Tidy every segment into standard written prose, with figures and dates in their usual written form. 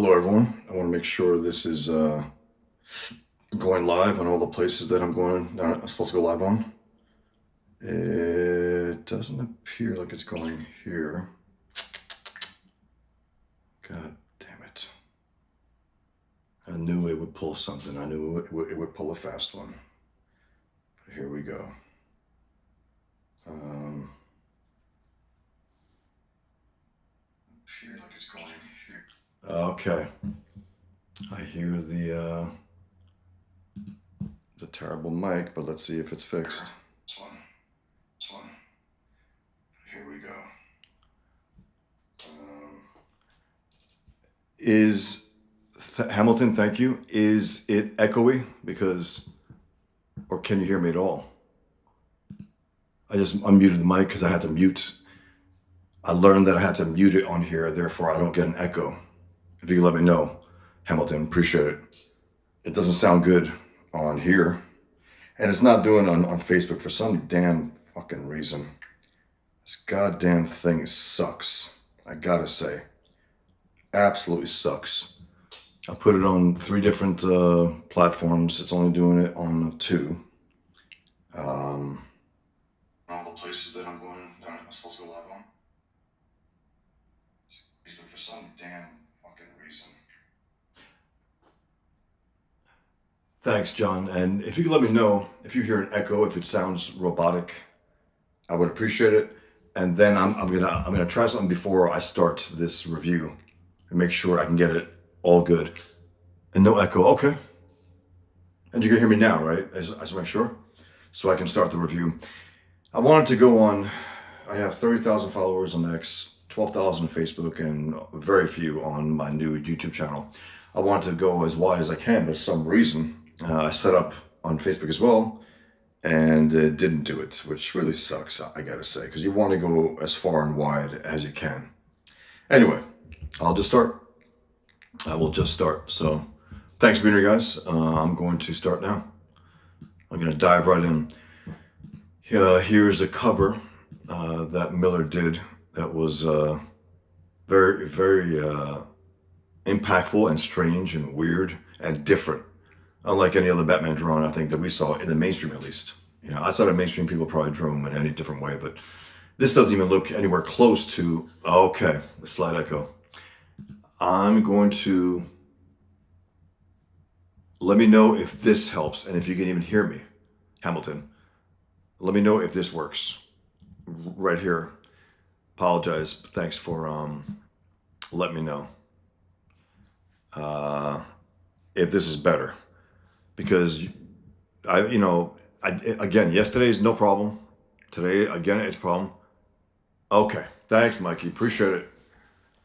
Hello, everyone. I want to make sure this is going live on all the places that I'm supposed to go live on. It doesn't appear like it's going here. God damn it. I knew it would pull something. I knew it would pull a fast one. But here we go. Appear like it's going here. Okay. I hear the terrible mic, but let's see if it's fixed. This one. This one. Here we go. Hamilton, thank you. Is it echoey? Or can you hear me at all? I just unmuted the mic because I had to mute. I learned that I had to mute it on here, therefore I don't get an echo. If you can let me know, Hamilton, appreciate it. It doesn't sound good on here. And it's not doing on Facebook for some damn fucking reason. This goddamn thing sucks. I gotta say. Absolutely sucks. I put it on 3 different platforms. It's only doing it on 2. All the places that I'm supposed to go live on. Facebook for some damn fucking reason. Thanks, John. And if you could let me know if you hear an echo, if it sounds robotic, I would appreciate it. And then I'm gonna try something before I start this review and make sure I can get it all good and no echo. Okay. And you can hear me now, right? I just make sure so I can start the review. I wanted to go on. I have 30,000 followers on X, 12,000 on Facebook, and very few on my new YouTube channel. I wanted to go as wide as I can, but for some reason I set up on Facebook as well, and it didn't do it, which really sucks, I gotta say, because you want to go as far and wide as you can. Anyway, I'll just start. I will just start. So thanks for being here, guys. I'm going to start now. I'm going to dive right in. Here's a cover that Miller did that was very, very impactful and strange and weird and different. Unlike any other Batman drawing, I think, that we saw in the mainstream, at least. You know, outside of mainstream, people probably drew him in any different way, but this doesn't even look anywhere close to, okay, the slight echo. I'm going to let me know if this helps and if you can even hear me, Hamilton. Let me know if this works right here. Apologize. Thanks for letting me know if this is better, because again, yesterday's no problem. Today, again, it's a problem. Okay. Thanks, Mikey. Appreciate it.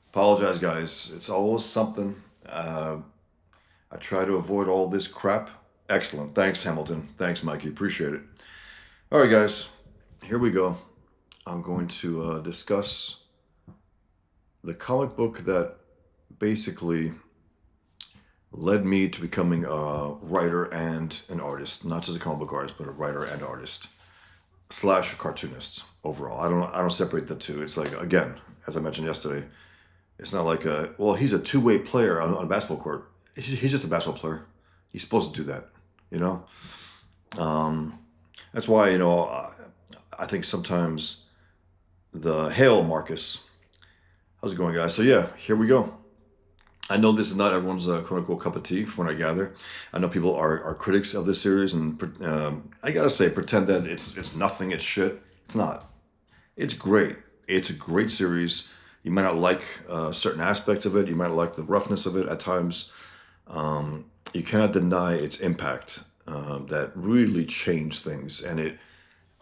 Apologize, guys. It's always something. I try to avoid all this crap. Excellent. Thanks, Hamilton. Thanks, Mikey. Appreciate it. All right, guys. Here we go. I'm going to discuss the comic book that basically led me to becoming a writer and an artist. Not just a comic book artist, but a writer and artist / cartoonist overall. I don't separate the two. It's like, again, as I mentioned yesterday, it's not like he's a two-way player on a basketball court. He's just a basketball player. He's supposed to do that, you know? That's why, I think sometimes Hail, Marcus. How's it going, guys? So yeah, here we go. I know this is not everyone's quote-unquote cup of tea, from what I gather. I know people are critics of this series, and I gotta say, pretend that it's nothing, it's shit. It's not. It's great. It's a great series. You might not like certain aspects of it. You might not like the roughness of it at times. You cannot deny its impact that really changed things. And it,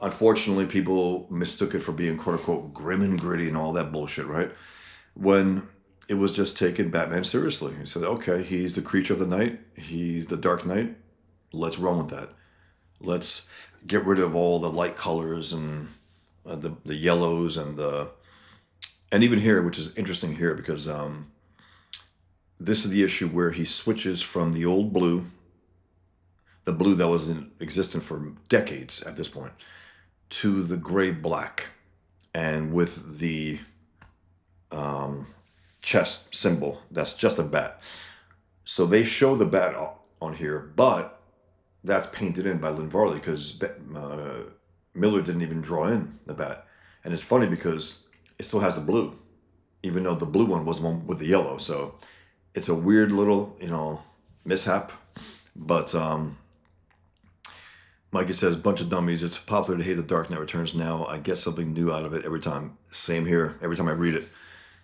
unfortunately, people mistook it for being quote-unquote grim and gritty and all that bullshit, right? When it was just taking Batman seriously. He said, okay, he's the creature of the night. He's the Dark Knight. Let's run with that. Let's get rid of all the light colors and the yellows and even here, which is interesting here, because this is the issue where he switches from the old blue, the blue that was existent for decades at this point, to the gray black, and with the chest symbol. That's just a bat. So they show the bat on here, but that's painted in by Lynn Varley because Miller didn't even draw in the bat. And it's funny because it still has the blue, even though the blue one was the one with the yellow. So it's a weird little, mishap. But Mikey says, bunch of dummies. It's popular to hate The Dark Knight Returns now. I get something new out of it every time. Same here. Every time I read it,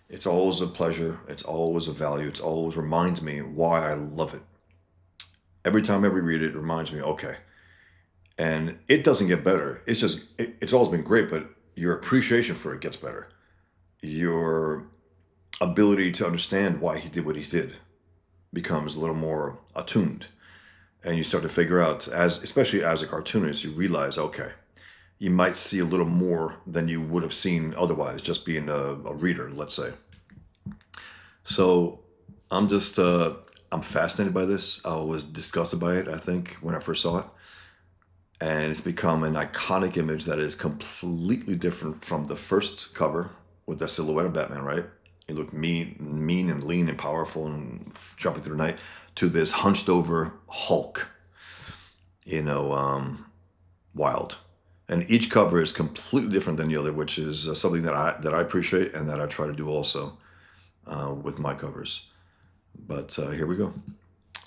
it's always a pleasure. It's always a value. It always reminds me why I love it. Every time I reread it, it reminds me, okay. And it doesn't get better. It's just, it's always been great, but your appreciation for it gets better. Your ability to understand why he did what he did becomes a little more attuned. And you start to figure out, especially as a cartoonist, you realize, okay, you might see a little more than you would have seen otherwise, just being a reader, let's say. So I'm just, I'm fascinated by this. I was disgusted by it, I think, when I first saw it. And it's become an iconic image that is completely different from the first cover with that silhouette of Batman, right? He looked mean and lean and powerful and jumping through the night, to this hunched over Hulk, wild. And each cover is completely different than the other, which is something that I appreciate and that I try to do also with my covers. But here we go.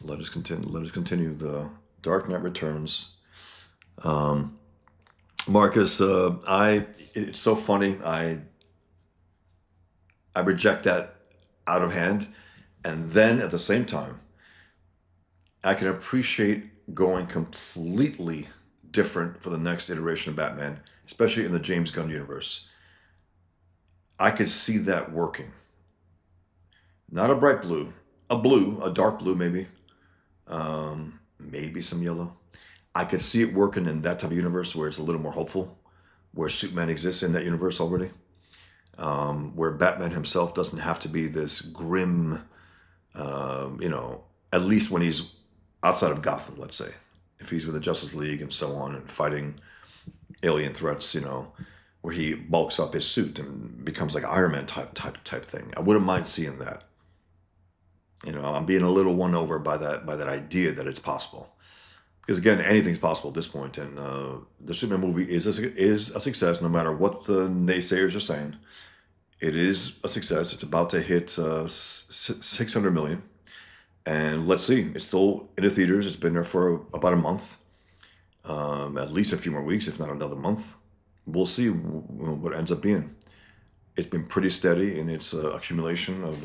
Let us continue. The Dark Knight Returns. Marcus, it's so funny. I reject that out of hand, and then at the same time, I can appreciate going completely different for the next iteration of Batman, especially in the James Gunn universe. I could see that working. Not a bright blue, a dark blue maybe, maybe some yellow. I could see it working in that type of universe where it's a little more hopeful, where Superman exists in that universe already, where Batman himself doesn't have to be this grim, at least when he's outside of Gotham, let's say. If he's with the Justice League and so on and fighting alien threats, where he bulks up his suit and becomes like Iron Man type thing. I wouldn't mind seeing that. I'm being a little won over by that idea that it's possible. Because again, anything's possible at this point, and the Superman movie is a success, no matter what the naysayers are saying. It is a success. It's about to hit 600 million, and let's see. It's still in the theaters. It's been there for about a month, at least a few more weeks, if not another month. We'll see what it ends up being. It's been pretty steady in its accumulation of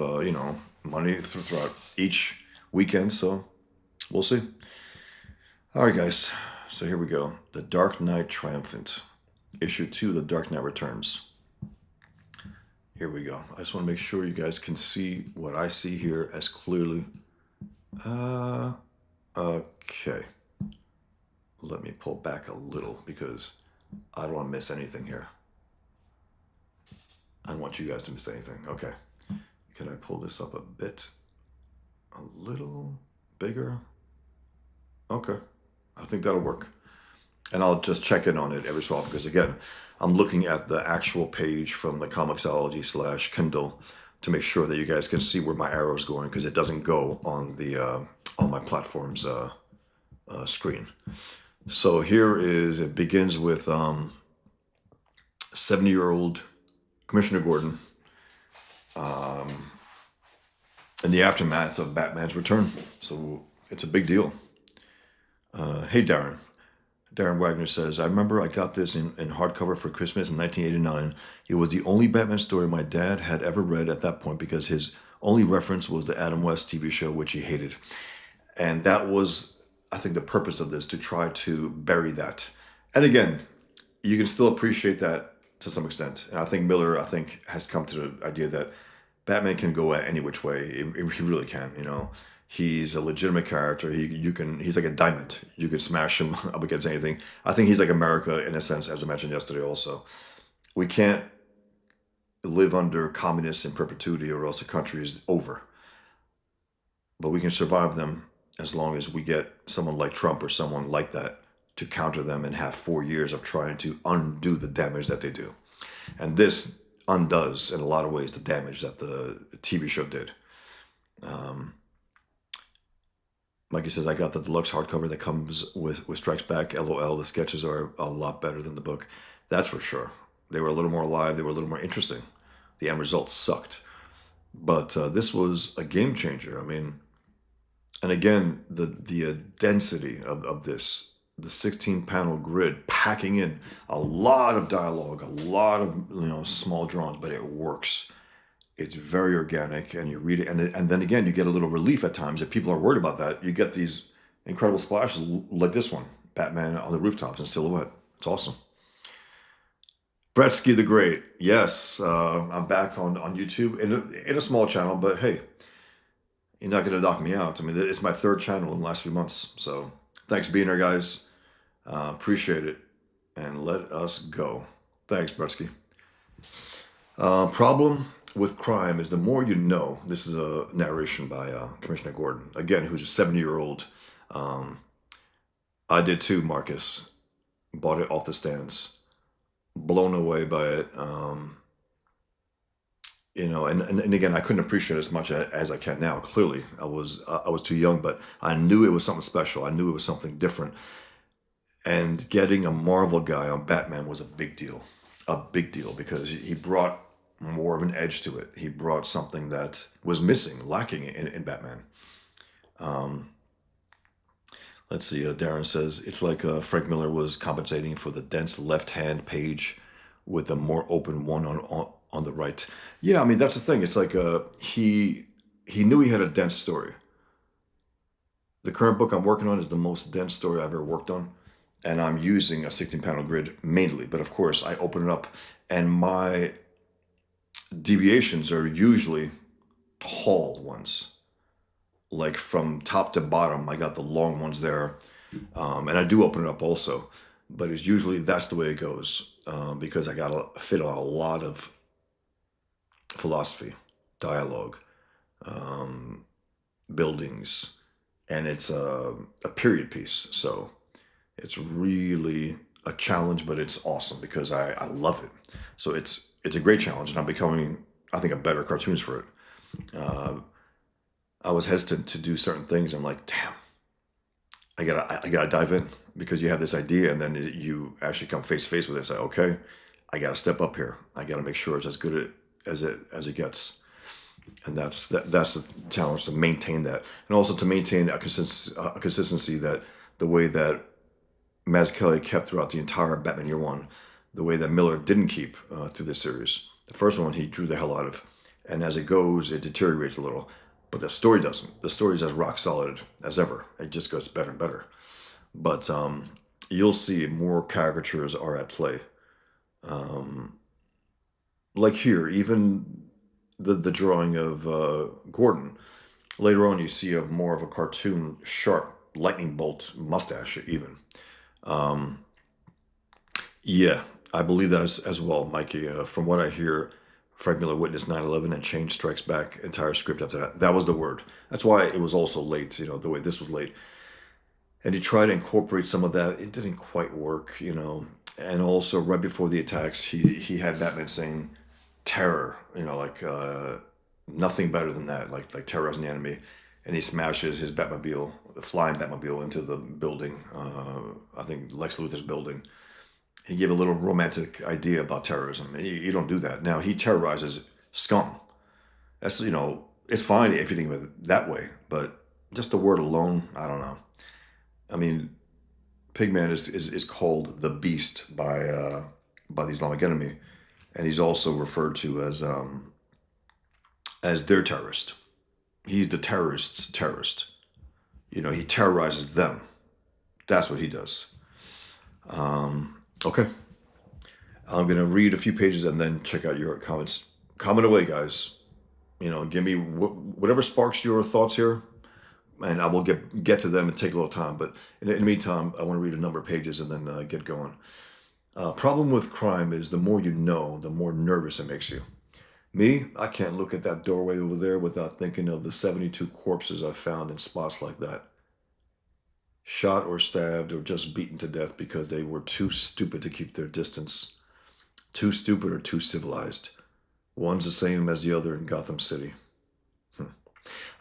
money throughout each weekend. So we'll see. All right, guys. So here we go. The Dark Knight Triumphant, issue 2, The Dark Knight Returns. Here we go. I just want to make sure you guys can see what I see here as clearly. Okay. Let me pull back a little because I don't want to miss anything here. I don't want you guys to miss anything. Okay. Can I pull this up a bit? A little bigger? Okay. I think that'll work. And I'll just check in on it every so often because, again, I'm looking at the actual page from the Comixology/Kindle to make sure that you guys can see where my arrow's going because it doesn't go on the on my platform's screen. So it begins with 70-year-old Commissioner Gordon in the aftermath of Batman's return. So it's a big deal. Hey, Darren. Darren Wagner says, I remember I got this in hardcover for Christmas in 1989. It was the only Batman story my dad had ever read at that point because his only reference was the Adam West TV show, which he hated. And that was, I think, the purpose of this, to try to bury that. And again, you can still appreciate that to some extent. And I think Miller, has come to the idea that Batman can go any which way. He really can, He's a legitimate character. He's like a diamond. You could smash him up against anything. I think he's like America in a sense, as I mentioned yesterday also. We can't live under communists in perpetuity or else the country is over. But we can survive them as long as we get someone like Trump or someone like that to counter them and have 4 years of trying to undo the damage that they do. And this undoes in a lot of ways the damage that the TV show did. Um, Mikey says, I got the deluxe hardcover that comes with Strikes Back. LOL, the sketches are a lot better than the book. That's for sure. They were a little more alive. They were a little more interesting. The end result sucked. But this was a game changer. I mean, and again, the density of this, the 16 panel grid packing in a lot of dialogue, a lot of small drawings, but it works. It's very organic, and you read it, and then again, you get a little relief at times. If people are worried about that, you get these incredible splashes like this one, Batman on the rooftops in silhouette. It's awesome. Bretsky the Great, yes, I'm back on YouTube in a small channel, but hey, you're not going to knock me out. I mean, it's my third channel in the last few months, so thanks for being here, guys. Appreciate it, and let us go. Thanks, Bretsky. Problem with crime is the more you know. This is a narration by Commissioner Gordon, again, who's a 70-year-old. I did too, Marcus. Bought it off the stands. Blown away by it. And again, I couldn't appreciate it as much as I can now. Clearly, I was too young, but I knew it was something special. I knew it was something different. And getting a Marvel guy on Batman was a big deal, because he brought more of an edge to it. He brought something that was missing, lacking in Batman. Let's see. Darren says it's like Frank Miller was compensating for the dense left-hand page with the more open one on the right. Yeah, I mean that's the thing. It's like he knew he had a dense story. The current book I'm working on is the most dense story I've ever worked on, and I'm using a 16-panel grid mainly. But of course, I open it up, and my deviations are usually tall ones, like from top to bottom. I got the long ones there, and I do open it up also, but it's usually that's the way it goes, because I got to fit on a lot of philosophy, dialogue, buildings, and it's a period piece, so it's really a challenge, but it's awesome because I love it. So it's a great challenge, and I'm becoming, I think, a better cartoonist for it. I was hesitant to do certain things. I'm like, damn, I gotta dive in, because you have this idea, and then you actually come face to face with it. Say, okay, I gotta step up here. I gotta make sure it's as good as it gets, and that's the challenge, to maintain that, and also to maintain a consistency that the way that Mazzucchelli kept throughout the entire Batman Year One, the way that Miller didn't keep through this series. The first one he drew the hell out of, and as it goes, it deteriorates a little. But the story doesn't. The story is as rock solid as ever. It just goes better and better. But you'll see more caricatures are at play. Like here, even the drawing of Gordon. Later on, you see more of a cartoon, sharp lightning bolt mustache even. Yeah, I believe that as well, Mikey. From what I hear, Frank Miller witnessed 9/11 and changed Strikes Back entire script after that. That was the word. That's why it was also late, the way this was late. And he tried to incorporate some of that. It didn't quite work. And also right before the attacks, he had Batman saying terror, like nothing better than that, like terror as an enemy. And he smashes his Batmobile, the flying Batmobile, into the building. I think Lex Luthor's building. He gave a little romantic idea about terrorism. You don't do that. Now he terrorizes scum. That's it's fine if you think of it that way, but just the word alone, I don't know. I mean, Pigman is called the Beast by the Islamic enemy, and he's also referred to as their terrorist. He's the terrorist's terrorist. He terrorizes them. That's what he does. Okay. I'm going to read a few pages and then check out your comments. Comment away, guys. Give me whatever sparks your thoughts here, and I will get to them and take a little time. But in the meantime, I want to read a number of pages and then get going. Problem with crime is the more you know, the more nervous it makes you. Me, I can't look at that doorway over there without thinking of the 72 corpses I found in spots like that. Shot or stabbed or just beaten to death because they were too stupid to keep their distance. Too stupid or too civilized. One's the same as the other in Gotham City.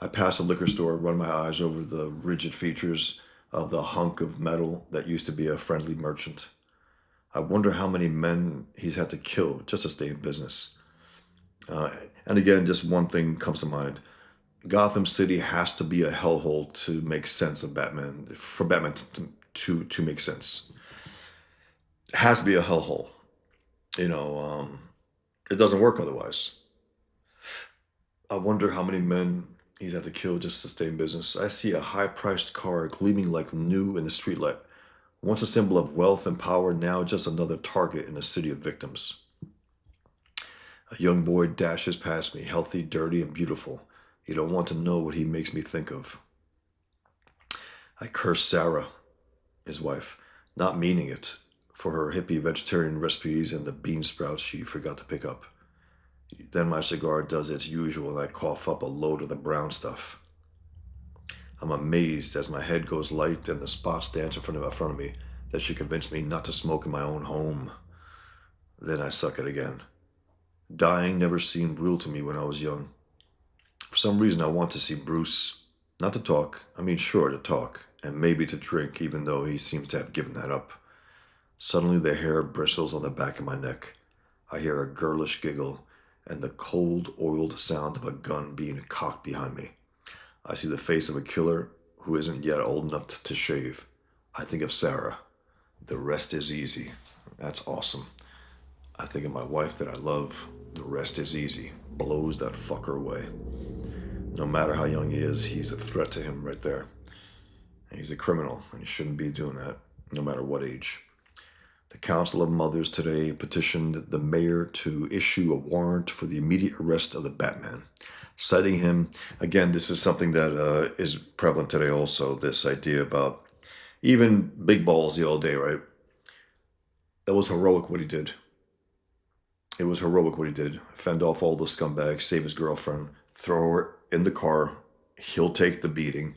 I pass a liquor store, run my eyes over the rigid features of the hunk of metal that used to be a friendly merchant. I wonder how many men he's had to kill just to stay in business. Uh, and again, just one thing comes to mind. Gotham City has to be a hellhole to make sense of Batman, for Batman to make sense. It has to be a hellhole. You know, it doesn't work otherwise. I wonder how many men he's had to kill just to stay in business. I see a high priced car gleaming like new in the streetlight. Once a symbol of wealth and power, now just another target in a city of victims. A young boy dashes past me, healthy, dirty, and beautiful. You don't want to know what he makes me think of. I curse Sarah, his wife, not meaning it, for her hippie vegetarian recipes and the bean sprouts she forgot to pick up. Then my cigar does its usual and I cough up a load of the brown stuff. I'm amazed as my head goes light and the spots dance in front of me that she convinced me not to smoke in my own home. Then I suck it again. Dying never seemed real to me when I was young. For some reason, I want to see Bruce. Not to talk, I mean, sure, to talk, and maybe to drink, even though he seems to have given that up. Suddenly, the hair bristles on the back of my neck. I hear a girlish giggle and the cold, oiled sound of a gun being cocked behind me. I see the face of a killer who isn't yet old enough to shave. I think of Sarah. The rest is easy. That's awesome. I think of my wife that I love. The rest is easy. Blows that fucker away. No matter how young he is, he's a threat to him right there. And he's a criminal, and he shouldn't be doing that, no matter what age. The Council of Mothers today petitioned the mayor to issue a warrant for the immediate arrest of the Batman, citing him. Again, this is something that is prevalent today also, this idea about even big balls the old day, right? That was heroic what he did. It was heroic what he did. Fend off all the scumbags, save his girlfriend, throw her in the car. He'll take the beating.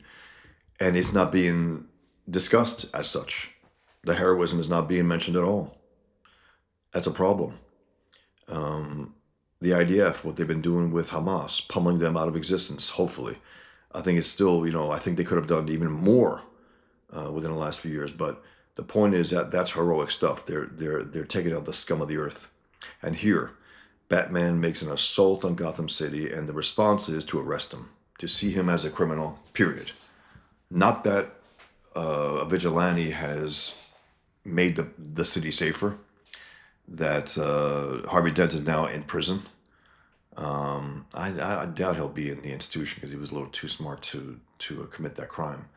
And it's not being discussed as such. The heroism is not being mentioned at all. That's a problem. The IDF, what they've been doing with Hamas, pummeling them out of existence, hopefully. I think it's still, I think they could have done even more within the last few years. But the point is that that's heroic stuff. They're taking out the scum of the earth. And here, Batman makes an assault on Gotham City, and the response is to arrest him, to see him as a criminal, period. Not that a vigilante has made the city safer, that Harvey Dent is now in prison. I doubt he'll be in the institution because he was a little too smart to commit that crime.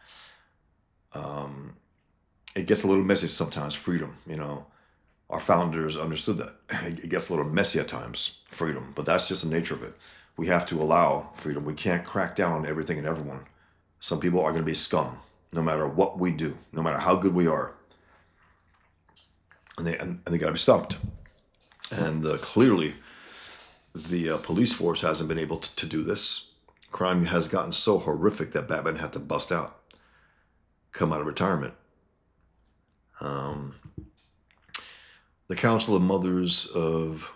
It gets a little messy sometimes, freedom, Our founders understood that. It gets a little messy at times, freedom, but that's just the nature of it. We have to allow freedom. We can't crack down on everything and everyone. Some people are going to be scum, no matter what we do, no matter how good we are. And they got to be stopped. And clearly, the police force hasn't been able to do this. Crime has gotten so horrific that Batman had to bust out, come out of retirement. The Council of Mothers of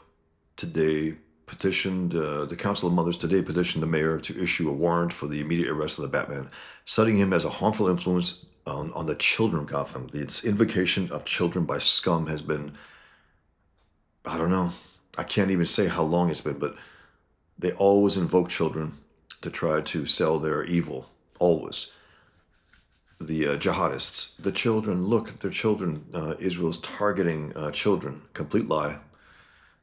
today petitioned the mayor to issue a warrant for the immediate arrest of the Batman, citing him as a harmful influence on the children of Gotham. Its invocation of children by scum has been, I don't know, I can't even say how long it's been, but they always invoke children to try to sell their evil, always. The jihadists, the children, look, they're children. Israel's targeting children. Complete lie.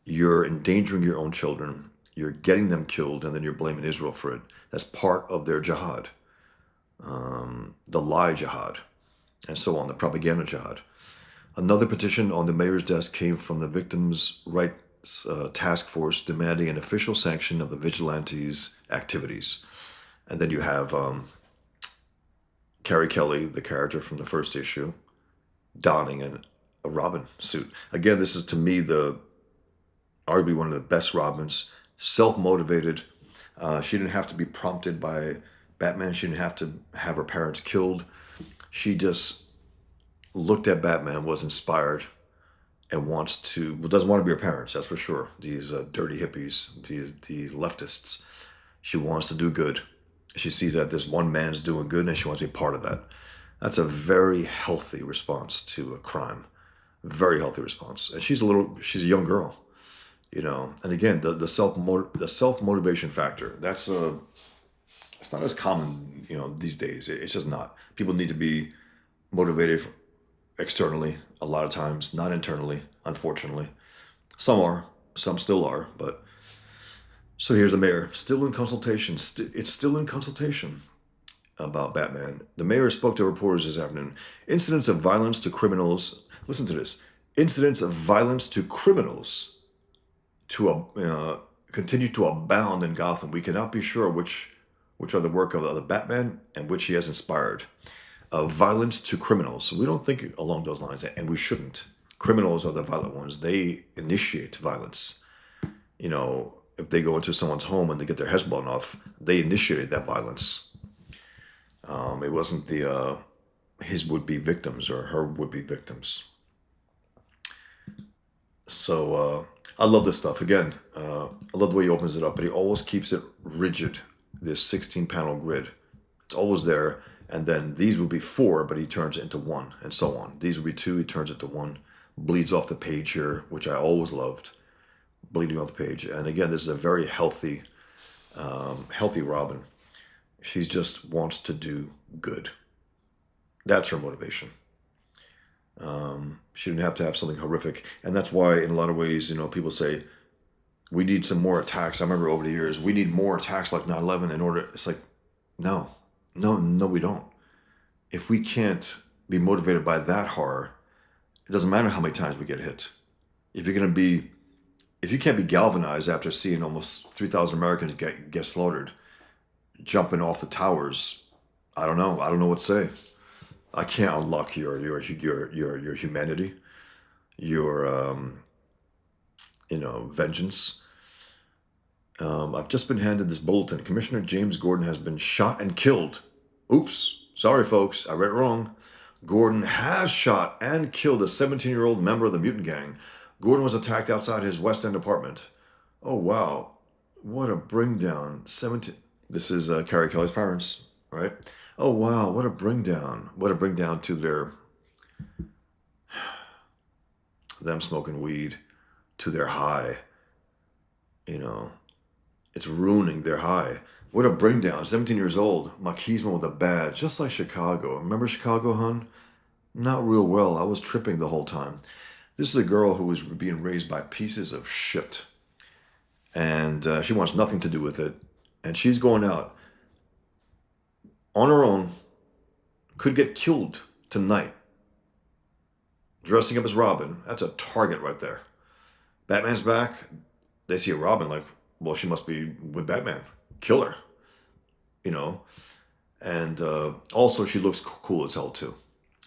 You're endangering your own children. You're getting them killed, and then you're blaming Israel for it. That's part of their jihad. The lie jihad, and so on, the propaganda jihad. Another petition on the mayor's desk came from the Victims' Rights Task Force demanding an official sanction of the vigilantes' activities. And then you have Carrie Kelly, the character from the first issue, donning a Robin suit. Again, this is to me arguably one of the best Robins, self-motivated. She didn't have to be prompted by Batman. She didn't have to have her parents killed. She just looked at Batman, was inspired, and wants to, well, doesn't want to be her parents, that's for sure. These dirty hippies, these leftists. She wants to do good. She sees that this one man's doing good and she wants to be part of that. That's a very healthy response to a crime. Very healthy response. And she's a young girl, you know. And again, the self motivation factor. It's not as common, you know, these days. It's just not. People need to be motivated externally a lot of times, not internally, unfortunately. Some are, some still are, but so here's the mayor, still in consultation. It's still in consultation about Batman. The mayor spoke to reporters this afternoon. Incidents of violence to criminals. Listen to this. Incidents of violence to criminals continue to abound in Gotham. We cannot be sure which are the work of the Batman and which he has inspired. Violence to criminals. We don't think along those lines, and we shouldn't. Criminals are the violent ones. They initiate violence. You know, if they go into someone's home and they get their heads blown off, they initiated that violence. It wasn't his would-be victims or her would-be victims. So I love this stuff. Again, I love the way he opens it up, but he always keeps it rigid. This 16-panel grid. It's always there. And then these would be 4, but he turns it into 1, and so on. These would be 2, he turns it to 1. Bleeds off the page here, which I always loved. Bleeding off the page. And again, this is a very healthy Robin. She just wants to do good. That's her motivation. She didn't have to have something horrific. And that's why, in a lot of ways, you know, people say, we need some more attacks. I remember over the years, we need more attacks like 9/11 in order. It's like, no, we don't. If we can't be motivated by that horror, it doesn't matter how many times we get hit. If you can't be galvanized after seeing almost 3,000 Americans get slaughtered, jumping off the towers, I don't know what to say. I can't unlock your humanity, your vengeance. I've just been handed this bulletin. Commissioner James Gordon has been shot and killed. Oops, sorry folks, I read it wrong. Gordon has shot and killed a 17-year-old member of the Mutant Gang. Gordon was attacked outside his West End apartment. Oh wow, what a bring down. 17. This is Carrie Kelly's parents, right? Oh wow, what a bring down. What a bring down to them smoking weed, to their high. You know, it's ruining their high. What a bring down. 17 years old, machismo with a badge, just like Chicago. Remember Chicago, hun? Not real well. I was tripping the whole time. This is a girl who was being raised by pieces of shit. And she wants nothing to do with it. And she's going out on her own, could get killed tonight. Dressing up as Robin, that's a target right there. Batman's back. They see a Robin like, well, she must be with Batman. Kill her. You know? And also she looks cool as hell too.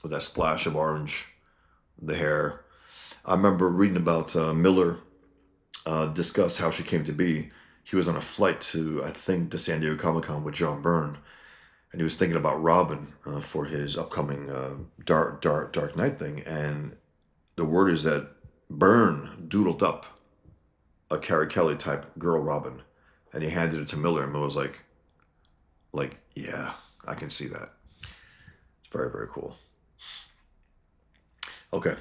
With that splash of orange, the hair. I remember reading about Miller discussed how she came to be. He was on a flight to, I think, the San Diego Comic-Con with John Byrne. And he was thinking about Robin for his upcoming Dark Knight thing. And the word is that Byrne doodled up a Carrie Kelly type girl Robin. And he handed it to Miller, and Miller was like, yeah, I can see that. It's very, very cool. Okay.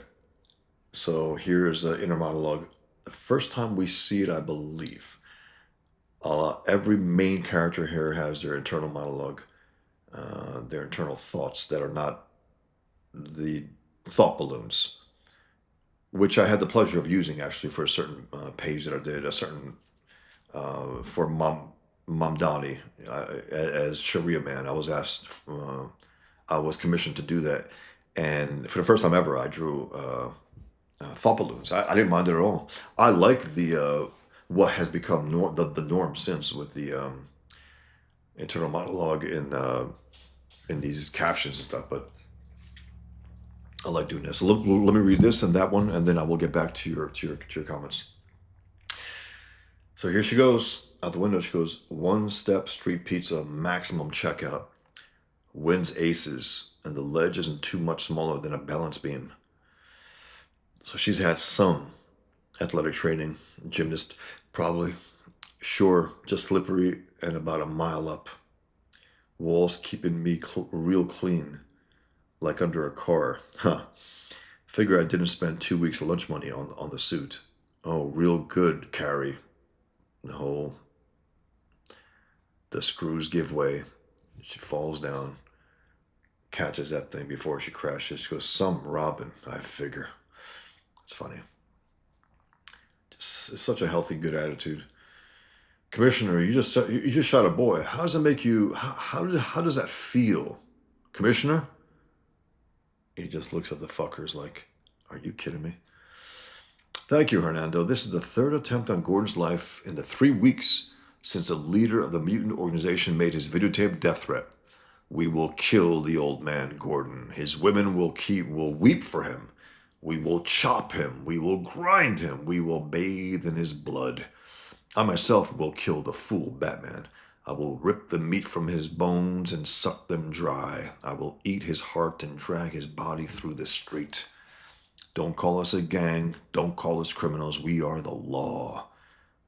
So here's an inner monologue. The first time we see it, I believe, every main character here has their internal monologue, their internal thoughts that are not the thought balloons, which I had the pleasure of using actually for a certain page that I did, a certain, for Mamdani as Sharia man. I was asked, I was commissioned to do that. And for the first time ever, I drew thought balloons. I didn't mind it at all. I like the what has become the norm since with the internal monologue in these captions and stuff. But I like doing this. So let me read this and that one, and then I will get back to your comments. So here she goes out the window. She goes, One Step Street Pizza maximum checkout. Wins aces, and the ledge isn't too much smaller than a balance beam. So she's had some athletic training, gymnast probably. Sure, just slippery and about a mile up. Walls keeping me real clean, like under a car. Huh. Figure I didn't spend 2 weeks lunch money on the suit. Oh, real good, Carrie. No, the screws give way. She falls down, catches that thing before she crashes. She goes, some Robin, I figure. It's funny. Just, it's such a healthy, good attitude. Commissioner, you just shot a boy. How does that make you? How does that feel, Commissioner? He just looks at the fuckers like, are you kidding me? Thank you, Hernando. This is the third attempt on Gordon's life in the 3 weeks since the leader of the mutant organization made his videotaped death threat. We will kill the old man, Gordon. His women will weep for him. We will chop him. We will grind him. We will bathe in his blood. I myself will kill the fool Batman. I will rip the meat from his bones and suck them dry. I will eat his heart and drag his body through the street. Don't call us a gang. Don't call us criminals. We are the law.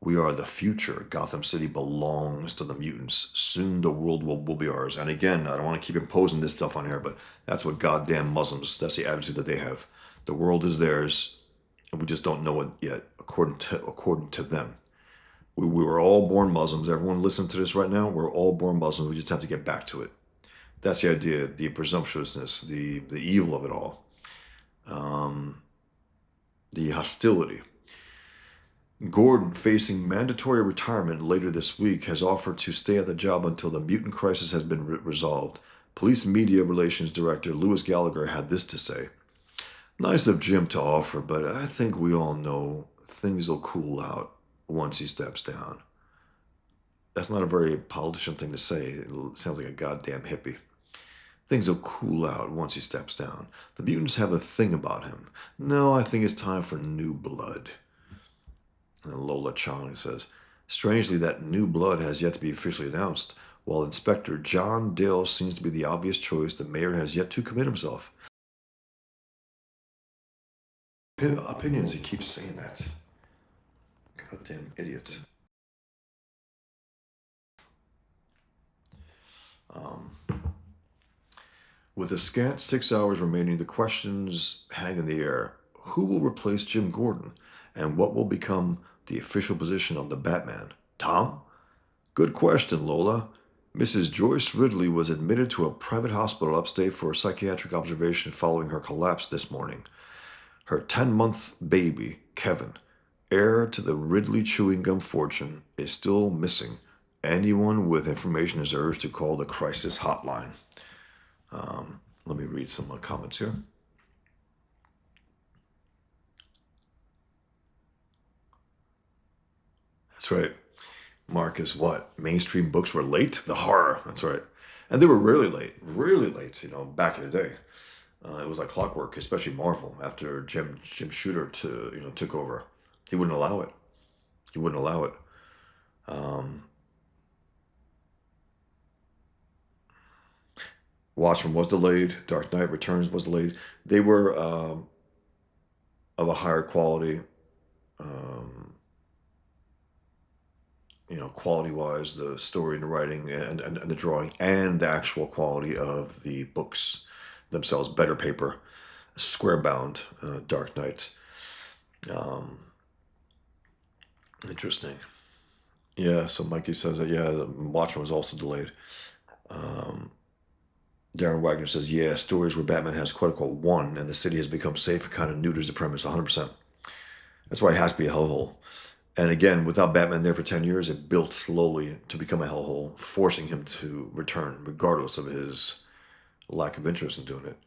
We are the future. Gotham City belongs to the mutants. Soon the world will be ours. And again, I don't want to keep imposing this stuff on here, but that's what goddamn Muslims, that's the attitude that they have. The world is theirs, and we just don't know it yet, according to them. We were all born Muslims. Everyone listening to this right now, we're all born Muslims. We just have to get back to it. That's the idea, the presumptuousness, the evil of it all, the hostility. Gordon, facing mandatory retirement later this week, has offered to stay at the job until the mutant crisis has been resolved. Police Media Relations Director Lewis Gallagher had this to say. Nice of Jim to offer, but I think we all know things will cool out once he steps down. That's not a very politician thing to say. It sounds like a goddamn hippie. Things will cool out once he steps down. The mutants have a thing about him. No, I think it's time for new blood. And Lola Chong says, strangely, that new blood has yet to be officially announced. While Inspector John Dale seems to be the obvious choice, the mayor has yet to commit himself. Opinions, he keeps saying that. Goddamn idiot. With a scant 6 hours remaining, the questions hang in the air. Who will replace Jim Gordon? And what will become the official position of the Batman? Tom? Good question, Lola. Mrs. Joyce Ridley was admitted to a private hospital upstate for psychiatric observation following her collapse this morning. Her 10-month baby, Kevin, heir to the Ridley chewing gum fortune, is still missing. Anyone with information is urged to call the crisis hotline. Let me read some comments here. That's right. Marcus, what? Mainstream books were late? The horror. That's right. And they were really late, back in the day. It was like clockwork, especially Marvel, after Jim Shooter took over. He wouldn't allow it. He wouldn't allow it. Watchmen was delayed. Dark Knight Returns was delayed. They were of a higher quality, quality-wise, the story and the writing and the drawing and the actual quality of the books themselves. Better paper, square-bound, Dark Knight. Interesting. Yeah, so Mikey says that, yeah, the Watchmen was also delayed. Darren Wagner says, yeah, stories where Batman has quote-unquote won and the city has become safe kind of neuters the premise 100%. That's why it has to be a hellhole. And again, without Batman there for 10 years, it built slowly to become a hellhole, forcing him to return, regardless of his lack of interest in doing it.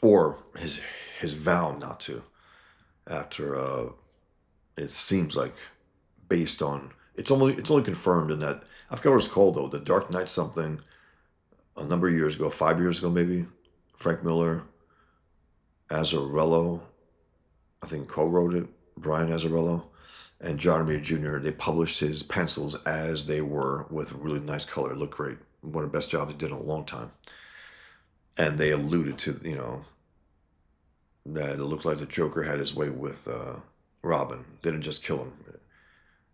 Or his vow not to. After, it seems like, based on... It's only confirmed in that... I forgot what it's called, though. The Dark Knight something... a number of years ago, 5 years ago maybe, Frank Miller, Azzarello, I think co-wrote it, Brian Azzarello, and John Romita Jr., they published his pencils as they were with really nice color. It looked great. One of the best jobs he did in a long time. And they alluded to, that it looked like the Joker had his way with Robin. They didn't just kill him.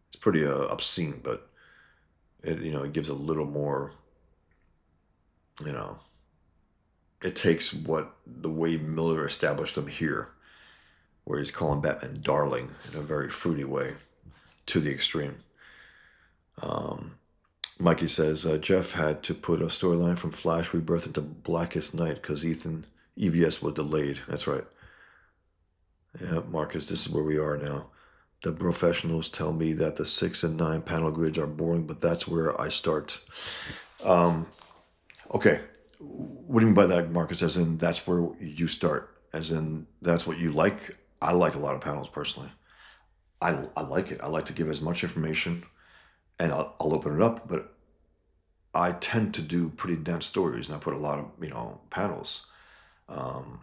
It's pretty obscene, but it gives a little more, you know, it takes what the way Miller established him here, where he's calling Batman darling in a very fruity way, to the extreme. Um, Mikey says Jeff had to put a storyline from Flash Rebirth into Blackest Night because Ethan EVS was delayed. That's right. Yeah, Marcus, this is where we are now. The professionals tell me that the 6 and 9 panel grids are boring, but that's where I start. Um, okay. What do you mean by that, Marcus? As in, that's where you start? As in, that's what you like? I like a lot of panels personally. I like it. I like to give as much information and I'll open it up, but I tend to do pretty dense stories and I put a lot of, panels. Um,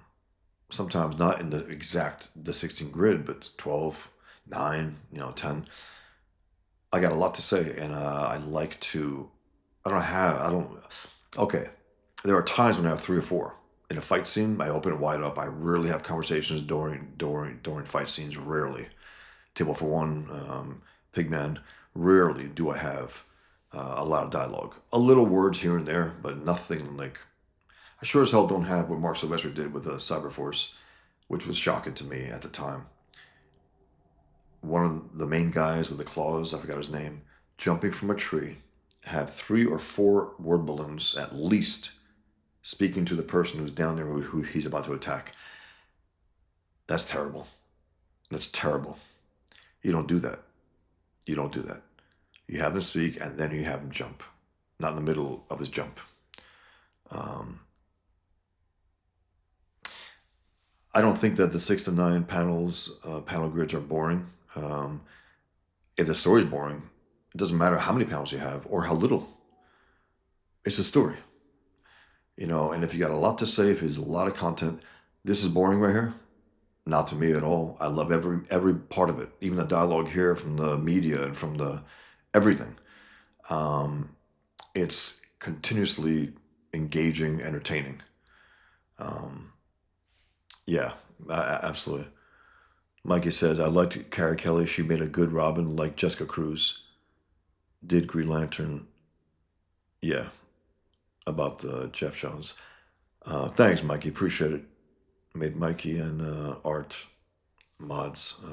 Sometimes not in the 16 grid, but 12, 9, 10. I got a lot to say and I like to, I don't, okay. There are times when I have 3 or 4. In a fight scene, I open it wide up. I rarely have conversations during fight scenes. Rarely. Table for One, Pigman. Rarely do I have a lot of dialogue. A little words here and there, but nothing like. I sure as hell don't have what Mark Sylvester did with Cyberforce, which was shocking to me at the time. One of the main guys with the claws, I forgot his name, jumping from a tree, have 3 or 4 word balloons at least speaking to the person who's down there who he's about to attack. That's terrible. That's terrible. You don't do that. You don't do that. You have them speak and then you have him jump, not in the middle of his jump. Um, I don't think that the 6 to 9 panel grids are boring. If the story's boring, it doesn't matter how many panels you have or how little. It's a story. And if you got a lot to say, if there's a lot of content, this is boring right here. Not to me at all. I love every part of it, even the dialogue here from the media and from the everything. It's continuously engaging, entertaining. Yeah, absolutely. Mikey says, I liked Carrie Kelly. She made a good Robin like Jessica Cruz did Green Lantern. Yeah, about the Jeff Jones. Thanks, Mikey. Appreciate it. Made Mikey and Art mods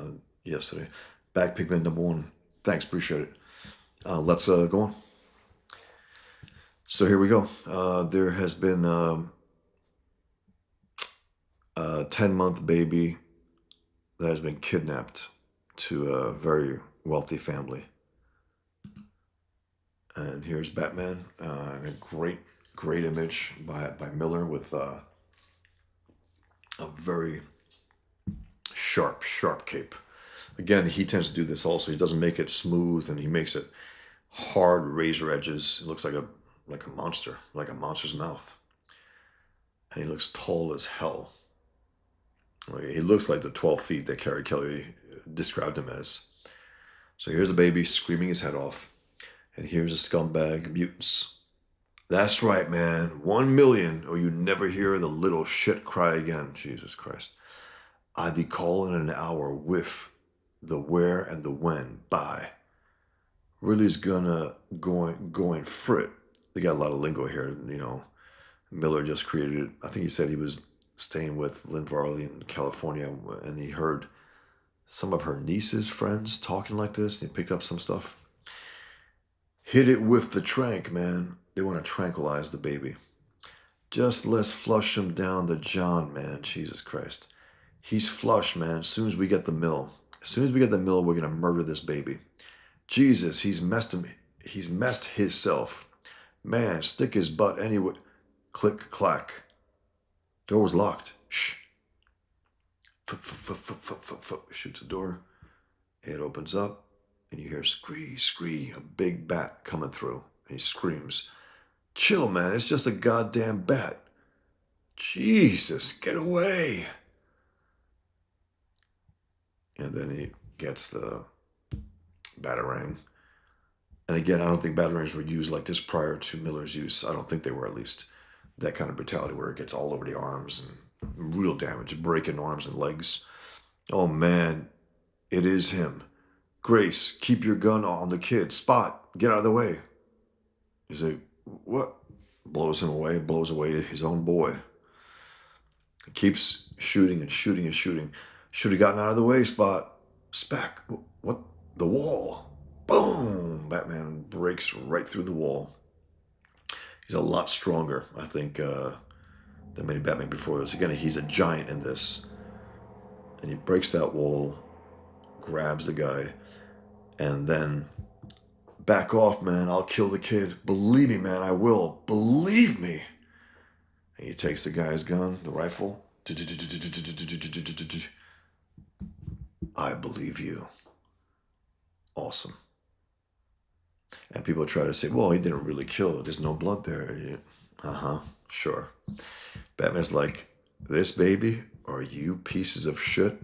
yesterday. Back Pigman #1. Thanks, appreciate it. Let's go on. So here we go. There has been a 10-month baby that has been kidnapped to a very wealthy family. And here's Batman, and a great image by Miller with a very sharp cape. Again, he tends to do this also. He doesn't make it smooth, and he makes it hard razor edges. It looks like a monster, like a monster's mouth. And he looks tall as hell. He looks like the 12 feet that Carrie Kelly described him as. So here's the baby screaming his head off. And here's a scumbag mutants. That's right, man. 1 million, or you never hear the little shit cry again. Jesus Christ. I be calling in an hour with the where and the when. Bye. Really's gonna going for it. They got a lot of lingo here, Miller just created it. I think he said he was staying with Lynn Varley in California, and he heard some of her niece's friends talking like this, and he picked up some stuff. Hit it with the trank, man. They want to tranquilize the baby. Just let's flush him down the John, man. Jesus Christ. He's flush, man. As soon as we get the mill. As soon as we get the mill, we're going to murder this baby. Jesus, he's messed himself. Man, stick his butt anyway. Click, clack. Door was locked. Shh. Shoots the door. It opens up, and you hear scree, a big bat coming through. And he screams, chill, man. It's just a goddamn bat. Jesus, get away. And then he gets the Batarang. And again, I don't think Batarangs were used like this prior to Miller's use. I don't think they were, at least. That kind of brutality where it gets all over the arms and real damage, breaking arms and legs. Oh man, it is him. Grace, keep your gun on the kid. Spot, get out of the way. He's like, what? Blows him away, blows away his own boy. He keeps shooting and shooting and shooting. Should have gotten out of the way, Spot. Spec, what? The wall. Boom! Batman breaks right through the wall. He's a lot stronger, I think, than many Batman before this. Again, he's a giant in this. And he breaks that wall, grabs the guy, and then, back off, man. I'll kill the kid. Believe me, man, I will. Believe me. And he takes the guy's gun, the rifle. I believe you. Awesome. And people try to say, well, he didn't really kill. There's no blood there. Uh-huh, sure. Batman's like, this baby, or you pieces of shit,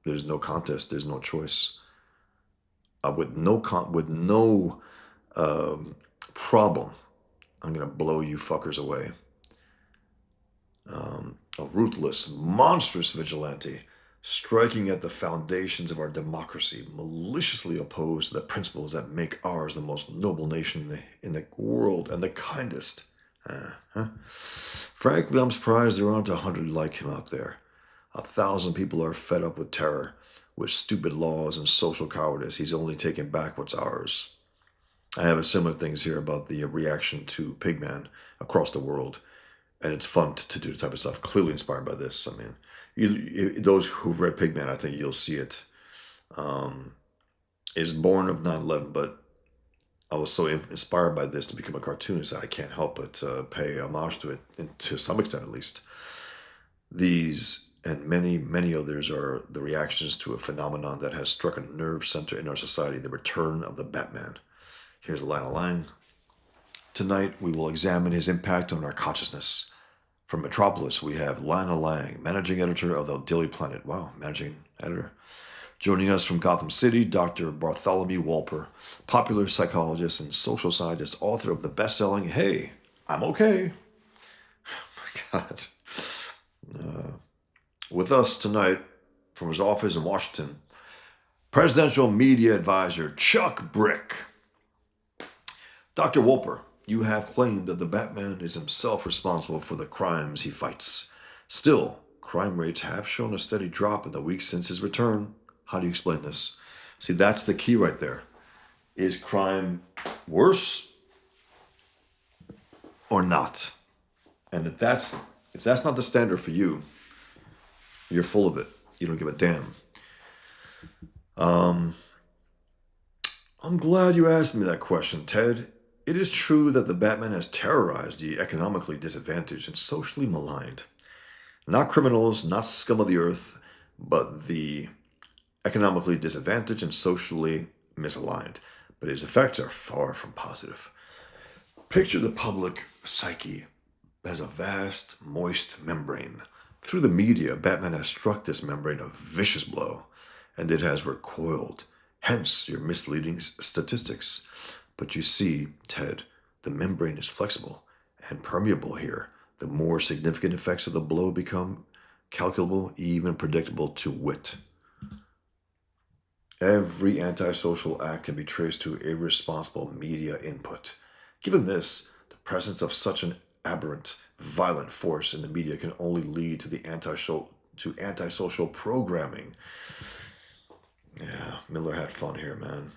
there's no contest. There's no choice. With no problem, I'm going to blow you fuckers away. A ruthless, monstrous vigilante, striking at the foundations of our democracy, maliciously opposed to the principles that make ours the most noble nation in the world and the kindest. Frankly, I'm surprised there aren't 100 like him out there. 1,000 people are fed up with terror, with stupid laws and social cowardice. He's only taking back what's ours. I have a similar things here about the reaction to Pigman across the world. And it's fun to do the type of stuff. Clearly inspired by this. I mean, those who've read Pigman, I think you'll see it. Is born of 9/11, but I was so inspired by this to become a cartoonist that I can't help but pay homage to it, and to some extent at least. These and many, many others are the reactions to a phenomenon that has struck a nerve center in our society, the return of the Batman. Here's Lana Lang. Tonight, we will examine his impact on our consciousness. From Metropolis, we have Lana Lang, managing editor of the Daily Planet. Wow, managing editor. Joining us from Gotham City, Dr. Bartholomew Walper, popular psychologist and social scientist, author of the best-selling Hey, I'm Okay. Oh my God. With us tonight, from his office in Washington, presidential media advisor Chuck Brick. Dr. Wolper, you have claimed that the Batman is himself responsible for the crimes he fights. Still, crime rates have shown a steady drop in the weeks since his return. How do you explain this? See, that's the key right there. Is crime worse or not? And if that's not the standard for you, you're full of it. You don't give a damn. I'm glad you asked me that question, Ted. It is true that the Batman has terrorized the economically disadvantaged and socially maligned. Not criminals, not scum of the earth, but the economically disadvantaged and socially misaligned. But his effects are far from positive. Picture the public psyche as a vast, moist membrane. Through the media, Batman has struck this membrane a vicious blow, and it has recoiled. Hence your misleading statistics. But you see, Ted, the membrane is flexible and permeable here. The more significant effects of the blow become calculable, even predictable to wit. Every antisocial act can be traced to irresponsible media input. Given this, the presence of such an aberrant, violent force in the media can only lead to the antisocial programming. Yeah, Miller had fun here, man.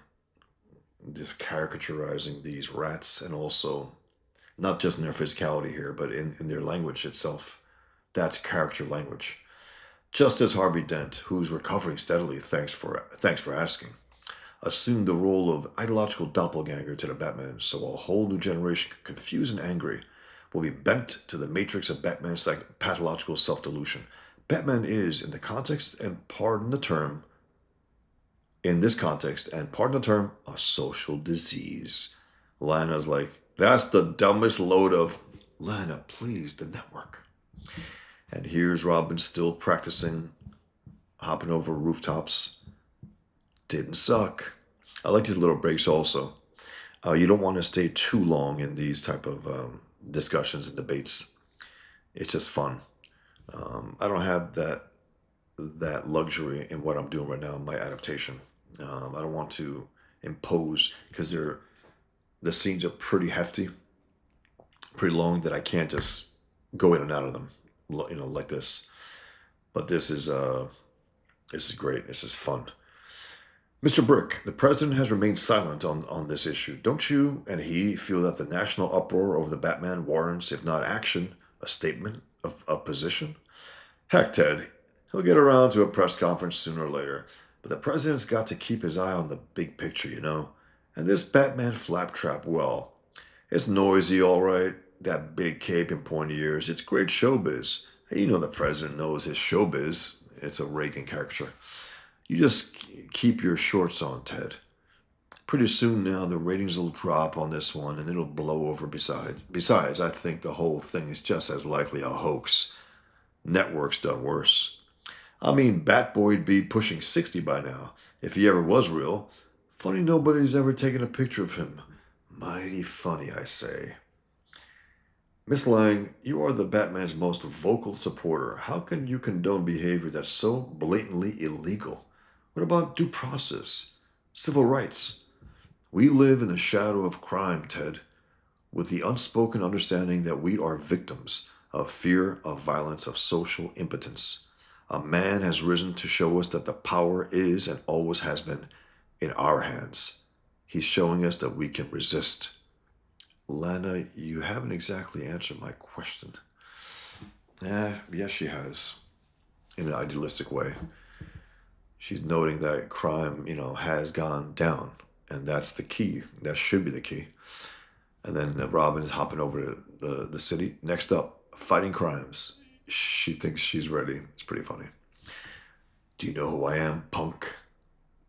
Just caricaturizing these rats, and also not just in their physicality here, but in their language itself. That's character language. Just as Harvey Dent, who's recovering steadily, thanks for asking, assumed the role of ideological doppelganger to the Batman, so a whole new generation, confused and angry, will be bent to the matrix of Batman's pathological self-delusion. Batman is, in this context, and pardon the term, a social disease. Lana's like, that's the dumbest load of, Lana, please, the network. And here's Robin still practicing, hopping over rooftops. Didn't suck. I like these little breaks also. You don't want to stay too long in these type of discussions and debates. It's just fun. I don't have that luxury in what I'm doing right now in my adaptation. I don't want to impose because the scenes are pretty hefty, pretty long that I can't just go in and out of them, like this. But this is great. This is fun. Mr. Brick, the president has remained silent on this issue. Don't you and he feel that the national uproar over the Batman warrants, if not action, a statement of position? Heck, Ted, he'll get around to a press conference sooner or later. But the president's got to keep his eye on the big picture, you know? And this Batman flaptrap, well, it's noisy, all right. That big cape and pointy ears, it's great showbiz. And you know the president knows his showbiz. It's a Reagan caricature. You just keep your shorts on, Ted. Pretty soon now, the ratings will drop on this one and it'll blow over besides, I think the whole thing is just as likely a hoax. Network's done worse. I mean, Batboy'd be pushing 60 by now, if he ever was real. Funny nobody's ever taken a picture of him. Mighty funny, I say. Miss Lang, you are the Batman's most vocal supporter. How can you condone behavior that's so blatantly illegal? What about due process? Civil rights? We live in the shadow of crime, Ted, with the unspoken understanding that we are victims of fear, of violence, of social impotence. A man has risen to show us that the power is and always has been in our hands. He's showing us that we can resist. Lana, you haven't exactly answered my question. Yes, she has, in an idealistic way. She's noting that crime, has gone down, and that's the key. That should be the key. And then Robin is hopping over to the city. Next up, fighting crimes. She thinks she's ready. It's pretty funny. Do you know who I am, punk?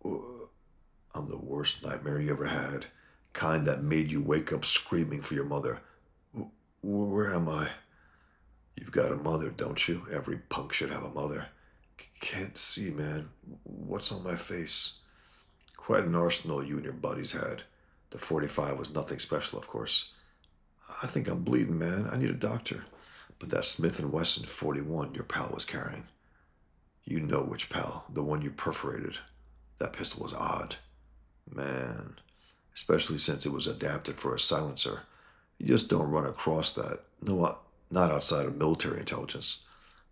I'm the worst nightmare you ever had. Kind that made you wake up screaming for your mother. Where am I? You've got a mother, don't you? Every punk should have a mother. Can't see, man. What's on my face? Quite an arsenal you and your buddies had. The 45 was nothing special, of course. I think I'm bleeding, man. I need a doctor. But that Smith & Wesson 41 your pal was carrying. You know which pal, the one you perforated. That pistol was odd. Man, especially since it was adapted for a silencer. You just don't run across that. No, not outside of military intelligence.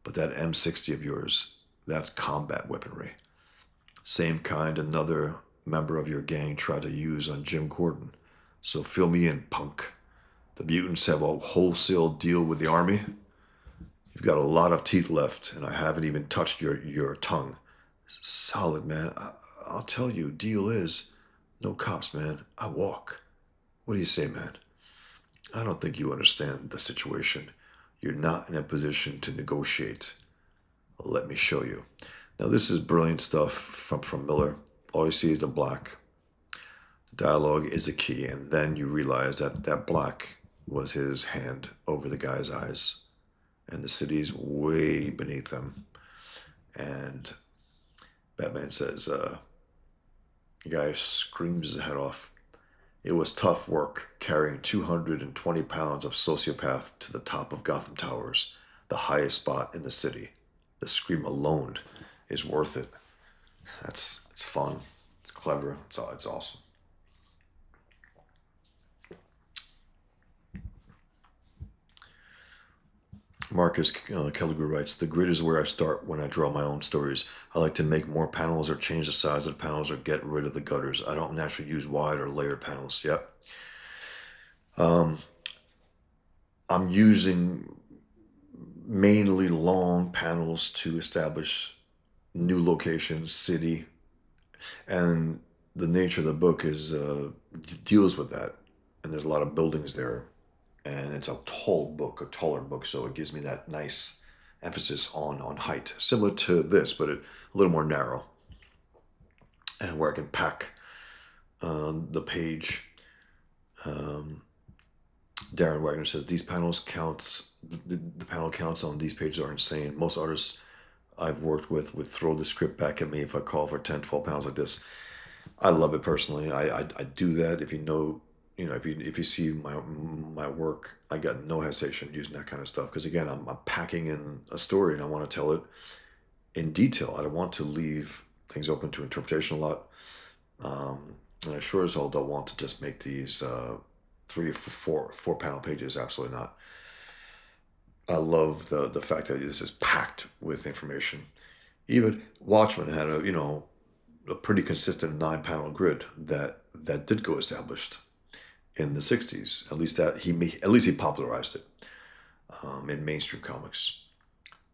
But that M60 of yours, that's combat weaponry. Same kind another member of your gang tried to use on Jim Gordon. So fill me in, punk. The mutants have a wholesale deal with the army. You've got a lot of teeth left, and I haven't even touched your tongue. Solid, man. I'll tell you, deal is no cops, man. I walk. What do you say, man? I don't think you understand the situation. You're not in a position to negotiate. Let me show you. Now, this is brilliant stuff from Miller. All you see is the black. The dialogue is the key, and then you realize that black was his hand over the guy's eyes, and the city's way beneath them. And Batman says, the guy screams his head off. It was tough work carrying 220 pounds of sociopath to the top of Gotham Towers, the highest spot in the city. The scream alone is worth it. It's fun. It's clever. It's awesome. Marcus Kelligrew writes, the grid is where I start when I draw my own stories. I like to make more panels or change the size of the panels or get rid of the gutters. I don't naturally use wide or layered panels. Yep. I'm using mainly long panels to establish new locations, city, and the nature of the book is deals with that. And there's a lot of buildings there, and it's a taller book, so it gives me that nice emphasis on height, similar to this, but a little more narrow, and where I can pack the page. Darren Wagner says these panels counts. The panel counts on these pages are insane. Most artists I've worked with would throw the script back at me if I call for 10, 12 panels like this. I love it personally. I do that. If you know if you see my work, I got no hesitation using that kind of stuff because again, I'm packing in a story and I want to tell it in detail. I don't want to leave things open to interpretation a lot. And I sure as hell don't want to just make these three or four panel pages. Absolutely not. I love the fact that this is packed with information. Even Watchmen had a pretty consistent 9 panel grid that did go established in the '60s. At least he popularized it in mainstream comics.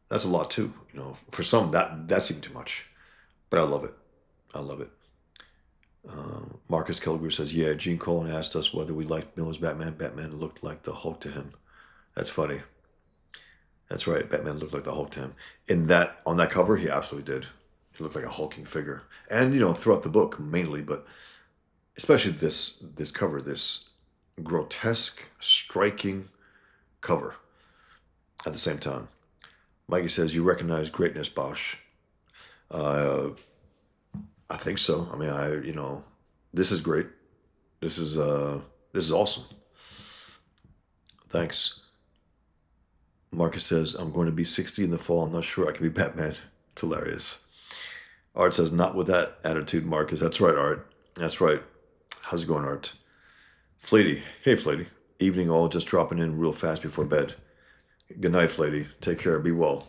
That's a lot too. For some that's even too much, but I love it. I love it. Marcus Kilgore says, "Yeah, Gene Colan asked us whether we liked Miller's Batman. Batman looked like the Hulk to him." That's funny. That's right. Batman looked like the Hulk to him. On that cover, he absolutely did. He looked like a hulking figure, and throughout the book mainly, but especially this cover, this grotesque, striking cover. At the same time, Mikey says, "You recognize greatness, Bosch." Uh, I think so. I mean, this is great. This is awesome. Thanks. Marcus says, "I'm going to be 60 in the fall. I'm not sure I can be Batman." It's hilarious. Art says, "Not with that attitude, Marcus." That's right, Art. That's right. How's it going, Art? Fleety. Hey, Fleety. Evening all, just dropping in real fast before bed. Good night, Fleety. Take care. Be well.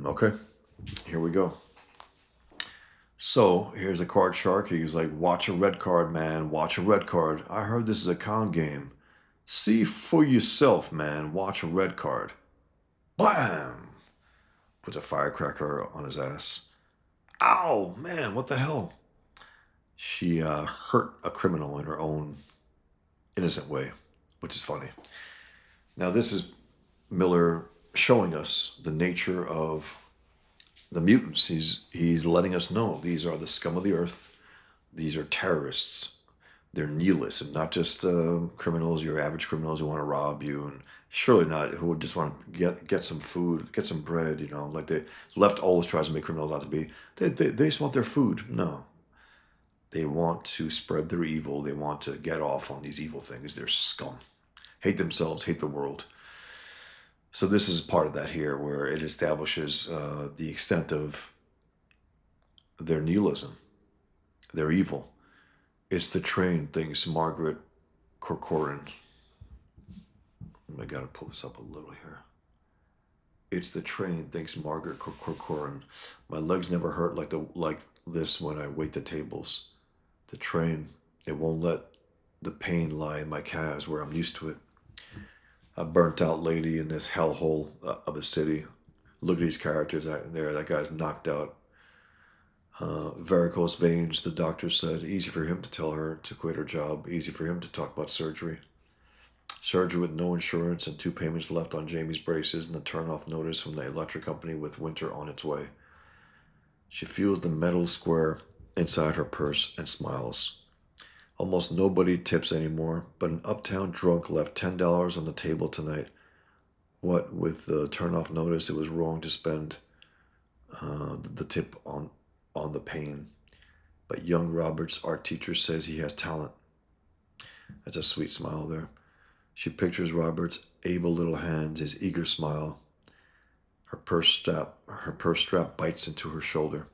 Okay. Here we go. So here's a card shark. He's like, "Watch a red card, man. Watch a red card. I heard this is a con game. See for yourself, man. Watch a red card." Bam! Puts a firecracker on his ass. Ow, man, what the hell? She hurt a criminal in her own innocent way, which is funny. Now, this is Miller showing us the nature of the mutants. He's letting us know these are the scum of the earth. These are terrorists. They're nihilists and not just criminals, your average criminals who want to rob you, and surely not who would just want to get some food, get some bread, like the left always tries to make criminals out to be. They just want their food. No. They want to spread their evil. They want to get off on these evil things. They're scum. Hate themselves, hate the world. So this is part of that here, where it establishes the extent of their nihilism, their evil. It's the train, thinks Margaret Corcoran. I gotta pull this up a little here. It's the train, thinks Margaret Corcoran. My legs never hurt like this when I wait the tables. The train, it won't let the pain lie in my calves where I'm used to it. A burnt out lady in this hellhole of a city. Look at these characters out there. That guy's knocked out. Varicose veins, the doctor said. Easy for him to tell her to quit her job. Easy for him to talk about surgery. Surgery with no insurance and 2 payments left on Jamie's braces and a turn-off notice from the electric company with winter on its way. She feels the metal square inside her purse and smiles. Almost nobody tips anymore, but an uptown drunk left $10 on the table tonight. What with the turn-off notice, it was wrong to spend the tip on the pain. But young Robert's art teacher says he has talent. That's a sweet smile there. She pictures Robert's able little hands, his eager smile. Her purse strap bites into her shoulder.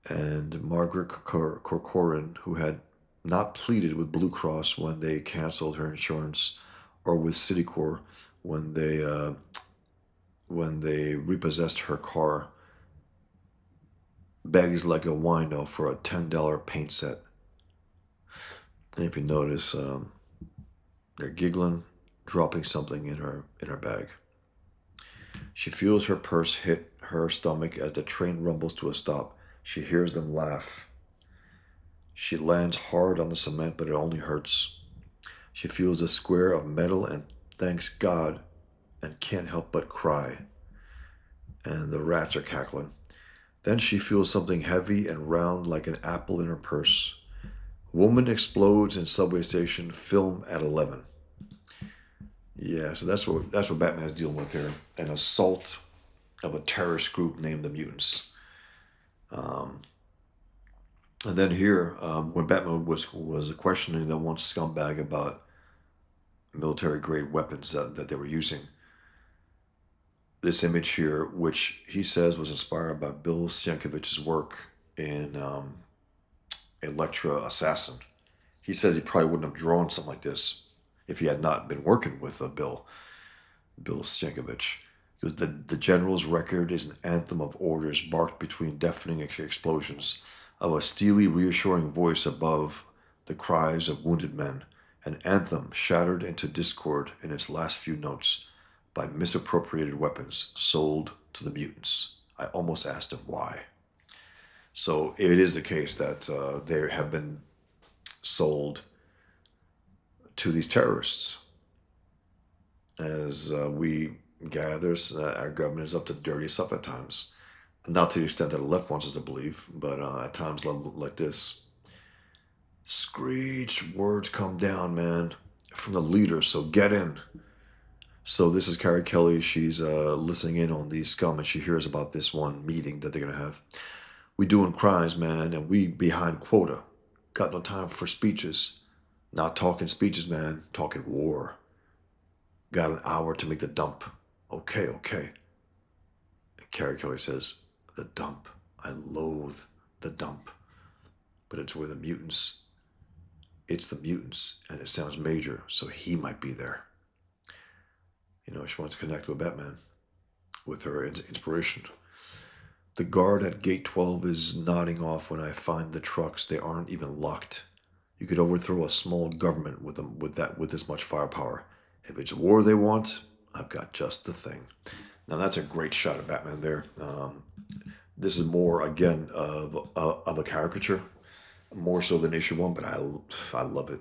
And Margaret Corcoran, who had not pleaded with Blue Cross when they canceled her insurance, or with Citicorp when they repossessed her car, begs like a wino for a $10 paint set. And if you notice, they're giggling, dropping something in her bag. She feels her purse hit her stomach as the train rumbles to a stop. She hears them laugh. She lands hard on the cement, but it only hurts. She feels a square of metal and thanks God and can't help but cry. And the rats are cackling. Then she feels something heavy and round like an apple in her purse. Woman explodes in subway station, film at 11. Yeah, so that's what Batman's dealing with here. An assault of a terrorist group named the Mutants. And then here, when Batman was questioning that one scumbag about military grade weapons that they were using, this image here, which he says was inspired by Bill Sienkiewicz's work in Elektra Assassin. He says he probably wouldn't have drawn something like this if he had not been working with Bill Sienkiewicz. Because the general's record is an anthem of orders barked between deafening explosions, of a steely, reassuring voice above the cries of wounded men, an anthem shattered into discord in its last few notes by misappropriated weapons sold to the mutants. I almost asked him why. So it is the case that they have been sold to these terrorists. As we gather, our government is up to dirty stuff at times. Not to the extent that the left wants us to believe, but at times like this, screech words come down, man, from the leaders. So get in. So this is Carrie Kelly. She's listening in on these scum, and she hears about this one meeting that they're gonna have. We doing crimes, man, and we behind quota. Got no time for speeches. Not talking speeches, man. Talking war. Got an hour to make the dump. Okay, okay. And Carrie Kelly says, the dump. I loathe the dump. But it's where the mutants. It's the mutants, and it sounds major, so he might be there. You know, she wants to connect with Batman, with her inspiration. The guard at Gate 12 is nodding off when I find the trucks. They aren't even locked. You could overthrow a small government with this much firepower. If it's war they want, I've got just the thing. Now that's a great shot of Batman there. This is more again of a caricature, more so than issue one, but I love it.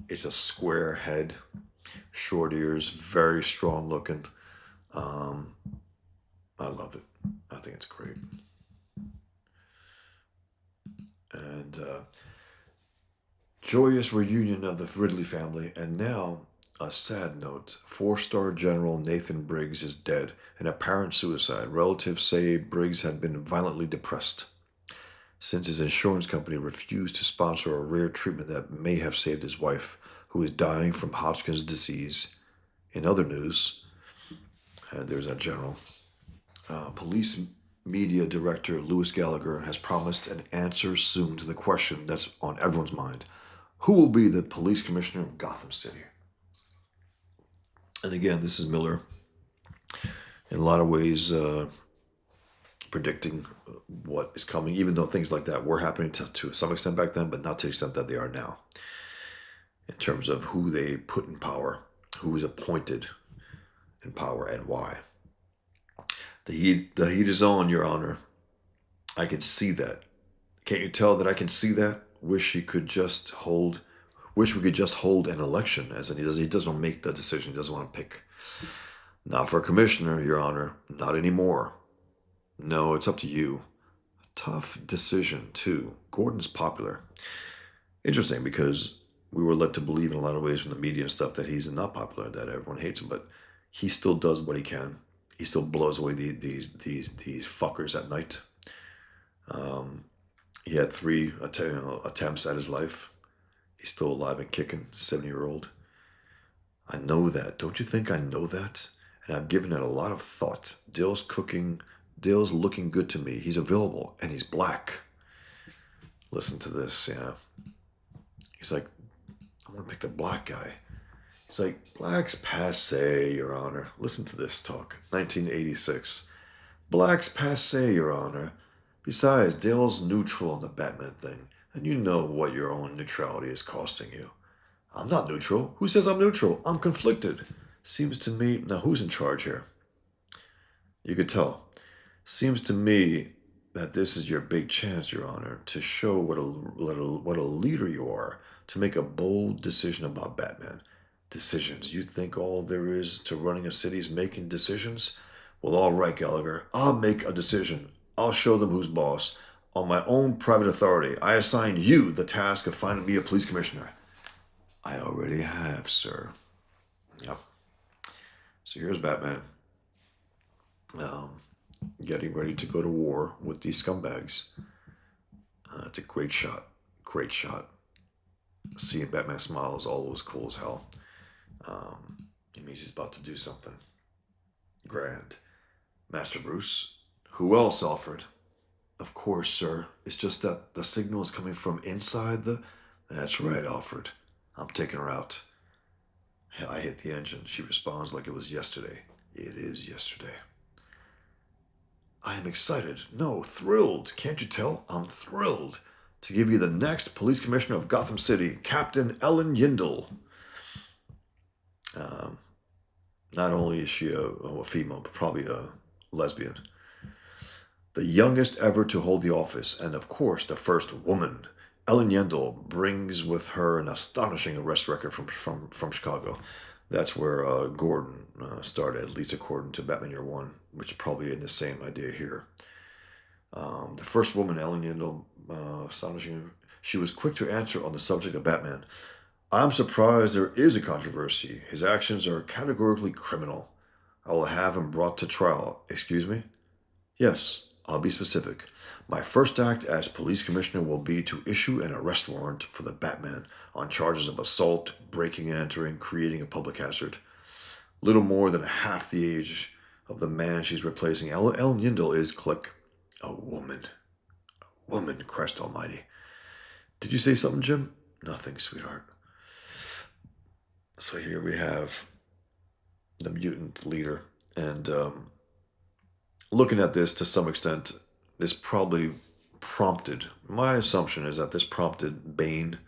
It's a square head, short ears, very strong looking. I love it. I think it's great. And joyous reunion of the Ridley family, and now a sad note. 4-star General Nathan Briggs is dead, an apparent suicide. Relatives say Briggs had been violently depressed since his insurance company refused to sponsor a rare treatment that may have saved his wife, who is dying from Hodgkin's disease. In other news, there's that general. Police media director Louis Gallagher has promised an answer soon to the question that's on everyone's mind. Who will be the police commissioner of Gotham City? And again, this is Miller, in a lot of ways, predicting what is coming, even though things like that were happening to some extent back then, but not to the extent that they are now, in terms of who they put in power, who is appointed in power, and why. The heat is on, Your Honor. I can see that. Can't you tell that I can see that? Wish we could just hold an election, as in he doesn't make the decision, he doesn't want to pick. Not for a commissioner, Your Honor. Not anymore. No, it's up to you. Tough decision, too. Gordon's popular. Interesting, because we were led to believe in a lot of ways from the media and stuff that he's not popular, that everyone hates him, but he still does what he can. He still blows away these fuckers at night. He had 3 attempts at his life. He's still alive and kicking, 70-year-old. I know that. Don't you think I know that? And I've given it a lot of thought. Dale's looking good to me. He's available, and he's black. Listen to this, yeah. He's like, I'm going to pick the black guy. He's like, black's passe, Your Honor. Listen to this talk. 1986. Black's passe, Your Honor. Besides, Dale's neutral on the Batman thing, and you know what your own neutrality is costing you. I'm not neutral. Who says I'm neutral? I'm conflicted. Seems to me... Now, who's in charge here? You could tell. Seems to me that this is your big chance, Your Honor, to show what a leader you are, to make a bold decision about Batman. Decisions. You think all there is to running a city is making decisions? Well, all right, Gallagher. I'll make a decision. I'll show them who's boss. On my own private authority, I assign you the task of finding me a police commissioner. I already have, sir. Yep. So here's Batman. Getting ready to go to war with these scumbags. It's a great shot. Great shot. Seeing Batman smile is always cool as hell. It means he's about to do something grand. Master Bruce? Who else, Alfred? Of course, sir. It's just that the signal is coming from inside the. That's right, Alfred. I'm taking her out. Hell, I hit the engine. She responds like it was yesterday. It is yesterday. I am excited. No, thrilled. Can't you tell? I'm thrilled to give you the next police commissioner of Gotham City, Captain Ellen Yindle. Um, Not only is she a female, but probably a lesbian. The youngest ever to hold the office, and of course, the first woman. Ellen Yendel brings with her an astonishing arrest record from Chicago. That's where Gordon started, at least according to Batman Year One, which is probably in the same idea here. The first woman, Ellen Yendel, astonishing. She was quick to answer on the subject of Batman. I'm surprised there is a controversy. His actions are categorically criminal. I will have him brought to trial. Excuse me? Yes, I'll be specific. My first act as police commissioner will be to issue an arrest warrant for the Batman on charges of assault, breaking and entering, creating a public hazard. Little more than half the age of the man she's replacing. Ellen Yindel is, click, a woman. Woman, Christ almighty. Did you say something, Jim? Nothing, sweetheart. So here we have the mutant leader. And looking at this to some extent, this probably prompted, my assumption is that this prompted Bane,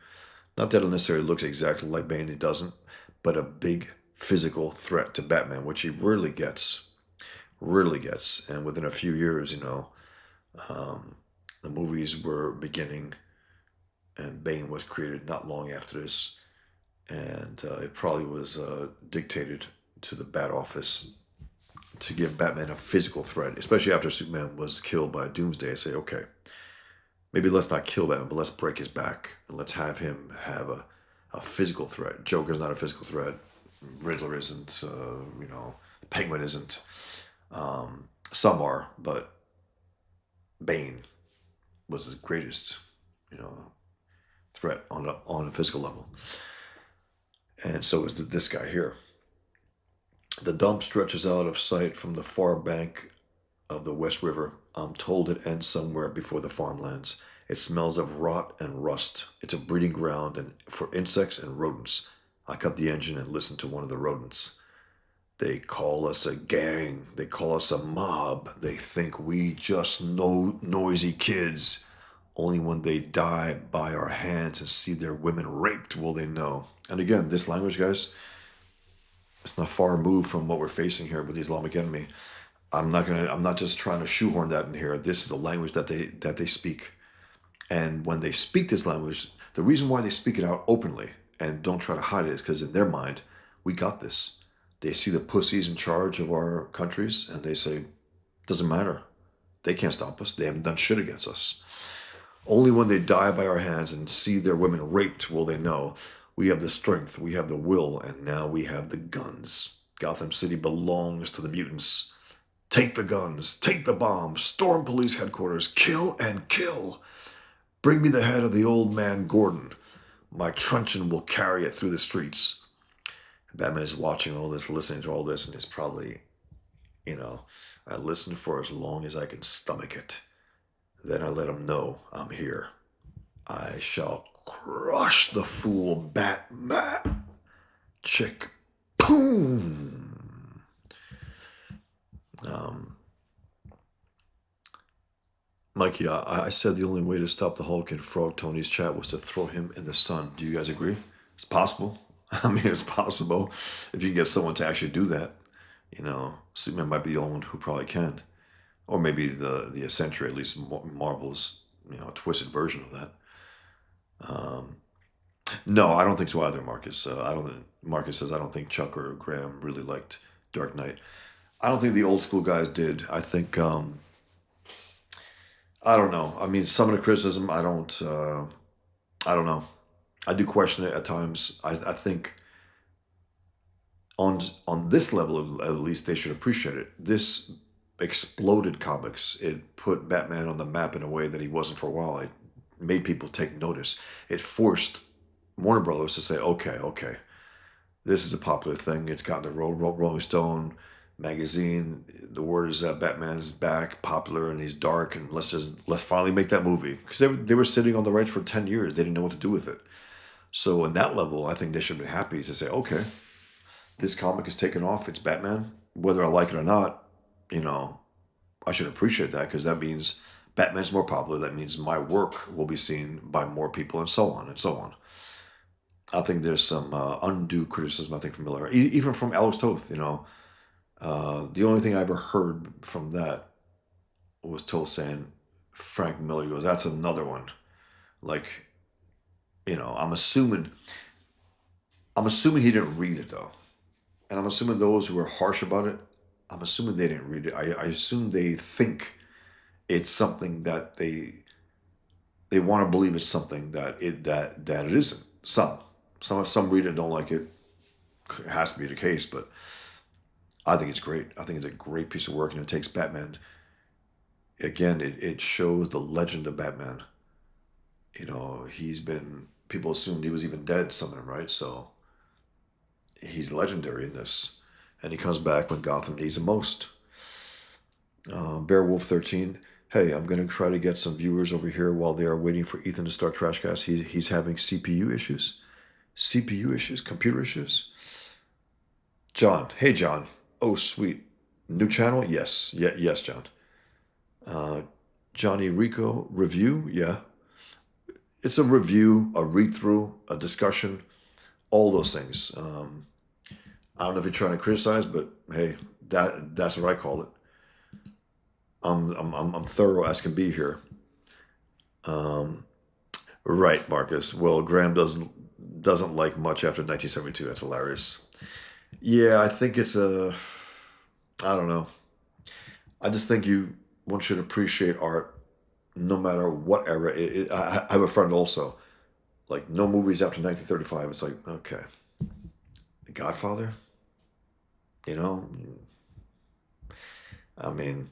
not that it necessarily looks exactly like Bane, it doesn't, but a big physical threat to Batman, which he rarely gets. Rarely gets. And within a few years, the movies were beginning, and Bane was created not long after this. And it probably was dictated to the Bat Office to give Batman a physical threat, especially after Superman was killed by Doomsday. I say, okay, maybe let's not kill Batman, but let's break his back and let's have him have a physical threat. Joker's not a physical threat. Riddler isn't. Penguin isn't. Some are, but Bane was the greatest, threat on a physical level. And so is this guy here. The dump stretches out of sight from the far bank of the West River. I'm told it ends somewhere before the farmlands. It smells of rot and rust. It's a breeding ground and for insects and rodents. I cut the engine and listened to one of the rodents. They call us a gang. They call us a mob. They think we just know noisy kids. Only when they die by our hands and see their women raped will they know. And again, this language, guys, it's not far removed from what we're facing here with the Islamic enemy. I'm not just trying to shoehorn that in here. This is the language that they speak. And when they speak this language, the reason why they speak it out openly and don't try to hide it is because in their mind, we got this. They see the pussies in charge of our countries and they say, doesn't matter. They can't stop us. They haven't done shit against us. Only when they die by our hands and see their women raped will they know. We have the strength, we have the will, and now we have the guns. Gotham City belongs to the mutants. Take the guns, take the bombs, storm police headquarters, kill and kill. Bring me the head of the old man Gordon. My truncheon will carry it through the streets. Batman is watching all this, listening to all this, and is probably, I listened for as long as I can stomach it. Then I let him know I'm here. I shall crush the fool Batman. Chick. Boom. Mikey, I said the only way to stop the Hulk and Frog Tony's chat was to throw him in the sun. Do you guys agree? It's possible. I mean, it's possible. If you can get someone to actually do that, Superman might be the only one who probably can. Or maybe the Sentry, at least Marvel's, twisted version of that. No, I don't think so either, Marcus. Marcus says I don't think Chuck or Graham really liked Dark Knight. I don't think the old school guys did. I think I don't know. I mean, some of the criticism I don't know. I do question it at times. I think on this level at least they should appreciate it. This exploded comics. It put Batman on the map in a way that he wasn't for a while. made people take notice. It forced Warner Brothers to say, okay, this is a popular thing. It's got the Rolling Stone magazine. The word is that Batman's back, popular, and he's dark, and let's finally make that movie, because they were sitting on the rights for 10 years. They didn't know what to do with it. So in that level, I think they should be happy to say, okay, this comic is taken off. It's Batman, whether I like it or not. You know, I should appreciate that, because that means Batman's more popular. That means my work will be seen by more people, and so on and so on. I think there's some undue criticism, I think, from Miller, even from Alex Toth. The only thing I ever heard from that was Toth saying, Frank Miller goes, that's another one. Like, I'm assuming he didn't read it, though. And I'm assuming those who are harsh about it, I'm assuming they didn't read it. I assume they think it's something that they want to believe it's something that it isn't. Some read it and don't like it. It has to be the case, but I think it's great. I think it's a great piece of work, and it takes Batman. Again, it shows the legend of Batman. People assumed he was even dead, some of them, right? So he's legendary in this. And he comes back when Gotham needs him most. Bearwolf 13. Hey, I'm going to try to get some viewers over here while they are waiting for Ethan to start Trashcast. He's having CPU issues. CPU issues? Computer issues? John. Hey, John. Oh, sweet. New channel? Yes. Yes, John. Johnny Rico review? Yeah. It's a review, a read-through, a discussion, all those things. I don't know if you're trying to criticize, but hey, that's what I call it. I'm thorough as can be here. Right, Marcus. Well, Graham doesn't like much after 1972. That's hilarious. Yeah, I think I don't know. I just think one should appreciate art no matter what era. I have a friend also, like, no movies after 1935. It's like, okay, The Godfather. You know, I mean,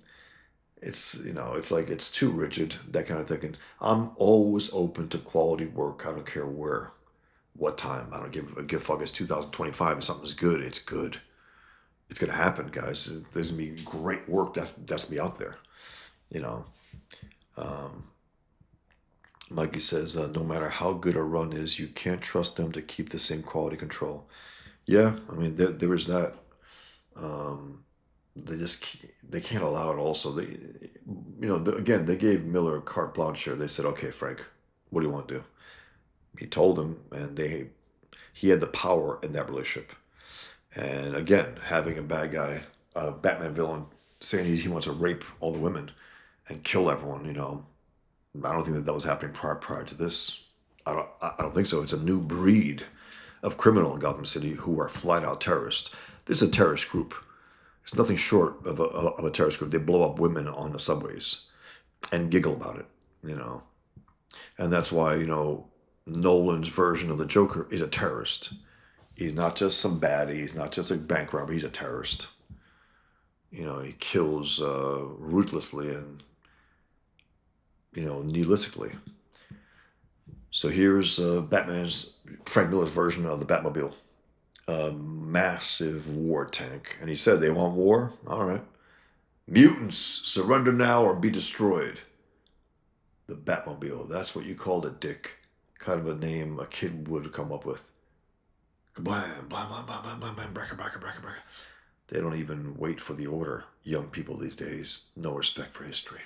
it's like it's too rigid, that kind of thinking. I'm always open to quality work. I don't care where, what time. I don't give a fuck. It's 2025. If something's good, it's good. It's gonna happen, guys. There's gonna be great work that's gonna be out there. You know, Mikey says, no matter how good a run is, you can't trust them to keep the same quality control. Yeah, I mean, there is that. They can't allow it. Also, again, they gave Miller carte blanche here. They said, okay, Frank, what do you want to do? He told him, and he had the power in that relationship. And again, having a bad guy, a Batman villain, saying he wants to rape all the women and kill everyone, I don't think that was happening prior to this. I don't think so. It's a new breed of criminal in Gotham City who are flat out terrorists. This is a terrorist group. It's nothing short of a terrorist group. They blow up women on the subways and giggle about it. And that's why, Nolan's version of the Joker is a terrorist. He's not just some baddie. He's not just a bank robber. He's a terrorist. He kills ruthlessly and, nihilistically. So here's Frank Miller's version of the Batmobile. A massive war tank. And he said, they want war? All right. Mutants, surrender now or be destroyed. The Batmobile. That's what you called it, Dick. Kind of a name a kid would come up with. Blam, blam, blam, blam, blam, blam, blam, bracker, bracker, bracker, bracker. They don't even wait for the order. Young people these days, no respect for history.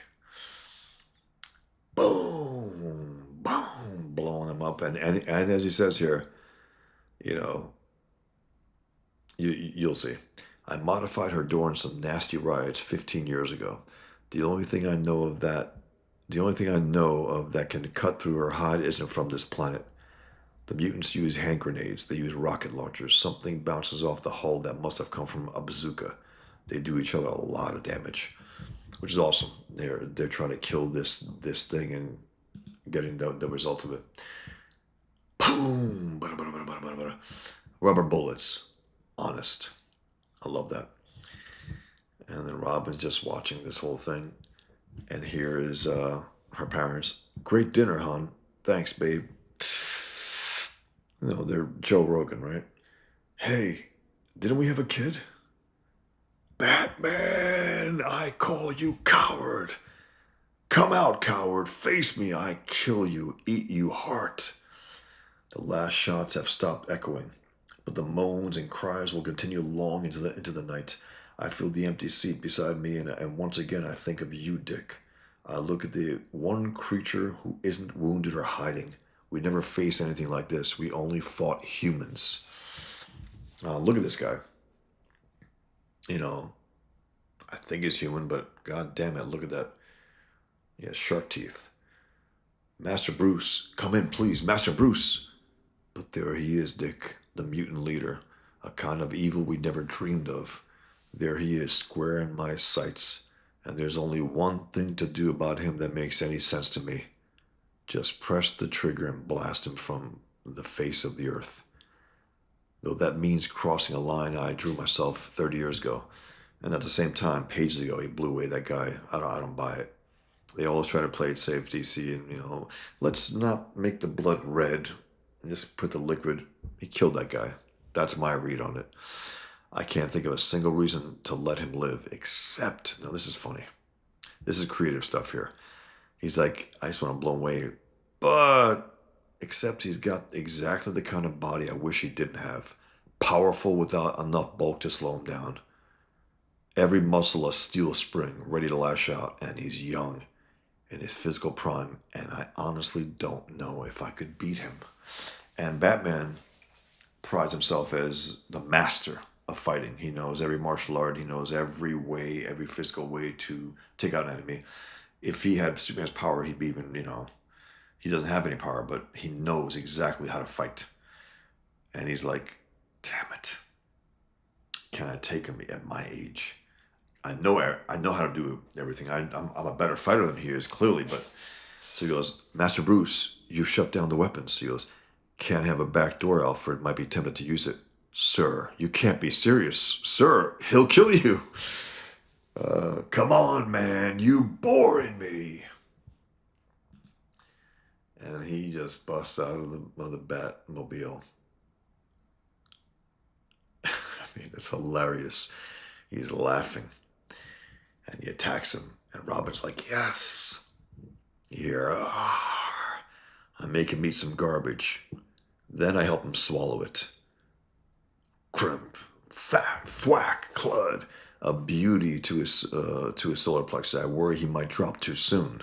Boom, boom, blowing them up. And as he says here, you'll see. I modified her door in some nasty riots 15 years ago. The only thing I know of that can cut through her hide isn't from this planet. The mutants use hand grenades. They use rocket launchers. Something bounces off the hull that must have come from a bazooka. They do each other a lot of damage, which is awesome. They're trying to kill this thing and getting the result of it. Boom! Rubber bullets. Honest. I love that. And then Robin's just watching this whole thing. And here is Her parents, great dinner, hon. Thanks, babe. No, they're Joe Rogan, right? Hey, didn't we have a kid? Batman, I call you coward. Come out, coward. Face me. I kill you. Eat you heart. The last shots have stopped echoing, but the moans and cries will continue long into the night. I feel the empty seat beside me, and once again I think of you, Dick. I look at the one creature who isn't wounded or hiding. We never faced anything like this. We only fought humans. Look at this guy. You know, I think he's human, but god damn it, look at that. He has shark teeth. Master Bruce, come in, please. Master Bruce. But there he is, Dick, the mutant leader, a kind of evil we never dreamed of. There he is, square in my sights, and there's only one thing to do about him that makes any sense to me. Just press the trigger and blast him from the face of the earth. Though that means crossing a line I drew myself 30 years ago. And at the same time, pages ago, he blew away that guy. I don't buy it. They always try to play it safe, DC, and, let's not make the blood red and just put the liquid. He killed that guy. That's my read on it. I can't think of a single reason to let him live, except, now this is funny. This is creative stuff here. He's like, I just want to blow him away, but except he's got exactly the kind of body I wish he didn't have. Powerful without enough bulk to slow him down. Every muscle a steel spring, ready to lash out, and he's young in his physical prime, and I honestly don't know if I could beat him. And Batman prides himself as the master of fighting. He knows every martial art. He knows every way, every physical way to take out an enemy. If he had Superman's power, he'd be even, he doesn't have any power, but he knows exactly how to fight. And he's like, damn it. Can I take him at my age? I know how to do everything. I'm a better fighter than he is, clearly. But so he goes, Master Bruce, you've shut down the weapons. He goes, can't have a back door, Alfred. Might be tempted to use it. Sir, you can't be serious. Sir, he'll kill you. Come on, man. You boring me. And he just busts out of the Batmobile. I mean, it's hilarious. He's laughing. And he attacks him. And Robin's like, yes. Here. I make him eat some garbage. Then I help him swallow it. Crimp. Thwack. Clud. A beauty to his solar plexus. I worry he might drop too soon.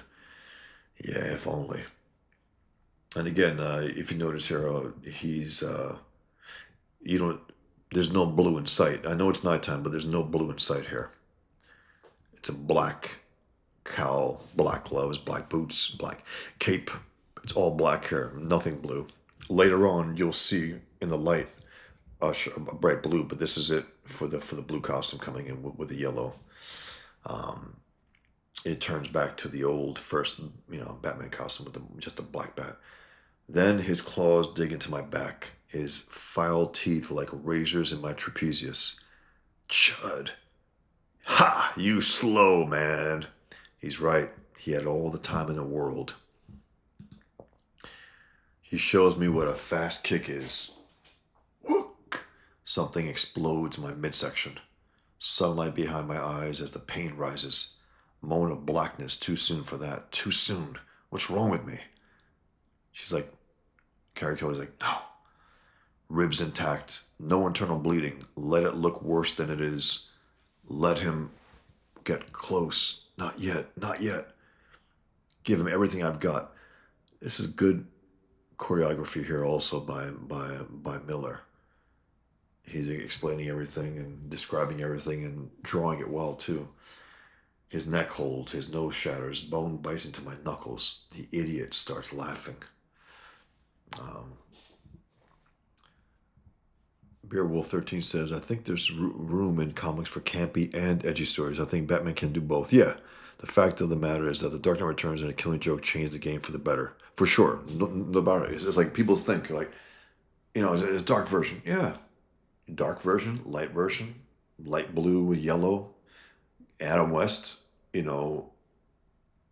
Yeah, if only. And again, if you notice here, he's, there's no blue in sight. I know it's nighttime, but there's no blue in sight here. It's a black cowl, black gloves, black boots, black cape. It's all black hair, nothing blue. Later on, you'll see in the light a bright blue, but this is it for the blue costume coming in with the yellow. It turns back to the old first, Batman costume with just a black bat. Then his claws dig into my back, his file teeth like razors in my trapezius. Chud. Ha! You slow, man. He's right. He had all the time in the world. He shows me what a fast kick is. Whook! Something explodes in my midsection. Sunlight behind my eyes as the pain rises. Moment of blackness. Too soon for that. Too soon. What's wrong with me? She's like, Carrie Kelly's like, no. Ribs intact. No internal bleeding. Let it look worse than it is. Let him get close. Not yet. Not yet. Give him everything I've got. This is good choreography here also by Miller. He's explaining everything and describing everything and drawing it well too. His neck holds, his nose shatters, bone bites into my knuckles. The idiot starts laughing. Beerwolf 13 says, I think there's room in comics for campy and edgy stories. I think Batman can do both. Yeah, the fact of the matter is that the Dark Knight Returns and a Killing Joke changed the game for the better. For sure. No about it. It's like people think, like, it's a dark version. Yeah. Dark version, light blue with yellow. Adam West,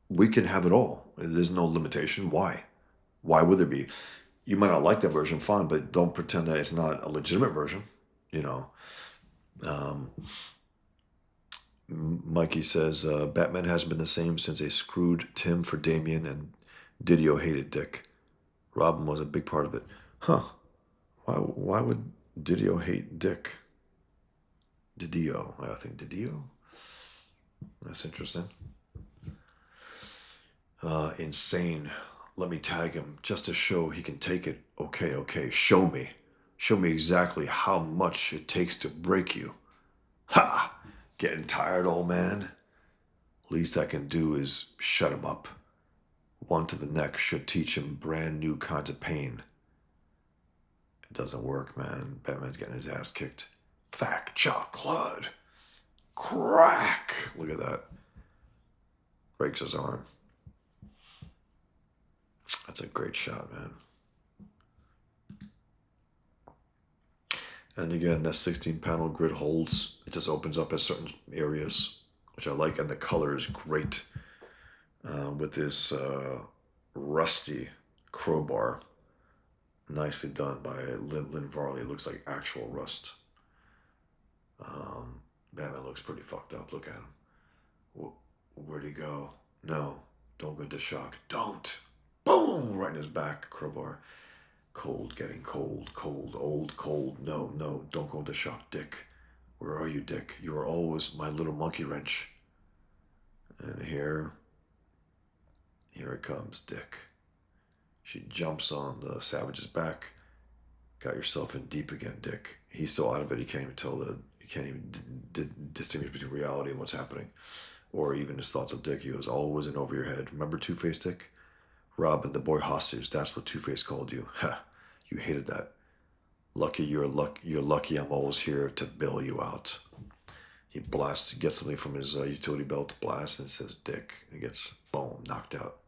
we can have it all. There's no limitation. Why? Why would there be? You might not like that version, fine, but don't pretend that it's not a legitimate version. You know, um, Mikey says Batman hasn't been the same since they screwed Tim for Damien and Didio hated Dick. Robin was a big part of it. Huh. Why would Didio hate Dick? Didio. I think Didio. That's interesting. Insane. Let me tag him just to show he can take it. Okay, okay. Show me. Show me exactly how much it takes to break you. Ha! Getting tired, old man? Least I can do is shut him up. One to the neck should teach him brand new kinds of pain. It doesn't work, man. Batman's getting his ass kicked. Thack, chocolate. Crack! Look at that. Breaks his arm. That's a great shot, man. And again, that 16 panel grid holds. It just opens up at certain areas, which I like. And the color is great with this rusty crowbar. Nicely done by Lynn Varley. It looks like actual rust. Batman looks pretty fucked up. Look at him. Where'd he go? No, don't go into shock. Don't. Boom! Right in his back, crowbar. Cold, getting cold, cold, old, cold. No, no, don't go into shock, Dick. Where are you, Dick? You are always my little monkey wrench. And here it comes, Dick. She jumps on the Savage's back. Got yourself in deep again, Dick. He's so out of it, he can't even distinguish between reality and what's happening. Or even his thoughts of Dick. He was always in over your head. Remember Two-Face, Dick? Robin, the boy hostage, that's what Two-Face called you. Ha, you hated that. You're lucky I'm always here to bail you out. He gets something from his utility belt, blasts, and says, Dick. He gets, boom, knocked out.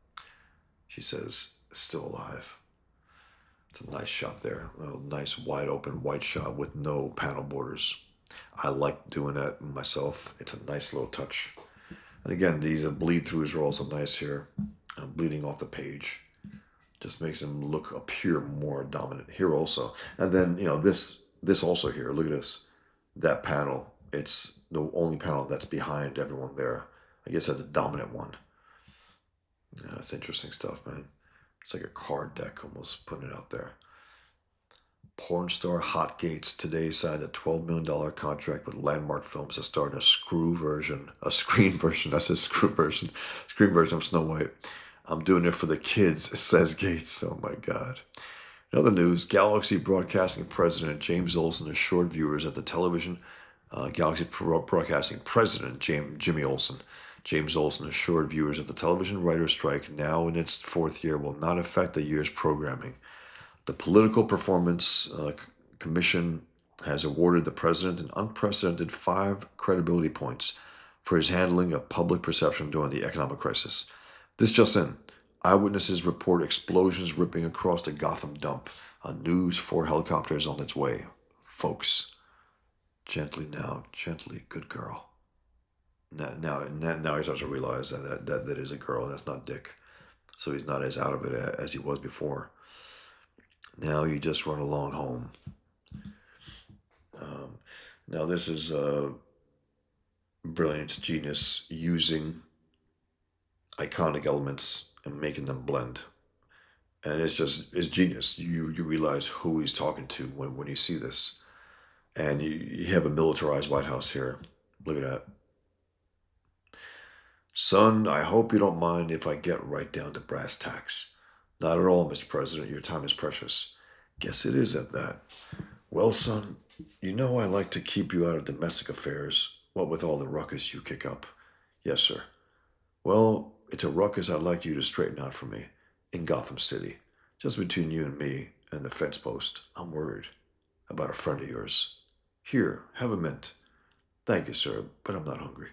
She says, still alive. It's a nice shot there. A nice wide open white shot with no panel borders. I like doing that myself. It's a nice little touch. And again, these bleed throughs are also nice here. Bleeding off the page. Just makes him appear more dominant here also. And then, this also here, look at this. That panel, it's the only panel that's behind everyone there. I guess that's a dominant one. Yeah, it's interesting stuff, man. It's like a card deck almost, putting it out there. Porn star Hot Gates today signed a $12 million contract with Landmark Films to star in a screen version of Snow White. I'm doing it for the kids, says Gates. Oh my God. In other news, Galaxy Broadcasting President James Olsen assured viewers that the television, Galaxy Broadcasting President Jimmy Olsen, James Olsen assured viewers that the television writer's strike, now in its fourth year, will not affect the year's programming. The Political Performance Commission has awarded the president an unprecedented 5 credibility points for his handling of public perception during the economic crisis. This just in. Eyewitnesses report explosions ripping across the Gotham dump. A News 4 helicopter is on its way. Folks, gently now, gently, good girl. Now he starts to realize that is a girl and that's not Dick. So he's not as out of it as he was before. Now you just run along home. Now this is brilliance, genius, using iconic elements and making them blend. And it's genius. You realize who he's talking to when you see this. And you have a militarized White House here. Look at that. Son, I hope you don't mind if I get right down to brass tacks. Not at all, Mr. President. Your time is precious. Guess it is at that. Well, son, you know I like to keep you out of domestic affairs, what with all the ruckus you kick up. Yes, sir. Well, it's a ruckus I'd like you to straighten out for me, in Gotham City. Just between you and me and the fence post. I'm worried about a friend of yours. Here, have a mint. Thank you, sir, but I'm not hungry.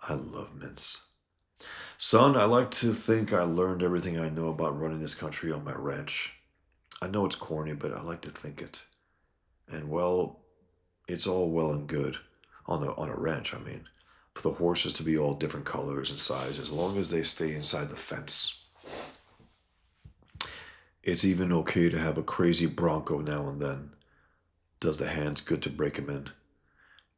I love mints. Son, I like to think I learned everything I know about running this country on my ranch. I know it's corny, but I like to think it. And well, it's all well and good on a ranch, I mean. for the horses to be all different colors and sizes, as long as they stay inside the fence. It's even okay to have a crazy bronco now and then. Does the hands good to break him in.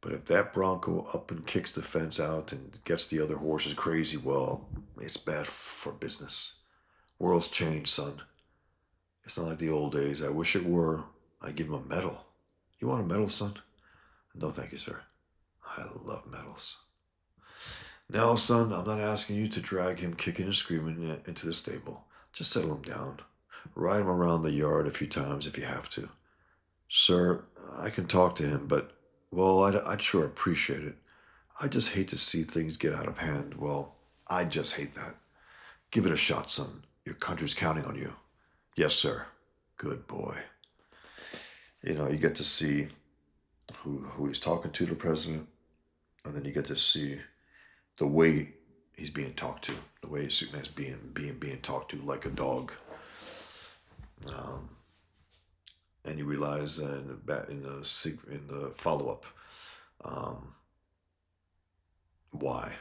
But if that bronco up and kicks the fence out and gets the other horses crazy, well, it's bad for business. World's changed, son. It's not like the old days. I wish it were. I'd give him a medal. You want a medal, son? No, thank you, sir. I love medals. Now, son, I'm not asking you to drag him kicking and screaming into the stable. Just settle him down. Ride him around the yard a few times if you have to. Sir, I can talk to him, but, well, I'd sure appreciate it. I just hate to see things get out of hand. Well, I just hate that. Give it a shot, son. Your country's counting on you. Yes, sir. Good boy. You get to see who he's talking to, the president, and then you get to see the way he's being talked to, the way Superman's being talked to like a dog. And you realize in the follow up why.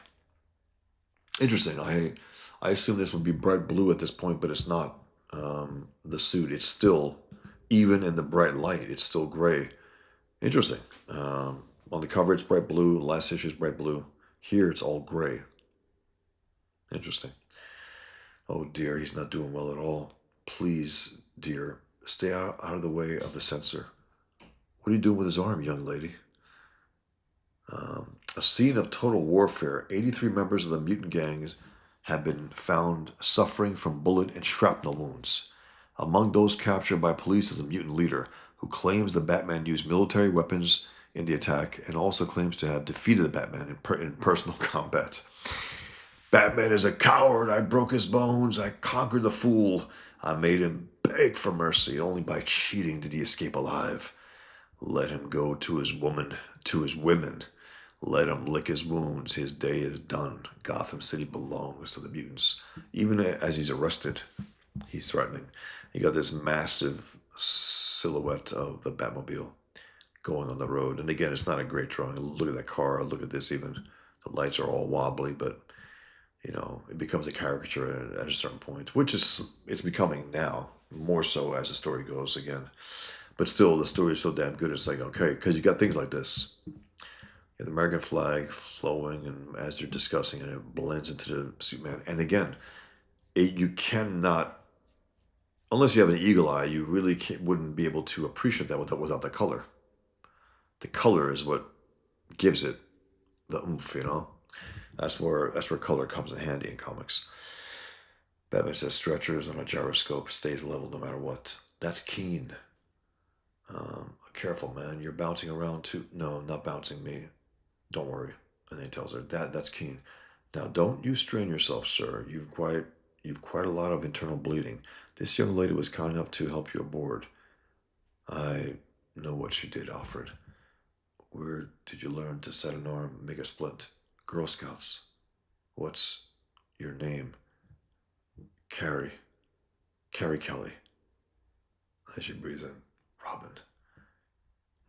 Interesting. I assume this would be bright blue at this point, but it's not. The suit, it's still, even in the bright light, it's still gray. Interesting. On the cover, it's bright blue. Last issue is bright blue. Here, it's all gray. Interesting. Oh dear, he's not doing well at all. Please, dear, stay out of the way of the censor. What are you doing with his arm, young lady? A scene of total warfare. 83 members of the mutant gangs have been found suffering from bullet and shrapnel wounds. Among those captured by police is a mutant leader who claims the Batman used military weapons in the attack and also claims to have defeated the Batman in personal combat. Batman is a coward. I broke his bones. I conquered the fool. I made him beg for mercy. Only by cheating did he escape alive. Let him go to his women. Let him lick his wounds. His day is done. Gotham City belongs to the mutants. Even as he's arrested, he's threatening. You got this massive silhouette of the Batmobile going on the road. And again, it's not a great drawing. Look at that car. Look at this even. The lights are all wobbly, but it becomes a caricature at a certain point, which it's becoming now, more so as the story goes again. But still, the story is so damn good. It's like, okay, because you got things like this. You have the American flag flowing, and as you're discussing it, it blends into the Superman. And again, you cannot, unless you have an eagle eye, you really wouldn't be able to appreciate that without the color. The color is what gives it the oomph, That's where color comes in handy in comics. Batman says stretchers on a gyroscope, stays level no matter what. That's keen. Careful, man. You're bouncing around too. No, not bouncing me. Don't worry. And then he tells her, that's keen. Now, don't you strain yourself, sir. You've quite a lot of internal bleeding. This young lady was kind enough to help you aboard. I know what she did, Alfred. Where did you learn to set an arm, make a splint? Girl Scouts. What's your name? Carrie Kelly. As she breathes in, Robin.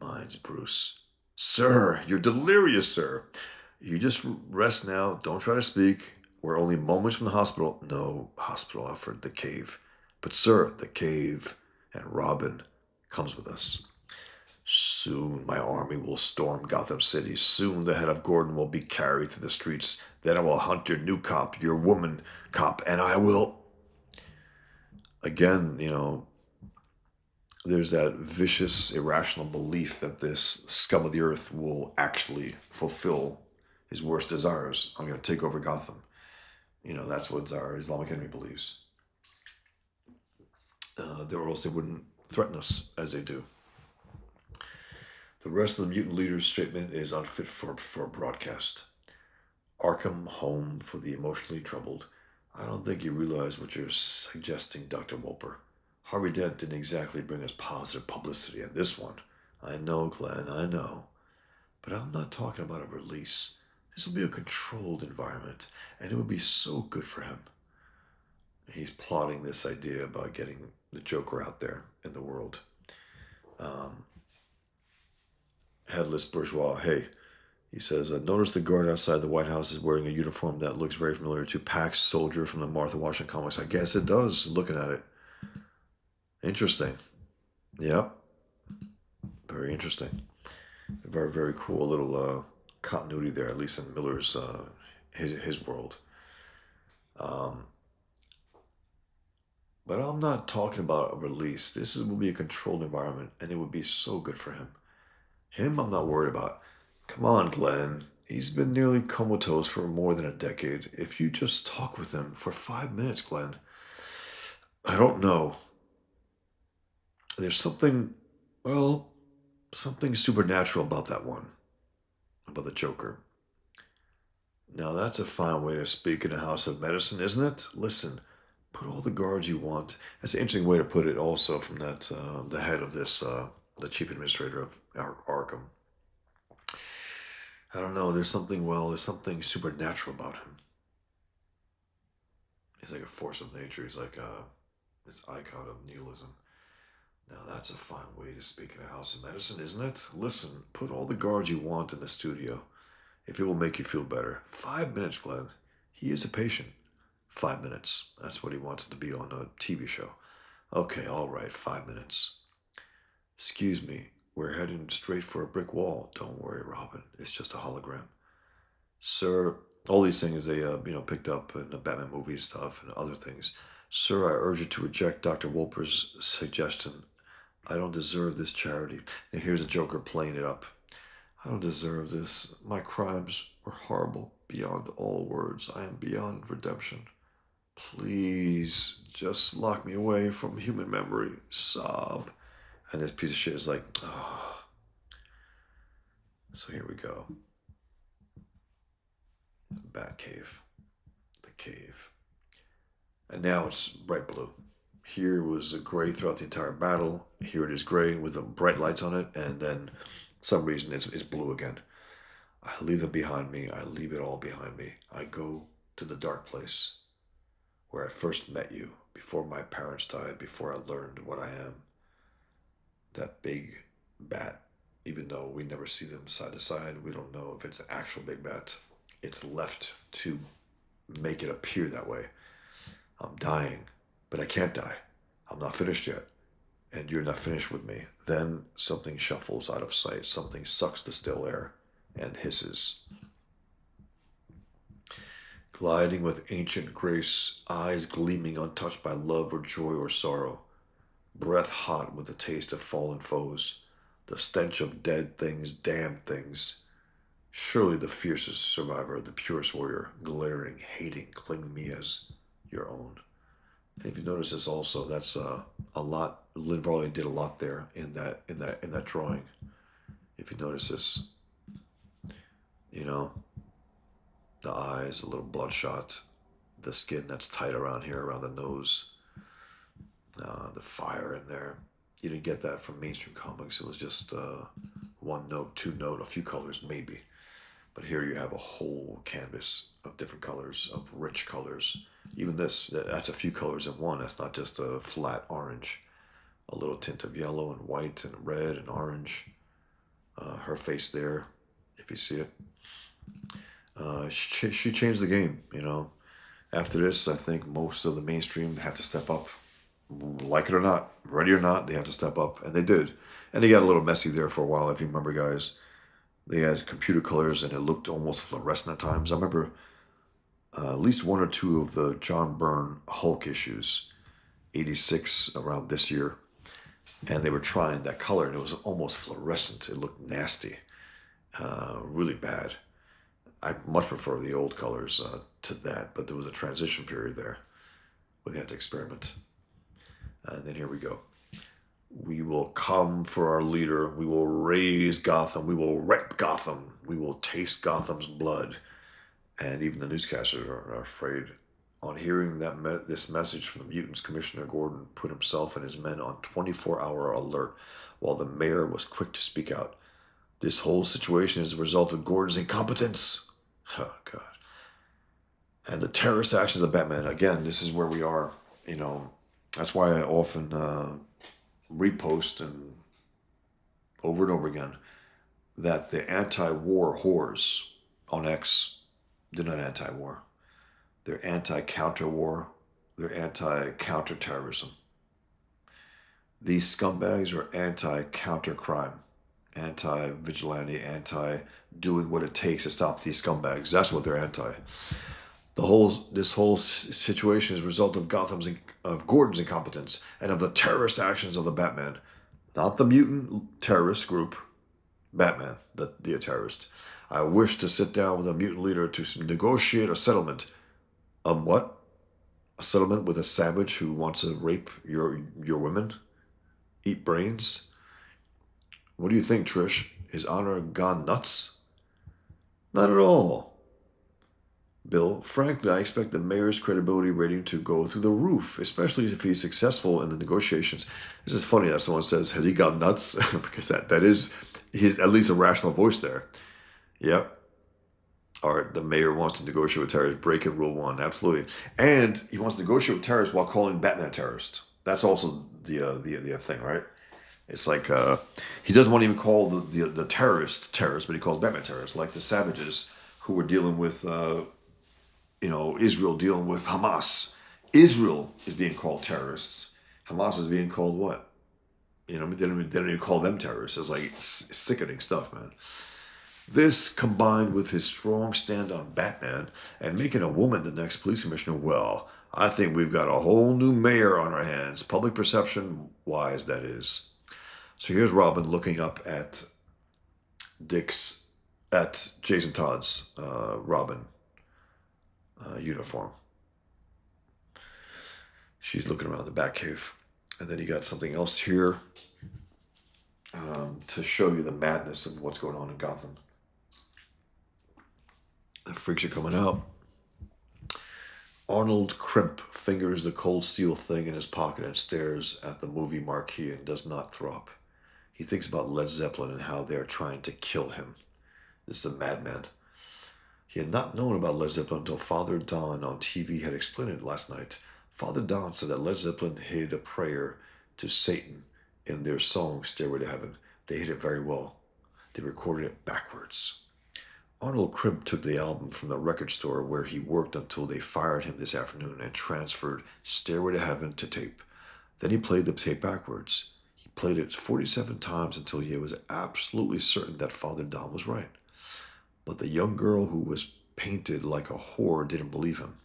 Mine's Bruce. Sir, you're delirious, sir. You just rest now. Don't try to speak. We're only moments from the hospital. No hospital, Alfred. The cave. But, sir, the cave and Robin comes with us. Soon my army will storm Gotham City. Soon the head of Gordon will be carried through the streets. Then I will hunt your new cop, your woman cop, and I will... Again, there's that vicious, irrational belief that this scum of the earth will actually fulfill his worst desires. I'm going to take over Gotham. That's what our Islamic enemy believes. Or else they wouldn't threaten us as they do. The rest of the mutant leader's statement is unfit for broadcast. Arkham home for the emotionally troubled. I don't think you realize what you're suggesting, Dr. Wolper. Harvey Dent didn't exactly bring us positive publicity on this one. I know, Glenn, I know. But I'm not talking about a release. This will be a controlled environment, and it would be so good for him. He's plotting this idea about getting the Joker out there in the world. Headless bourgeois, hey, He says, notice the guard outside the White House is wearing a uniform that looks very familiar to Pax Soldier from the Martha Washington comics. I guess it does, looking at it. Interesting. Yep. Very interesting. Very, very cool little continuity there, at least in Miller's his world. But I'm not talking about a release. Will be a controlled environment, and it would be so good for him. Him, I'm not worried about. Come on, Glenn. He's been nearly comatose for more than a decade. If you just talk with him for 5 minutes, Glenn. I don't know. There's something, well, something supernatural about that one, about the Joker. Now, that's a fine way to speak in a house of medicine, isn't it? Listen, put all the guards you want. That's an interesting way to put it, also, from that the head of this, the chief administrator of Arkham. I don't know. There's something supernatural about him. He's like a force of nature. He's like this icon of nihilism. Now, that's a fine way to speak in a house of medicine, isn't it? Listen, put all the guards you want in the studio, if it will make you feel better. 5 minutes, Glenn. He is a patient. 5 minutes. That's what he wanted to be on a TV show. Okay, all right, 5 minutes. Excuse me, we're heading straight for a brick wall. Don't worry, Robin. It's just a hologram. Sir, all these things they picked up in the Batman movie stuff and other things. Sir, I urge you to reject Dr. Wolper's suggestion. I don't deserve this charity. And here's a Joker playing it up. I don't deserve this. My crimes were horrible, beyond all words. I am beyond redemption. Please, just lock me away from human memory. Sob. And this piece of shit is like, ah. Oh. So here we go. Batcave. The cave. And now it's bright blue. Here was a gray throughout the entire battle. Here it is gray with the bright lights on it, and then some reason it's blue again. I leave them behind me. I leave it all behind me. I go to the dark place where I first met you, before my parents died, before I learned what I am. That big bat, even though we never see them side to side, we don't know if it's an actual big bat. It's left to make it appear that way. I'm dying, but I can't die. I'm not finished yet, and you're not finished with me. Then something shuffles out of sight. Something sucks the still air and hisses. Gliding with ancient grace, eyes gleaming untouched by love or joy or sorrow, breath hot with the taste of fallen foes, the stench of dead things, damned things. Surely the fiercest survivor, the purest warrior, glaring, hating, claiming me as your own. And if you notice this also, that's a lot. Lynn Varley did a lot there in that drawing. If you notice this, the eyes a little bloodshot, the skin that's tight around here, around the nose, the fire in there. You didn't get that from mainstream comics. It was just one note, two note, a few colors maybe. But here you have a whole canvas of different colors, of rich colors. Even that's a few colors in one. That's not just a flat orange. A little tint of yellow and white and red and orange. Her face there, if you see it. She changed the game, After this, I think most of the mainstream had to step up. Like it or not, ready or not, they had to step up. And they did. And they got a little messy there for a while, if you remember, guys. They had computer colors, and it looked almost fluorescent at times. I remember at least one or two of the John Byrne Hulk issues, 86, around this year. And they were trying that color, and it was almost fluorescent. It looked nasty, really bad. I much prefer the old colors to that, but there was a transition period there where they had to experiment. And then here we go. We will come for our leader. We will raise Gotham. We will wreck Gotham. We will taste Gotham's blood. And even the newscasters are afraid. On hearing this message from the mutants, Commissioner Gordon put himself and his men on 24-hour alert, while the mayor was quick to speak out. This whole situation is a result of Gordon's incompetence. Oh, God. And the terrorist actions of Batman. Again, this is where we are. That's why I often repost and over and over again that the anti-war whores on X, they're not anti-war. They're anti-counter-war. They're anti-counter-terrorism. These scumbags are anti-counter-crime, anti-vigilante, anti-doing what it takes to stop these scumbags. That's what they're anti. This whole situation is a result of of Gordon's incompetence and of the terrorist actions of the Batman, not the mutant terrorist group. Batman, the terrorist. I wish to sit down with a mutant leader to negotiate a settlement. What? A settlement with a savage who wants to rape your women, eat brains. What do you think, Trish? His honor gone nuts? Not at all. Bill, frankly, I expect the mayor's credibility rating to go through the roof, especially if he's successful in the negotiations. This is funny that someone says, has he gone nuts? Because that is his, at least a rational voice there. Yep. All right, the mayor wants to negotiate with terrorists, break in Rule 1, absolutely. And he wants to negotiate with terrorists while calling Batman a terrorist. That's also the thing, right? It's like he doesn't want to even call the terrorists, but he calls Batman terrorists, like the savages who were dealing with Israel dealing with Hamas. Israel is being called terrorists. Hamas is being called what? They don't even call them terrorists. It's like sickening stuff, man. This, combined with his strong stand on Batman and making a woman the next police commissioner, well, I think we've got a whole new mayor on our hands, public perception-wise, that is. So here's Robin looking up at Jason Todd's Robin uniform. She's looking around the Batcave. And then you got something else here to show you the madness of what's going on in Gotham. The freaks are coming out. Arnold Crimp fingers the cold steel thing in his pocket and stares at the movie marquee and does not throw up. He thinks about Led Zeppelin and how they're trying to kill him. This is a madman. He had not known about Led Zeppelin until Father Don on TV had explained it last night. Father Don said that Led Zeppelin hid a prayer to Satan in their song Stairway to Heaven. They hid it very well. They recorded it backwards. Arnold Crimp took the album from the record store where he worked until they fired him this afternoon and transferred Stairway to Heaven to tape. Then he played the tape backwards. He played it 47 times until he was absolutely certain that Father Don was right. But the young girl who was painted like a whore didn't believe him.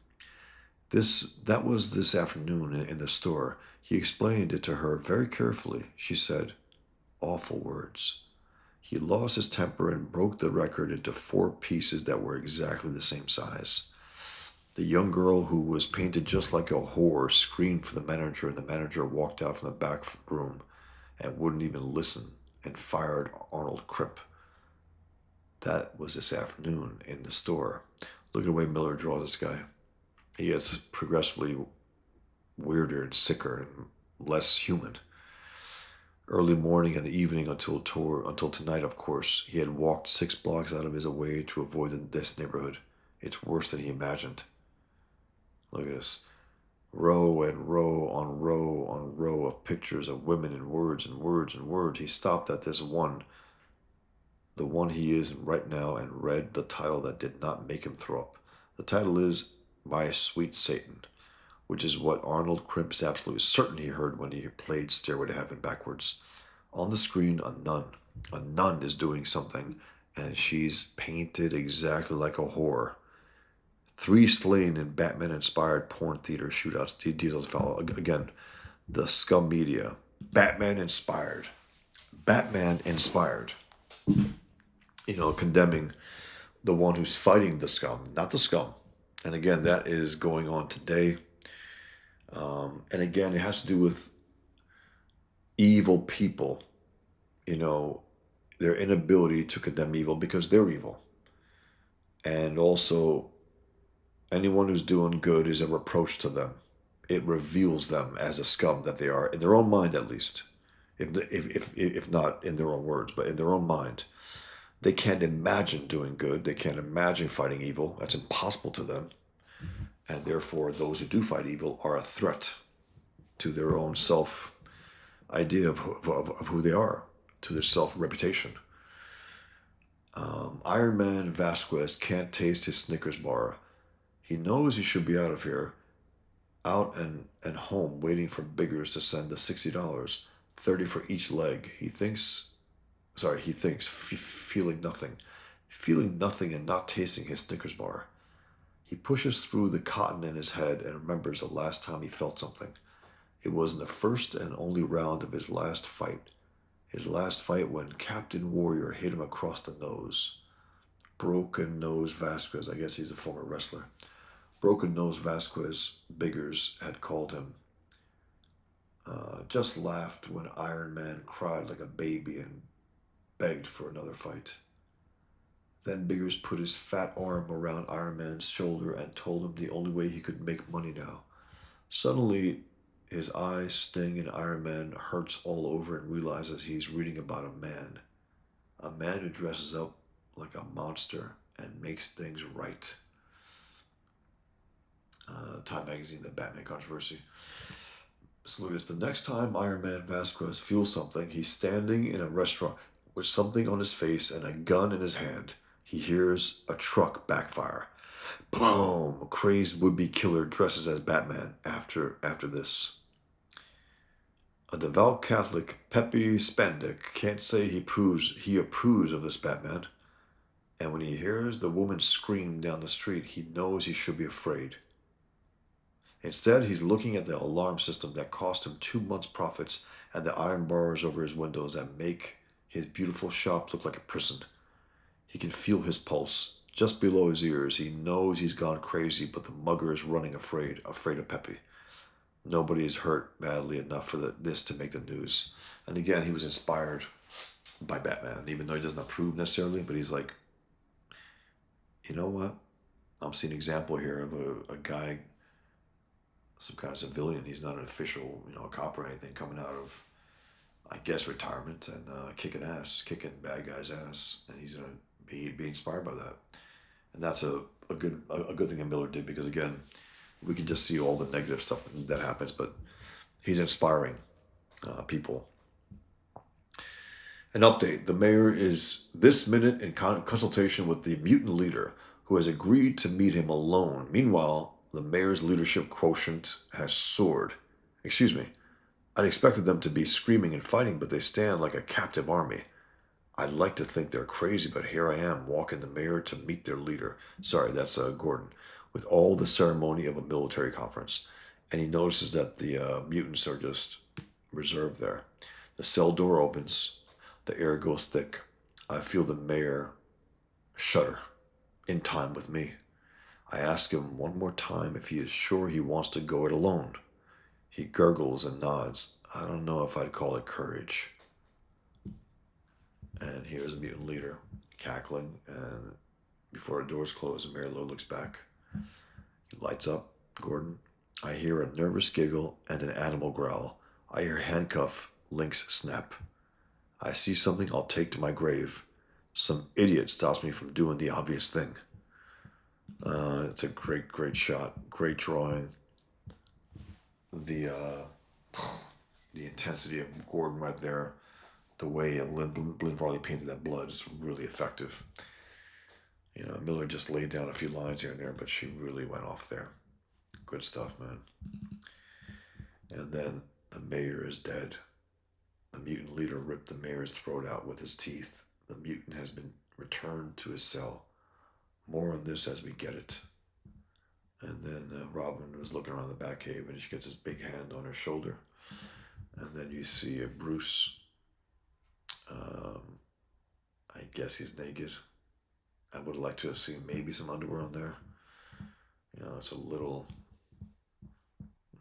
That was this afternoon in the store. He explained it to her very carefully. She said, awful words. He lost his temper and broke the record into 4 pieces that were exactly the same size. The young girl who was painted just like a whore screamed for the manager, and the manager walked out from the back room and wouldn't even listen and fired Arnold Crimp. That was this afternoon in the store. Look at the way Miller draws this guy. He gets progressively weirder and sicker and less human. Early morning and evening until tonight, of course, he had walked 6 blocks out of his way to avoid this neighborhood. It's worse than he imagined. Look at this. Row and row on row on row of pictures of women and words and words and words. He stopped at this one, the one he is in right now, and read the title that did not make him throw up. The title is My Sweet Satan, which is what Arnold Crimp is absolutely certain he heard when he played Stairway to Heaven backwards. On the screen, a nun. A nun is doing something, and she's painted exactly like a whore. 3 slain in Batman-inspired porn theater shootouts. Details follow. Again, the scum media. Batman-inspired. Batman-inspired. Condemning the one who's fighting the scum, not the scum. And again, that is going on today. And again, it has to do with evil people, their inability to condemn evil because they're evil. And also, anyone who's doing good is a reproach to them. It reveals them as a scum that they are, in their own mind at least. If not in their own words, but in their own mind. They can't imagine doing good. They can't imagine fighting evil. That's impossible to them. And therefore, those who do fight evil are a threat to their own self-idea of who they are, to their self-reputation. Iron Man Vasquez can't taste his Snickers bar. He knows he should be out of here, out and home, waiting for Biggers to send the $60, 30 for each leg. He thinks, feeling nothing and not tasting his Snickers bar. He pushes through the cotton in his head and remembers the last time he felt something. It was in the first and only round of his last fight. His last fight when Captain Warrior hit him across the nose. Broken Nose Vasquez, I guess he's a former wrestler. Broken Nose Vasquez, Biggers had called him. Just laughed when Iron Man cried like a baby and begged for another fight. Then Biggers put his fat arm around Iron Man's shoulder and told him the only way he could make money now. Suddenly, his eyes sting and Iron Man hurts all over and realizes he's reading about a man who dresses up like a monster and makes things right. Time Magazine, the Batman controversy. So look at this. The next time Iron Man Vasquez feels something, he's standing in a restaurant with something on his face and a gun in his hand. He hears a truck backfire. Boom! A crazed would-be killer dresses as Batman after this. A devout Catholic, Pepe Spandic, can't say he approves of this Batman. And when he hears the woman scream down the street, he knows he should be afraid. Instead, he's looking at the alarm system that cost him 2 months' profits and the iron bars over his windows that make his beautiful shop look like a prison. He can feel his pulse. Just below his ears, he knows he's gone crazy, but the mugger is running afraid of Pepe. Nobody is hurt badly enough for this to make the news. And again, he was inspired by Batman, even though he doesn't approve necessarily, but he's like, you know what? I'm seeing an example here of a guy, some kind of civilian. He's not an official, a cop or anything, coming out of, I guess, retirement and kicking bad guys' ass, and he's gonna be inspired by that. And that's a good thing that Miller did, because again, we can just see all the negative stuff that happens, but he's inspiring people. An update: the mayor is this minute in consultation with the mutant leader, who has agreed to meet him alone. Meanwhile, the mayor's leadership quotient has soared. Excuse me. I'd expected them to be screaming and fighting, but they stand like a captive army. I'd like to think they're crazy, but here I am, walking the mayor to meet their leader. Sorry, that's Gordon. With all the ceremony of a military conference. And he notices that the mutants are just reserved there. The cell door opens. The air goes thick. I feel the mayor shudder, in time with me. I ask him one more time if he is sure he wants to go it alone. He gurgles and nods. I don't know if I'd call it courage. And here's the mutant leader, cackling, and before the doors close, Mayor Lowe looks back. He lights up. Gordon. I hear a nervous giggle and an animal growl. I hear handcuff links snap. I see something I'll take to my grave. Some idiot stops me from doing the obvious thing. It's a great shot. Great drawing. The intensity of Gordon right there. The way Lynn Varley painted that blood is really effective. Miller just laid down a few lines here and there, but she really went off there. Good stuff, man. And then the mayor is dead. The mutant leader ripped the mayor's throat out with his teeth. The mutant has been returned to his cell. More on this as we get it. And then Robin was looking around the Batcave, and she gets his big hand on her shoulder. And then you see Bruce. I guess he's naked. I would like to have seen maybe some underwear on there. It's a little.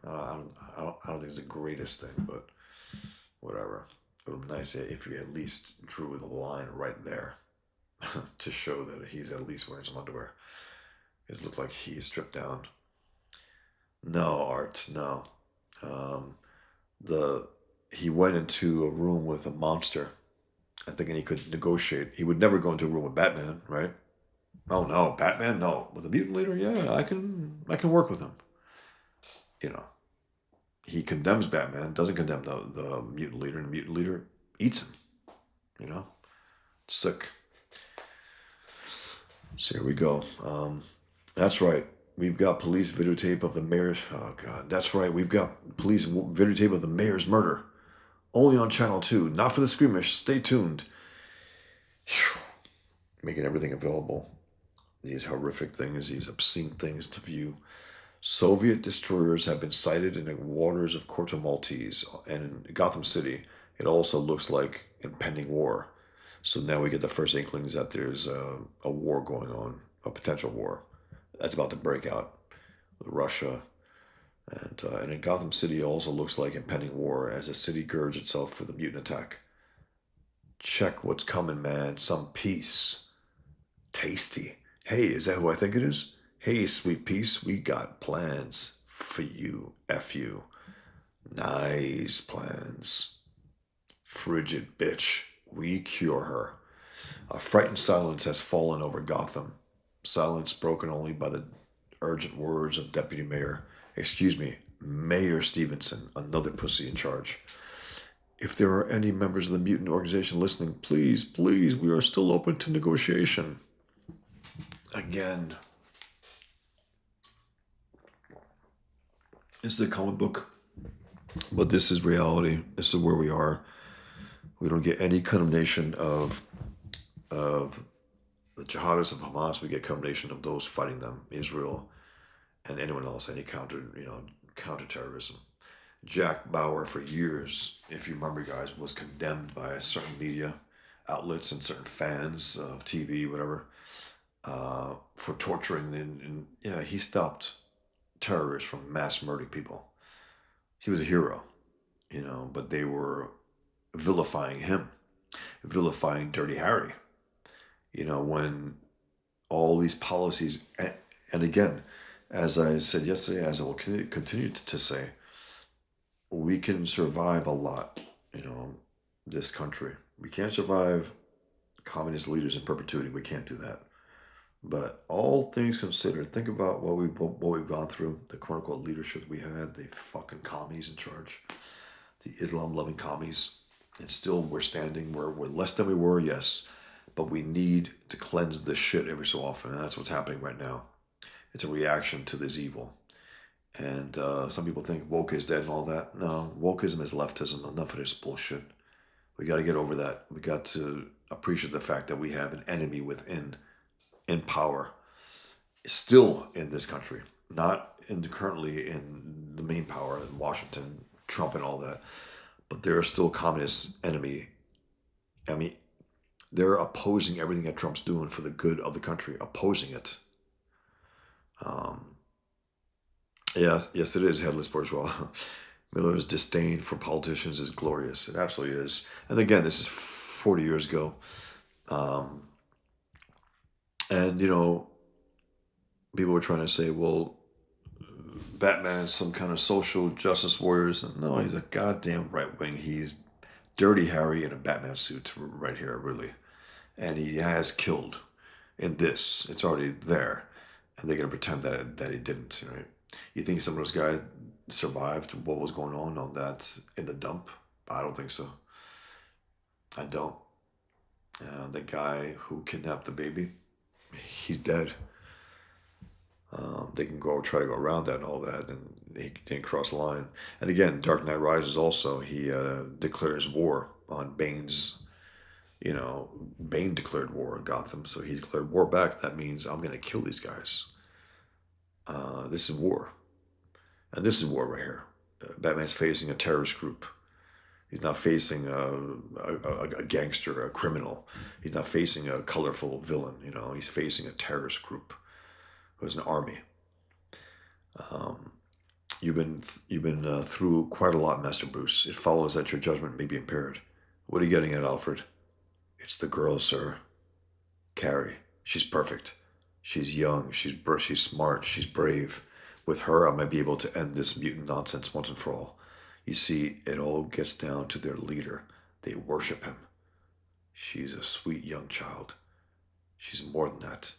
I don't think it's the greatest thing, but whatever. It would be nice if you at least drew the line right there to show that he's at least wearing some underwear. It looked like he is stripped down. No, Art, no. He went into a room with a monster and thinking he could negotiate. He would never go into a room with Batman, right? Oh no, Batman, no. With a mutant leader, yeah, I can work with him. He condemns Batman, doesn't condemn the mutant leader, and the mutant leader eats him. Sick. So here we go. That's right. We've got police videotape of the mayor's. Oh God, that's right. We've got police videotape of the mayor's murder. Only on Channel 2. Not for the squeamish. Stay tuned. Phew. Making everything available. These horrific things, these obscene things to view. Soviet destroyers have been sighted in the waters of Corto Maltese and in Gotham City. It also looks like impending war. So now we get the first inklings that there's a war going on, a potential war that's about to break out with Russia. And in Gotham City, it also looks like impending war as the city girds itself for the mutant attack. Check what's coming, man. Some peace. Tasty. Hey, is that who I think it is? Hey, sweet peace, we got plans for you. F you. Nice plans. Frigid bitch. We cure her. A frightened silence has fallen over Gotham. Silence broken only by the urgent words of Deputy Mayor. Excuse me, Mayor Stevenson, another pussy in charge. If there are any members of the mutant organization listening, please, please, we are still open to negotiation. Again. This is a comic book, but this is reality. This is where we are. We don't get any condemnation of the jihadists of Hamas. We get condemnation of those fighting them, Israel, and anyone else, any counterterrorism. Jack Bauer, for years, if you remember, guys, was condemned by certain media outlets and certain fans of TV, whatever, for torturing. And yeah, he stopped terrorists from mass murdering people. He was a hero, but they were vilifying him, vilifying Dirty Harry. When all these policies, and again, as I said yesterday, as I will continue to say, we can survive a lot, this country. We can't survive communist leaders in perpetuity. We can't do that. But all things considered, think about what we've gone through, the quote unquote leadership we had, the fucking commies in charge, the Islam loving commies. And still we're standing, we're less than we were, yes, but we need to cleanse this shit every so often. And that's what's happening right now. It's a reaction to this evil. And some people think woke is dead and all that. No, wokeism is leftism. Enough of this bullshit. We got to get over that. We got to appreciate the fact that we have an enemy within, in power, still in this country, not currently in the main power in Washington, Trump and all that, but there are still communist enemy. I mean, they're opposing everything that Trump's doing for the good of the country, opposing it. Yes, it is headless bourgeois. Miller's disdain for politicians is glorious. It absolutely is. And again, this is 40 years ago. And, people were trying to say, well, Batman is some kind of social justice warrior. No, he's a goddamn right wing. He's Dirty Harry in a Batman suit right here, really. And he has killed in this. It's already there. And they're going to pretend that he didn't, right? You think some of those guys survived what was going on that in the dump? I don't think so. I don't. The guy who kidnapped the baby, he's dead. They can try to go around that and all that, and he didn't cross the line. And again, Dark Knight Rises also, he declares war on Bane's, Bane declared war on Gotham, so he declared war back. That means I'm going to kill these guys. This is war. And this is war right here. Batman's facing a terrorist group. He's not facing a gangster, a criminal. He's not facing a colorful villain. He's facing a terrorist group who's an army. You've been through quite a lot, Master Bruce. It follows that your judgment may be impaired. What are you getting at, Alfred? It's the girl, sir. Carrie. She's perfect. She's young. She's smart. She's brave. With her, I might be able to end this mutant nonsense once and for all. You see, it all gets down to their leader. They worship him. She's a sweet young child. She's more than that.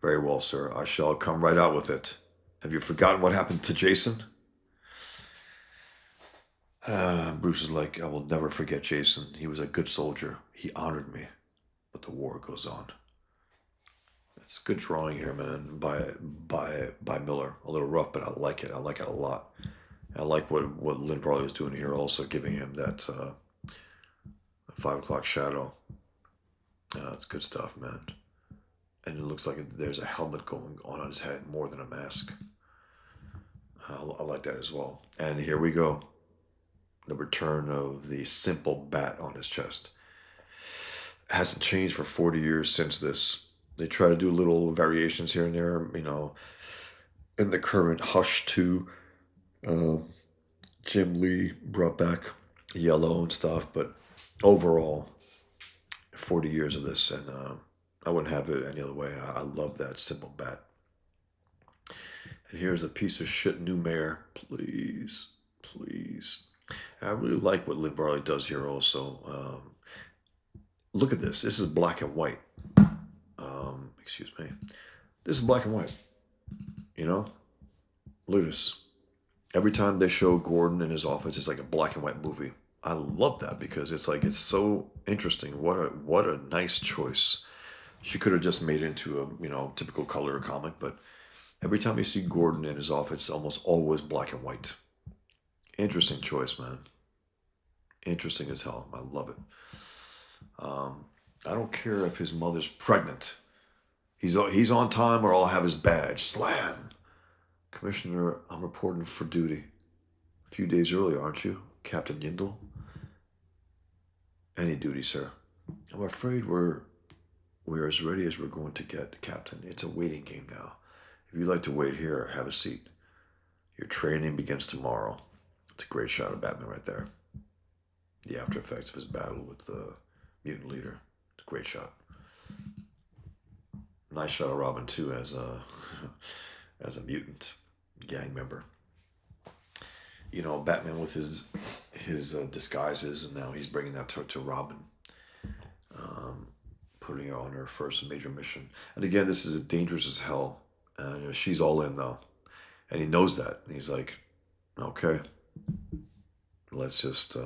Very well, sir. I shall come right out with it. Have you forgotten what happened to Jason? Bruce is like, I will never forget Jason. He was a good soldier. He honored me. But the war goes on. It's good drawing here, man, by Miller. A little rough, but I like it. I like it a lot. I like what Lynn Varley is doing here, also giving him that 5 o'clock shadow. It's good stuff, man. And it looks like there's a helmet going on his head more than a mask. I like that as well. And here we go. The return of the simple bat on his chest. Hasn't changed for 40 years since this. They try to do little variations here and there, in the current Hush 2. Jim Lee brought back yellow and stuff, but overall, 40 years of this, and I wouldn't have it any other way. I love that simple bat. And here's a piece of shit new mayor. Please, please. And I really like what Lynn Varley does here also. Look at this. This is black and white. Excuse me. This is black and white. Look at this. Every time they show Gordon in his office, it's like a black and white movie. I love that because it's so interesting. What a nice choice. She could have just made it into a typical color comic, but every time you see Gordon in his office, it's almost always black and white. Interesting choice, man. Interesting as hell. I love it. I don't care if his mother's pregnant. He's on time or I'll have his badge. Slam. Commissioner, I'm reporting for duty. A few days early, aren't you, Captain Yindle? Any duty, sir. I'm afraid we're as ready as we're going to get, Captain. It's a waiting game now. If you'd like to wait here, have a seat. Your training begins tomorrow. It's a great shot of Batman right there. The after effects of his battle with the mutant leader. It's a great shot. Nice shot of Robin too as a mutant gang member. Batman with his disguises, and now he's bringing that to Robin, putting her on her first major mission. And again, this is dangerous as hell. She's all in though, and he knows that. And he's like, okay, let's just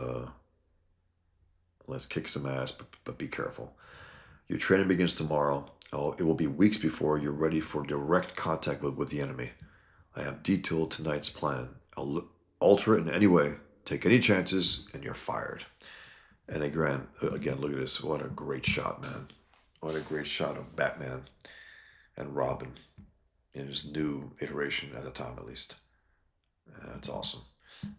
let's kick some ass, but be careful. Your training begins tomorrow. Oh, it will be weeks before you're ready for direct contact with the enemy. I have detailed tonight's plan. I'll alter it in any way, take any chances, and you're fired. And again, look at this. What a great shot, man. What a great shot of Batman and Robin in his new iteration at the time, at least. That's awesome.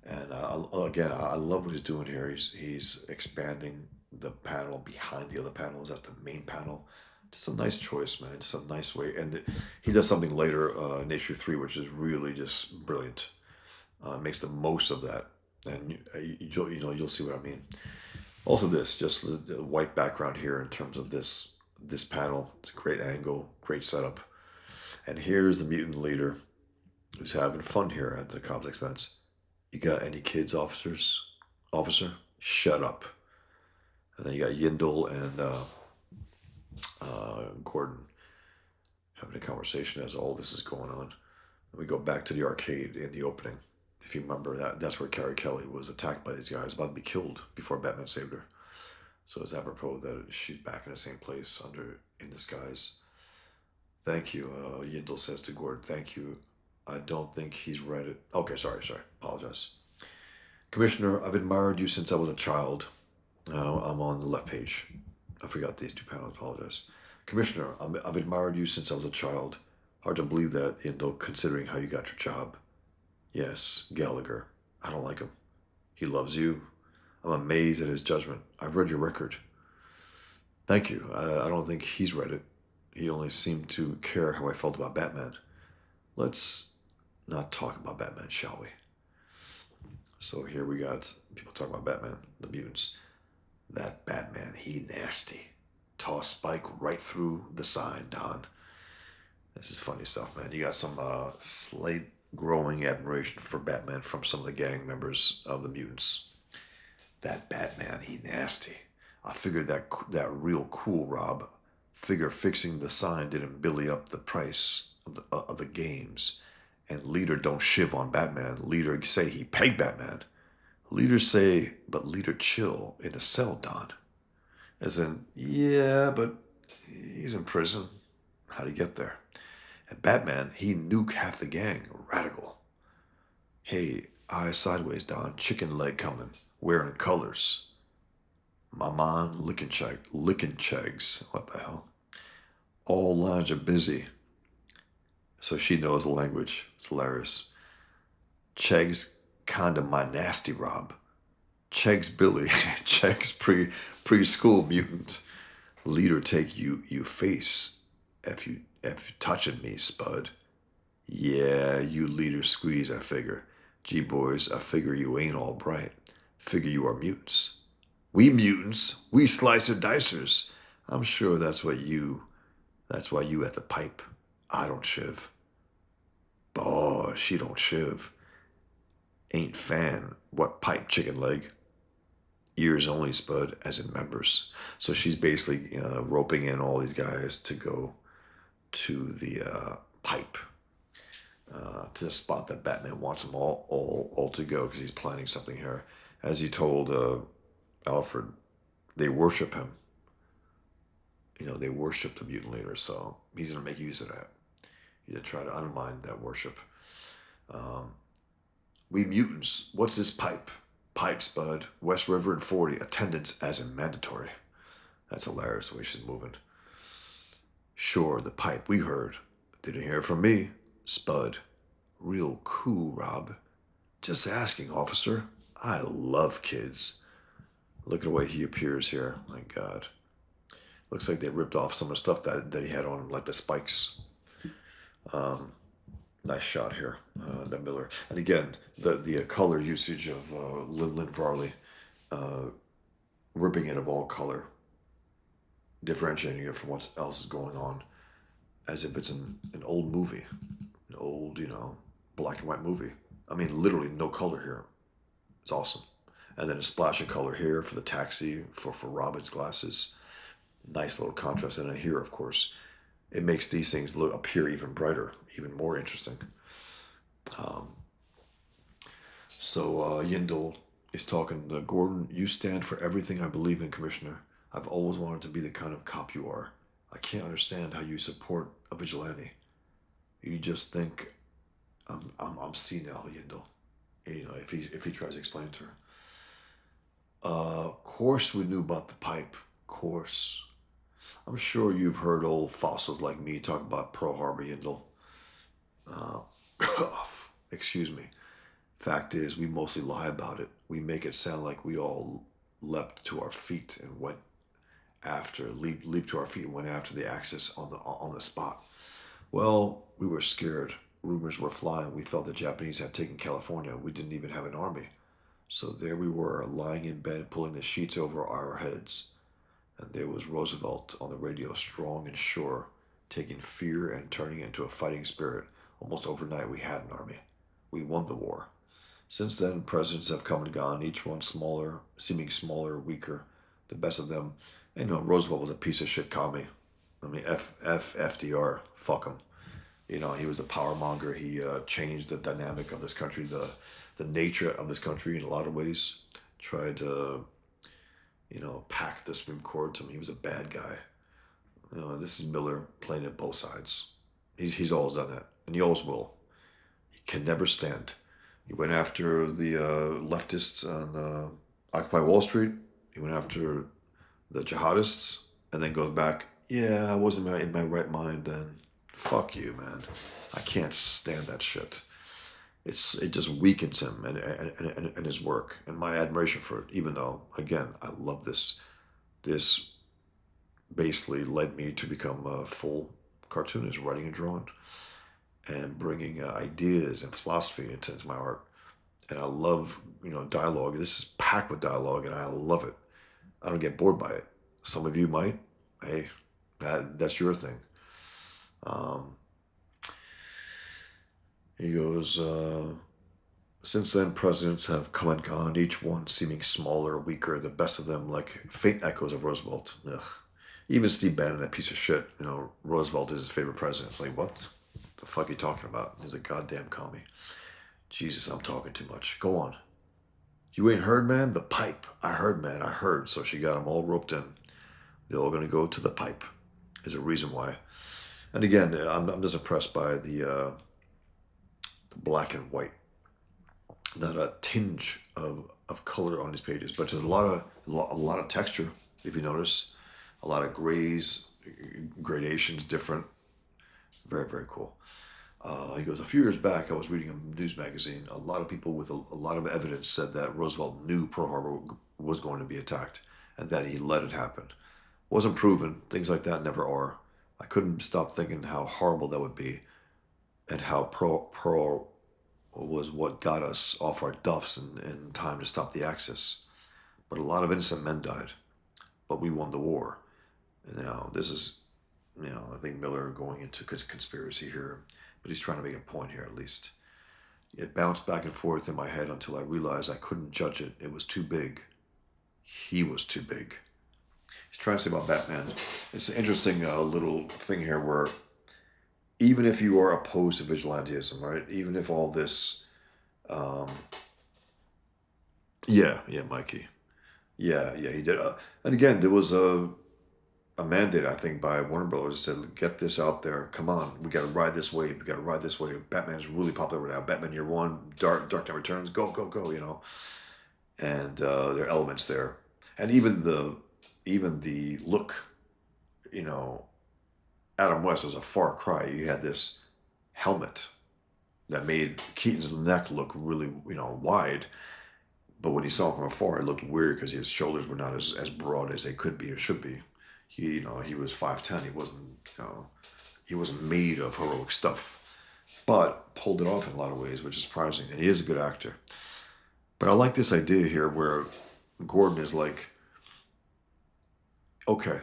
And I love what he's doing here. He's expanding the panel behind the other panels. That's the main panel. Just a nice choice, man. Just a nice way. And he does something later in issue 3, which is really just brilliant. Makes the most of that, and you'll see what I mean. Also, just the white background here in terms of this panel. It's a great angle, great setup. And here's the mutant leader who's having fun here at the cop's expense. You got any kids, officer? Shut up. And then you got Yindle and Gordon having a conversation as all this is going on. And we go back to the arcade in the opening. If you remember that's where Carrie Kelly was attacked by these guys, about to be killed before Batman saved her. So it's apropos that she's back in the same place in disguise. Thank you, Yindle says to Gordon. Thank you. I don't think he's read it. Okay, sorry. Apologize. Commissioner, I've admired you since I was a child. I'm on the left page. I forgot these two panels. Apologize. Commissioner, I've admired you since I was a child. Hard to believe that, Yindle, considering how you got your job. Yes, Gallagher. I don't like him. He loves you. I'm amazed at his judgment. I've read your record. Thank you. I don't think he's read it. He only seemed to care how I felt about Batman. Let's not talk about Batman, shall we? So here we got people talking about Batman, the mutants. That Batman, he nasty. Toss Spike right through the sign, Don. This is funny stuff, man. You got some slight growing admiration for Batman from some of the gang members of the mutants. That Batman, he nasty. I figured that real cool, Rob. Figure fixing the sign didn't billy up the price of the games. And Leader don't shiv on Batman. Leader say he pegged Batman. Leader say, but Leader chill in a cell, Don. As in, yeah, but he's in prison. How'd he get there? And Batman, he nuked half the gang. Radical. Hey, eyes sideways, Don. Chicken leg coming. Wearing colors. My man, licking chegs. What the hell? All lines are busy. So she knows the language. It's hilarious. Chegs, kinda my nasty Rob. Chegs Billy. Chegs preschool mutant. Leader take you face. If you touching me, Spud. Yeah, you leader squeeze, I figure. Gee boys, I figure you ain't all bright. Figure you are mutants. We mutants, we slicer dicers. I'm sure that's why you at the pipe. I don't shiv. Oh, she don't shiv. Ain't fan. What pipe, chicken leg? Ears only, Spud, as in members. So she's basically roping in all these guys to go to the pipe, to the spot that Batman wants them all to go because he's planning something here. As he told Alfred, they worship him. They worship the mutant leader, so he's going to make use of that. He's going to try to undermine that worship. We mutants, what's this pipe? Pipe, Spud. West River and 40. Attendance as in mandatory. That's hilarious the way she's moving. Sure, the pipe, we heard. Didn't hear from me. Spud. Real cool, Rob. Just asking, officer. I love kids. Look at the way he appears here. My God. Looks like they ripped off some of the stuff that he had on him, like the spikes. Nice shot here, that Miller. And again, the color usage of Lynn Varley, ripping it of all color, differentiating it from what else is going on, as if it's an old movie, an old, black and white movie. I mean, literally no color here. It's awesome. And then a splash of color here for the taxi, for Robin's glasses. Nice little contrast. And then here, of course, it makes these things appear even brighter, even more interesting. So Yindel is talking to Gordon. You stand for everything I believe in, Commissioner. I've always wanted to be the kind of cop you are. I can't understand how you support a vigilante. You just think I'm senile, Yindel. If he tries to explain to her. Course we knew about the pipe. Course. I'm sure you've heard old fossils like me talk about Pearl Harbor, Yindel. Excuse me. Fact is, we mostly lie about it. We make it sound like we all leapt to our feet and went after leaped to our feet and went after the Axis on the spot. Well, we were scared. Rumors were flying. We thought the Japanese had taken California. We didn't even have an army. So there we were, lying in bed, pulling the sheets over our heads. And there was Roosevelt on the radio, strong and sure, taking fear and turning it into a fighting spirit. Almost overnight, we had an army. We won the war. Since then, presidents have come and gone, each one smaller, seeming smaller, weaker. The best of them. And Roosevelt was a piece of shit commie. I mean, FDR, fuck him. He was a power monger. He changed the dynamic of this country, the nature of this country in a lot of ways. Tried to, pack the Supreme Court to him. He was a bad guy. This is Miller playing at both sides. He's always done that, and he always will. He can never stand. He went after the leftists on Occupy Wall Street. He went after the jihadists, and then goes back. Yeah, I wasn't in my right mind then. Fuck you, man. I can't stand that shit. It just weakens him and his work, and my admiration for it. Even though, again, I love this. This basically led me to become a full cartoonist, writing and drawing, and bringing ideas and philosophy into my art. And I love, dialogue. This is packed with dialogue, and I love it. I don't get bored by it. Some of you might. Hey, that's your thing. He goes, since then, presidents have come and gone, each one seeming smaller, weaker, the best of them like faint echoes of Roosevelt. Ugh. Even Steve Bannon, that piece of shit, Roosevelt is his favorite president. It's like, what the fuck are you talking about? He's a goddamn commie. Jesus, I'm talking too much. Go on. You ain't heard, man? The pipe. I heard, man. I heard. So she got them all roped in. They're all going to go to the pipe. There's a reason why. And again, I'm just impressed by the black and white, not a tinge of color on these pages, but there's a lot of texture. If you notice, a lot of grays, gradations, different. Very, very cool. He goes, a few years back, I was reading a news magazine. A lot of people with a lot of evidence said that Roosevelt knew Pearl Harbor was going to be attacked and that he let it happen. Wasn't proven. Things like that never are. I couldn't stop thinking how horrible that would be and how Pearl was what got us off our duffs in time to stop the Axis. But a lot of innocent men died. But we won the war. Now, this is, I think Miller going into conspiracy here, but he's trying to make a point here at least. It bounced back and forth in my head until I realized I couldn't judge it. It was too big. He was too big. He's trying to say about Batman. It's an interesting little thing here where even if you are opposed to vigilantism, right? Even if all this, um, yeah, Mikey. Yeah, he did. And again, there was a mandate, I think, by Warner Brothers that said, get this out there. Come on, we got to ride this wave. We got to ride this wave. Batman's really popular right now. Batman Year One, Dark Knight Returns, go, go, go. And there are elements there, and even the look, you know, Adam West was a far cry. You had this helmet that made Keaton's neck look really, wide. But when you saw him from afar, it looked weird because his shoulders were not as broad as they could be or should be. He was 5'10". He wasn't made of heroic stuff, but pulled it off in a lot of ways, which is surprising. And he is a good actor. But I like this idea here where Gordon is like, okay,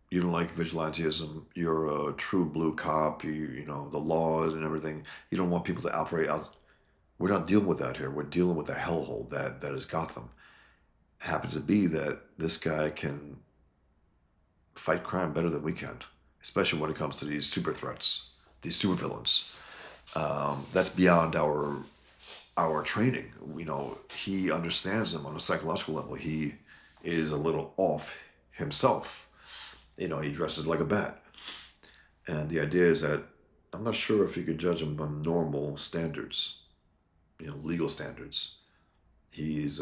you don't like vigilantism. You're a true blue cop. You know the laws and everything. You don't want people to operate out. We're not dealing with that here. We're dealing with the hellhole that is Gotham. It happens to be that this guy can fight crime better than we can, especially when it comes to these super threats, these super villains. That's beyond our training. He understands them on a psychological level. He is a little off himself. He dresses like a bat. And the idea is that I'm not sure if you could judge him on normal standards, legal standards. He's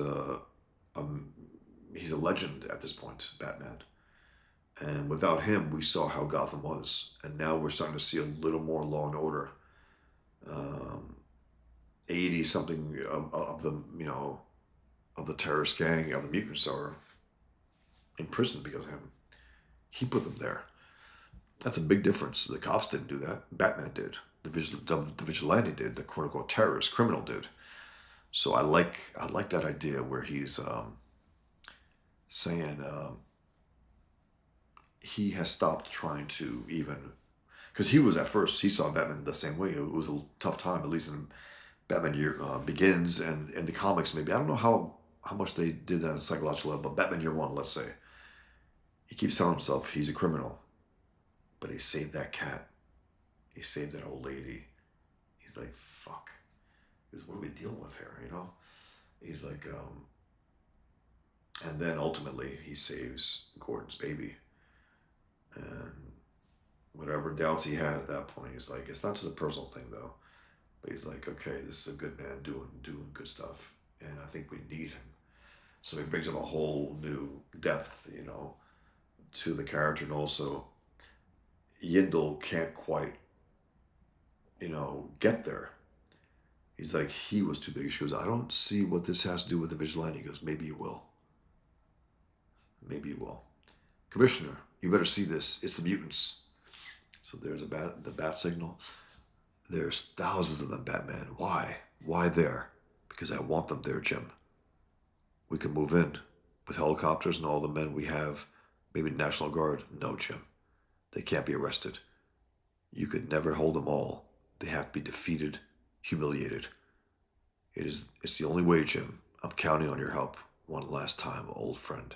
he's a legend at this point, Batman. And without him, we saw how Gotham was. And now we're starting to see a little more law and order. 80 something of the terrorist gang of the mutants are in prison because of him. He put them there. That's a big difference. The cops didn't do that. Batman did. The vigilante did. The quote unquote terrorist criminal did. So I like that idea where he's saying he has stopped trying to even, because he was at first, he saw Batman the same way. It was a tough time, at least in Batman Year Begins and in the comics maybe. I don't know how much they did that on a psychological level, but Batman Year One, let's say, he keeps telling himself he's a criminal, but he saved that cat. He saved that old lady. He's like, fuck. What are we dealing with here, He's like, and then ultimately he saves Gordon's baby. And whatever doubts he had at that point, he's like, it's not just a personal thing though. But he's like, okay, this is a good man doing good stuff. And I think we need him. So he brings up a whole new depth, to the character. And also, Yindel can't quite, get there. He's like, he was too big. She goes, I don't see what this has to do with the vigilante. He goes, maybe you will. Maybe you will. Commissioner, you better see this. It's the mutants. So there's the bat signal. There's thousands of them, Batman. Why? Why there? Because I want them there, Jim. We can move in with helicopters and all the men we have. Maybe National Guard. No, Jim. They can't be arrested. You could never hold them all. They have to be defeated, humiliated. It's the only way, Jim. I'm counting on your help. One last time, old friend.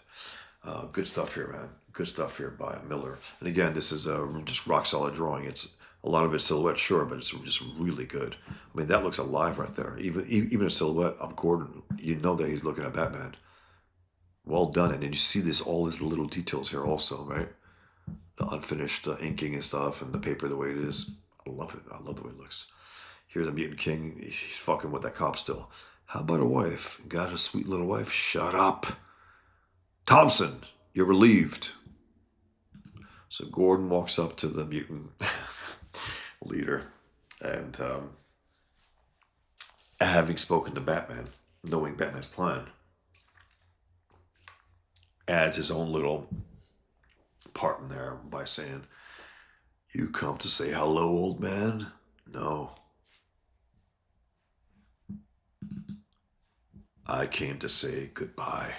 Good stuff here, man. Good stuff here by Miller. And again, this is just rock solid drawing. It's a lot of it's silhouette, sure, but it's just really good. I mean, that looks alive right there. Even a silhouette of Gordon, you know that he's looking at Batman. Well done. And then you see all these little details here also, right? the unfinished inking and stuff, and the paper the way it is. I love it. I love the way it looks. Here's the Mutant King. He's fucking with that cop still. How about a wife? Got a sweet little wife? Shut up. Thompson, you're relieved. So Gordon walks up to the mutant leader, and having spoken to Batman, knowing Batman's plan, adds his own little part in there by saying, "You come to say hello, old man? No. I came to say goodbye."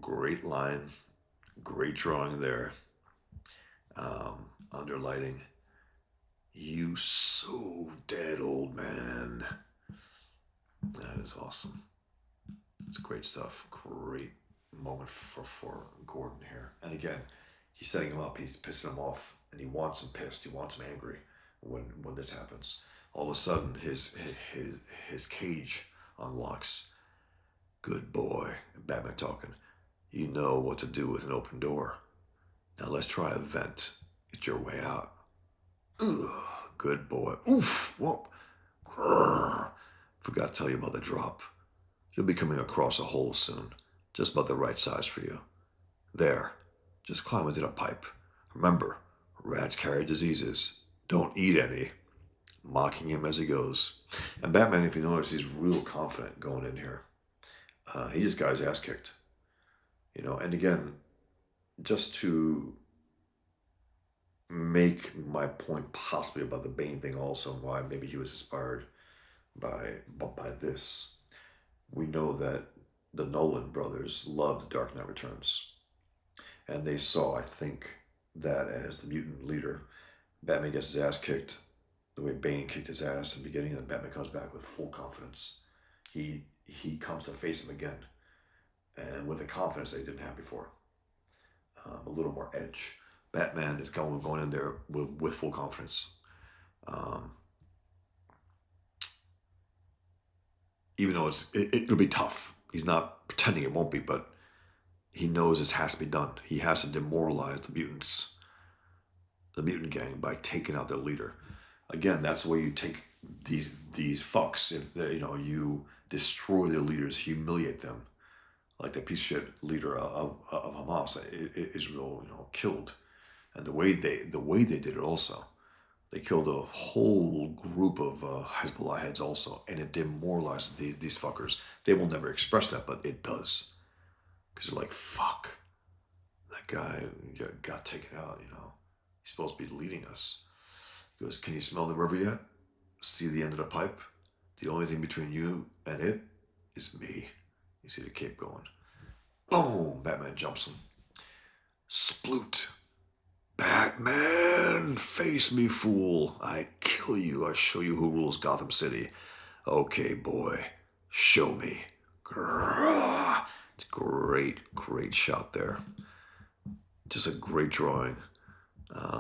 Great line, great drawing there. Underlighting. You so dead, old man. That is awesome. It's great stuff. Great moment for Gordon here. And again, he's setting him up. He's pissing him off, and he wants him pissed. He wants him angry when this happens. All of a sudden, his cage unlocks. Good boy. Batman talking. You know what to do with an open door. Now let's try a vent. Get your way out. Ugh, good boy. Oof. Whoa. Grrr. Forgot to tell you about the drop. You'll be coming across a hole soon. Just about the right size for you. There. Just climb into the pipe. Remember, rats carry diseases. Don't eat any. Mocking him as he goes. And Batman, if you notice, he's real confident going in here. He just got his ass kicked. And again, just to make my point possibly about the Bane thing also, and why maybe he was inspired by this, we know that the Nolan brothers loved Dark Knight Returns. And they saw, I think, that as the mutant leader, Batman gets his ass kicked the way Bane kicked his ass in the beginning, and Batman comes back with full confidence. He comes to face him again, and with a confidence that he didn't have before. A little more edge. Batman is going in there with full confidence. Even though it'll be tough. He's not pretending it won't be, but he knows this has to be done. He has to demoralize the mutants, the mutant gang, by taking out their leader. Again, that's the way you take these fucks. If you destroy their leaders, humiliate them, like the piece of shit leader of Hamas, Israel, killed, and the way they did it also, they killed a whole group of Hezbollah heads also, and it demoralized these fuckers. They will never express that, but it does, because they're like, fuck, that guy got taken out. He's supposed to be leading us. He goes, can you smell the river yet? See the end of the pipe? The only thing between you and it is me. You see the cape going. Boom! Batman jumps him. Sploot. Batman! Face me, fool. I kill you. I show you who rules Gotham City. Okay, boy. Show me. Grrrah. It's a great shot there. Just a great drawing.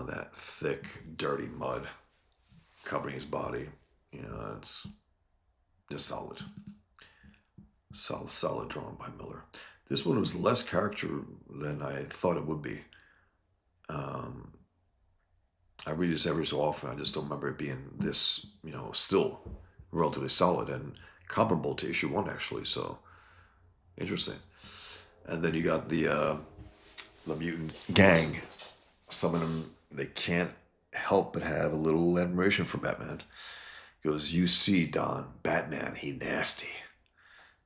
That thick, dirty mud covering his body. It's just solid. Solid drawing by Miller. This one was less character than I thought it would be. I read this every so often. I just don't remember it being this, still relatively solid and comparable to issue 1, actually. So interesting. And then you got the mutant gang. Some of them, they can't help but have a little admiration for Batman. He goes, you see, Don, Batman, he nasty.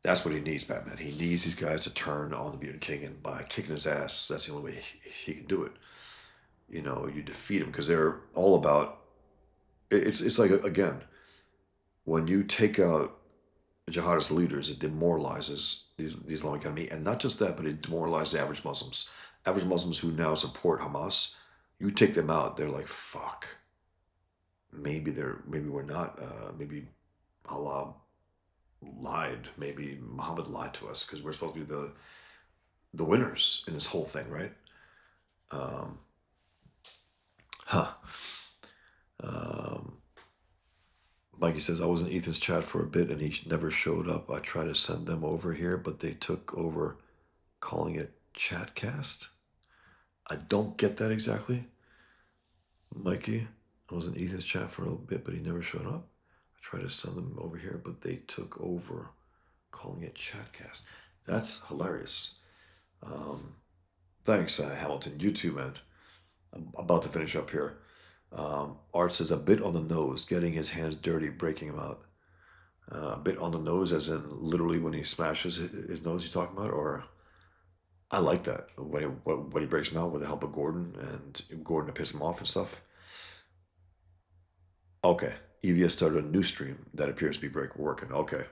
That's what he needs, Batman. He needs these guys to turn on the Mutant King, and by kicking his ass, that's the only way he can do it. You defeat him, because they're all about, it's like, again, when you take out jihadist leaders, it demoralizes these Islamic enemy, and not just that, but it demoralizes average Muslims. Average Muslims who now support Hamas, you take them out, they're like, fuck. Maybe we're not. Maybe Allah lied. Maybe Muhammad lied to us, because we're supposed to be the winners in this whole thing, right? Mikey says, I was in Ethan's chat for a bit and he never showed up. I tried to send them over here, but they took over calling it Chatcast. I don't get that exactly. Mikey, I was in Ethan's chat for a little bit, but he never showed up. I tried to send them over here, but they took over, calling it Chatcast. That's hilarious. Um, Thanks, Hamilton. You too, man. I'm about to finish up here. Art says a bit on the nose, getting his hands dirty, breaking him out. A bit on the nose, as in literally when he smashes his nose. You talking about, or I like that when he breaks him out with the help of Gordon and Gordon to piss him off and stuff. Okay, EVS started a new stream that appears to be working. Okay.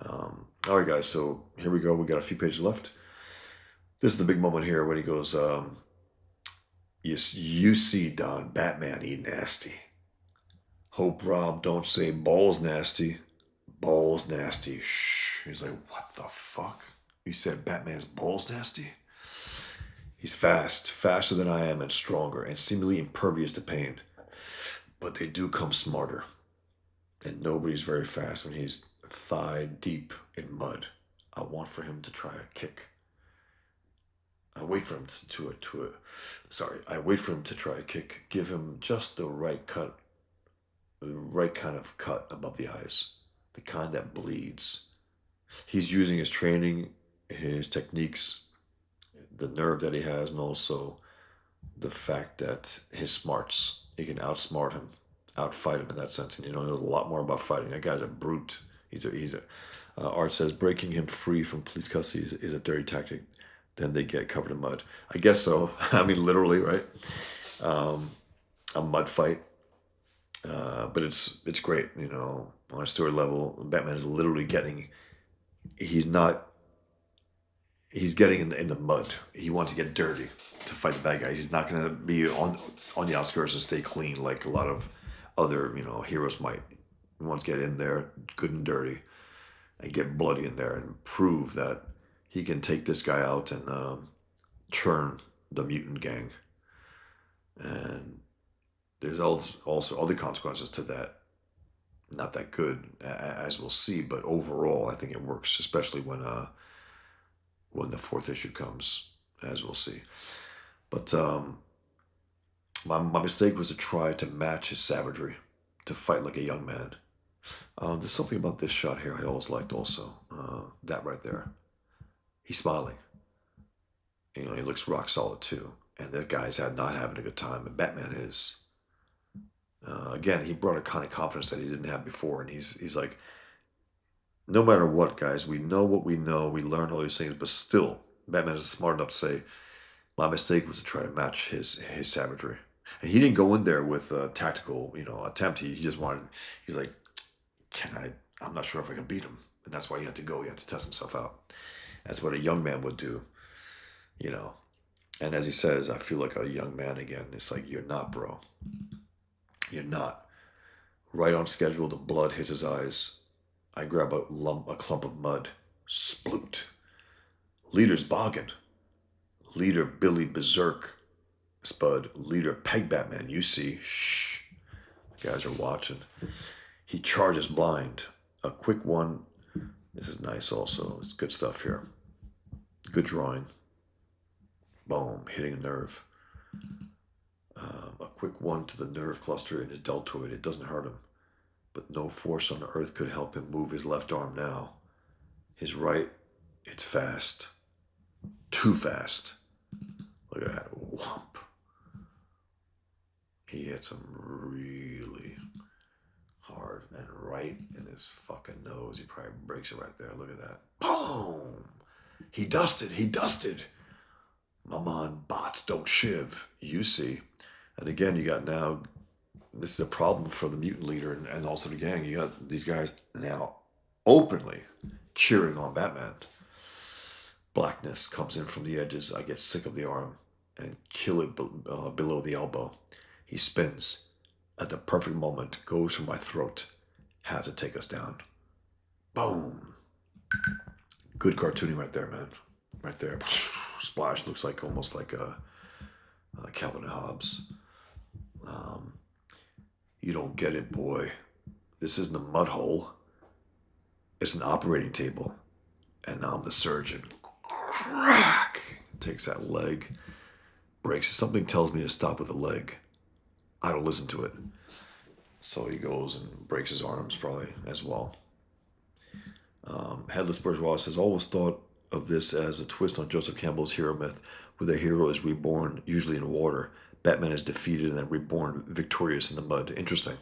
All right, guys. So here we go. We got a few pages left. This is the big moment here when he goes, you see Don Batman eat nasty. Hope Rob don't say balls nasty. Balls nasty. Shh. He's like, what the fuck? You said Batman's balls nasty? He's fast, faster than I am, and stronger, and seemingly impervious to pain. But they do come smarter. And nobody's very fast when he's thigh deep in mud. I want for him to try a kick. I wait for him I wait for him to try a kick. Give him just the right cut, the right kind of cut above the eyes, the kind that bleeds. He's using his training, his techniques, the nerve that he has, and also the fact that his smarts, he can outsmart him, outfight him in that sense. And he knows a lot more about fighting. That guy's a brute. Art says breaking him free from police custody is a dirty tactic. Then they get covered in mud. I guess so. I mean, literally, right? A mud fight. But it's great, on a story level. Batman is literally he's getting in the mud. He wants to get dirty to fight the bad guys. He's not going to be on the outskirts and stay clean like a lot of other, heroes might. He wants to get in there good and dirty and get bloody in there and prove that he can take this guy out and turn the mutant gang. And there's also other consequences to that. Not that good, as we'll see, but overall, I think it works, especially when the fourth issue comes, as we'll see. But my mistake was to try to match his savagery, to fight like a young man. There's something about this shot here I always liked also. That right there. He's smiling. He looks rock solid too. And that guy's not having a good time. And Batman is. Again, he brought a kind of confidence that he didn't have before. And he's like, no matter what, guys, we know what we know. We learn all these things. But still, Batman is smart enough to say, my mistake was to try to match his savagery. And he didn't go in there with a tactical, attempt. He just he's like, I'm not sure if I can beat him. And that's why he had to go. He had to test himself out. That's what a young man would do, And as he says, I feel like a young man again. It's like, you're not, bro. You're not. Right on schedule, the blood hits his eyes. I grab a clump of mud. Sploot. Leader's boggin. Leader Billy Berserk. Spud. Leader Peg Batman. You see. Shh. The guys are watching. He charges blind. A quick one. This is nice also. It's good stuff here. Good drawing. Boom. Hitting a nerve. A quick one to the nerve cluster in his deltoid. It doesn't hurt him. But no force on earth could help him move his left arm now. His right, it's fast. Too fast. Look at that. Whomp. He hits him really hard and right in his fucking nose. He probably breaks it right there. Look at that. Boom! He dusted. Maman bots don't shiv. You see. And again, you got now, this is a problem for the mutant leader and also the gang. You got these guys now openly cheering on Batman. Blackness comes in from the edges. I get sick of the arm and kill it below the elbow. He spins. At the perfect moment, goes for my throat. Had to take us down. Boom. Good cartooning right there, man. Right there. Splash looks like almost like a Calvin and Hobbes. You don't get it, boy. This isn't a mud hole. It's an operating table. And now I'm the surgeon. Crack! Takes that leg. breaks. Something tells me to stop with a leg. I don't listen to it. So he goes and breaks his arms probably as well. Headless Bourgeois says, always thought of this as a twist on Joseph Campbell's hero myth, where the hero is reborn, usually in water. Batman is defeated and then reborn victorious in the mud. Interesting.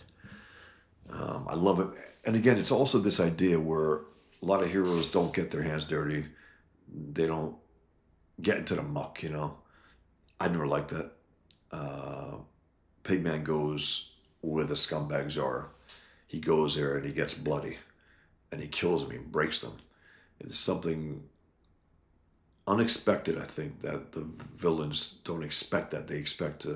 I love it. And again, it's also this idea where a lot of heroes don't get their hands dirty. They don't get into the muck, you know. I never liked that. Pigman goes where the scumbags are. He goes there and he gets bloody. And he kills them, he breaks them. It's something unexpected, I think, that the villains don't expect that. They expect,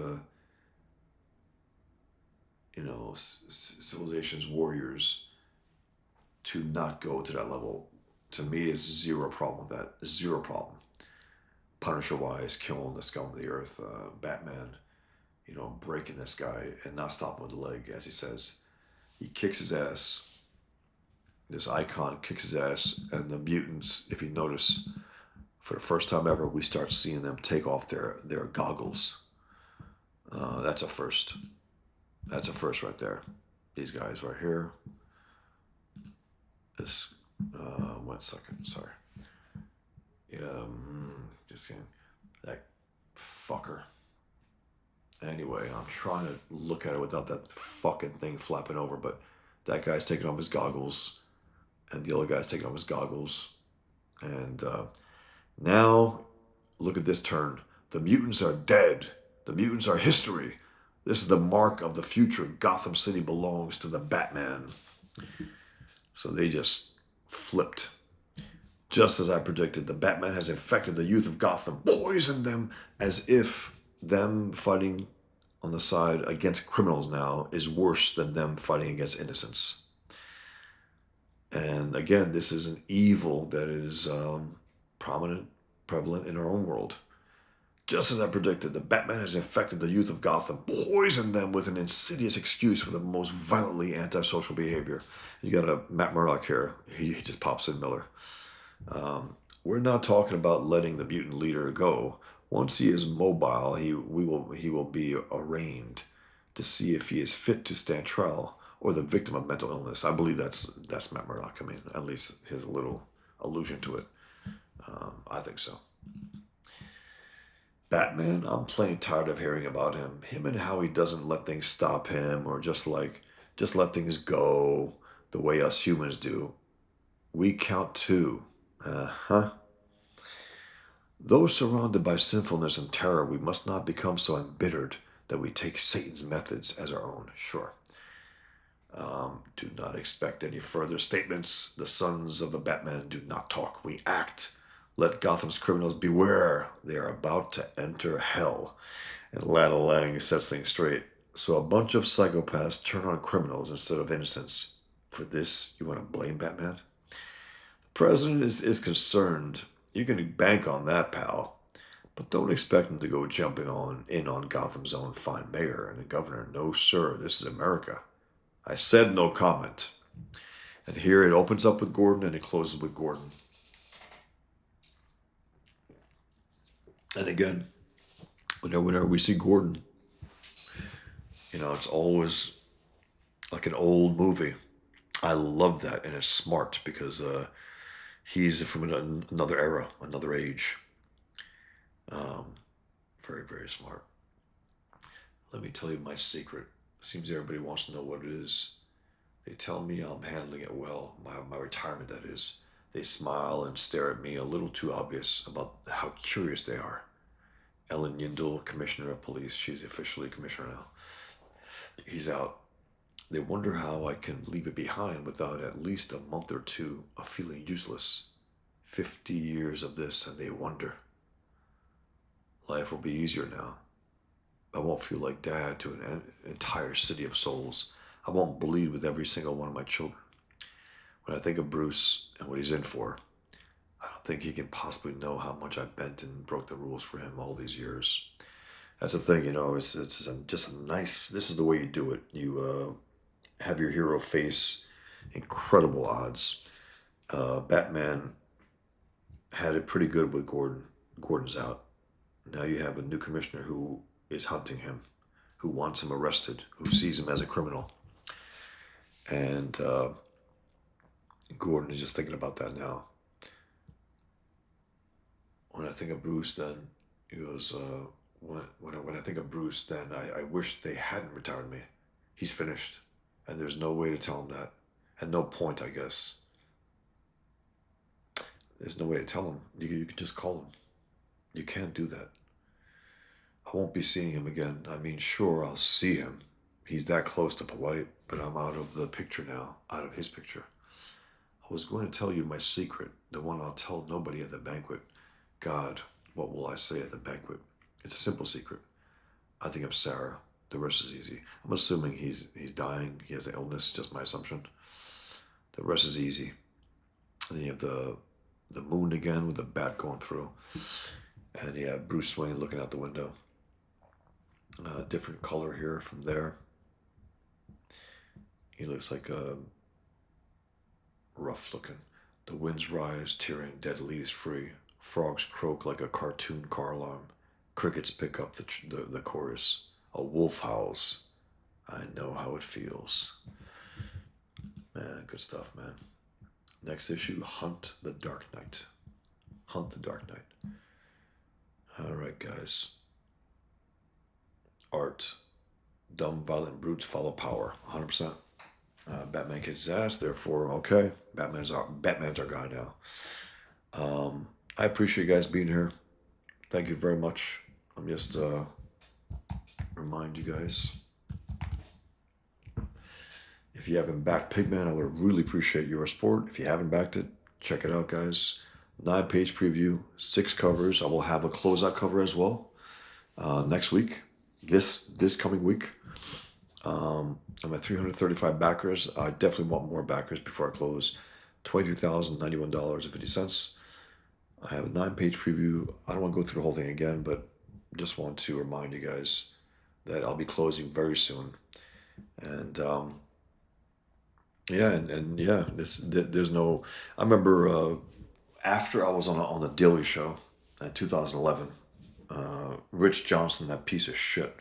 civilization's warriors to not go to that level. To me, it's zero problem with that. Zero problem. Punisher-wise, killing the scum of the earth. Batman, breaking this guy and not stopping with the leg, as he says. He kicks his ass. This icon kicks his ass, and the mutants, if you notice, for the first time ever, we start seeing them take off their goggles. That's a first. That's a first right there. These guys right here. This, 1 second, sorry. Just kidding. That fucker. Anyway, I'm trying to look at it without that fucking thing flapping over, but that guy's taking off his goggles. And the other guy's taking off his goggles. And now, look at this turn. The mutants are dead. The mutants are history. This is the mark of the future. Gotham City belongs to the Batman. So they just flipped. Just as I predicted, the Batman has infected the youth of Gotham, poisoned them, as if them fighting on the side against criminals now is worse than them fighting against innocents. And again, this is an evil that is prevalent in our own world. Just as I predicted, the Batman has infected the youth of Gotham, poisoned them with an insidious excuse for the most violently antisocial behavior. You got a Matt Murdock here. He just pops in Miller. We're not talking about letting the mutant leader go. Once he is mobile, he will be arraigned to see if he is fit to stand trial or the victim of mental illness. I believe that's Matt Murdock. I mean, at least his little allusion to it. I think so. Batman, I'm plain tired of hearing about him. Him and how he doesn't let things stop him, or just let things go the way us humans do. We count two. Though surrounded by sinfulness and terror, we must not become so embittered that we take Satan's methods as our own. Sure. Do not expect any further statements. The sons of the Batman do not talk. We act. Let Gotham's criminals beware. They are about to enter hell. And Lana Lang sets things straight. So a bunch of psychopaths turn on criminals instead of innocents. For this, you want to blame Batman? The president is concerned. You can bank on that, pal. But don't expect him to go jumping in on Gotham's own fine mayor and the governor. No, sir. This is America. I said no comment. And here it opens up with Gordon and it closes with Gordon. And again, whenever we see Gordon, it's always like an old movie. I love that, and it's smart because he's from another era, another age. Very, very smart. Let me tell you my secret. Seems everybody wants to know what it is. They tell me I'm handling it well, my retirement, that is. They smile and stare at me, a little too obvious about how curious they are. Ellen Yindel, Commissioner of Police, she's officially Commissioner now. He's out. They wonder how I can leave it behind without at least a month or two of feeling useless. 50 years of this, and they wonder. Life will be easier now. I won't feel like dad to an entire city of souls. I won't bleed with every single one of my children. When I think of Bruce and what he's in for, I don't think he can possibly know how much I bent and broke the rules for him all these years. That's the thing, it's just a nice, this is the way you do it. You have your hero face incredible odds. Batman had it pretty good with Gordon. Gordon's out. Now you have a new commissioner who is hunting him, who wants him arrested, who sees him as a criminal. And Gordon is just thinking about that now. When I think of Bruce, then he goes, when I think of Bruce, then I wish they hadn't retired me. He's finished. And there's no way to tell him that. And no point, I guess. There's no way to tell him. You can just call him. You can't do that. I won't be seeing him again. I mean, sure, I'll see him. He's that close to polite, but I'm out of the picture now, out of his picture. I was going to tell you my secret, the one I'll tell nobody at the banquet. God, what will I say at the banquet? It's a simple secret. I think of Sarah. The rest is easy. I'm assuming he's dying. He has an illness, just my assumption. The rest is easy. And then you have the moon again with the bat going through. And you have Bruce Wayne looking out the window. Different color here from there. He looks like rough looking. The winds rise, tearing dead leaves free. Frogs croak like a cartoon car alarm. Crickets pick up the chorus. A wolf howls. I know how it feels. Man, good stuff, man. Next issue, Hunt the Dark Knight. Hunt the Dark Knight. All right, guys. Art. Dumb, violent brutes follow power. 100%. Batman kicks his ass, therefore, okay. Batman's our guy now. I appreciate you guys being here. Thank you very much. I'm just remind you guys, if you haven't backed Pigman, I would really appreciate your support. If you haven't backed it, check it out, guys. 9-page preview, 6 covers. I will have a closeout cover as well next week. This coming week. I'm at 335 backers. I definitely want more backers before I close. $23,091.50. I have a 9-page preview. I don't want to go through the whole thing again, but just want to remind you guys that I'll be closing very soon. And there's no. I remember after I was on the Daily Show in 2011, Rich Johnson, that piece of shit,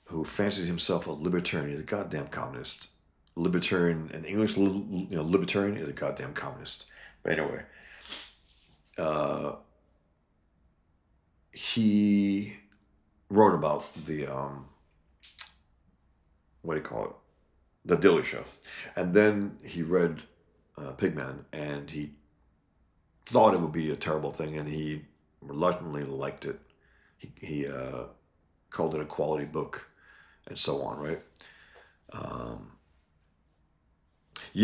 who fancies himself a libertarian, he's a goddamn communist. Libertarian, an English libertarian is a goddamn communist. But anyway, he wrote about the what do you call it? The Daily Show, and then he read Pigman, and he thought it would be a terrible thing, and he reluctantly liked it. He called it a quality book, and so on, right?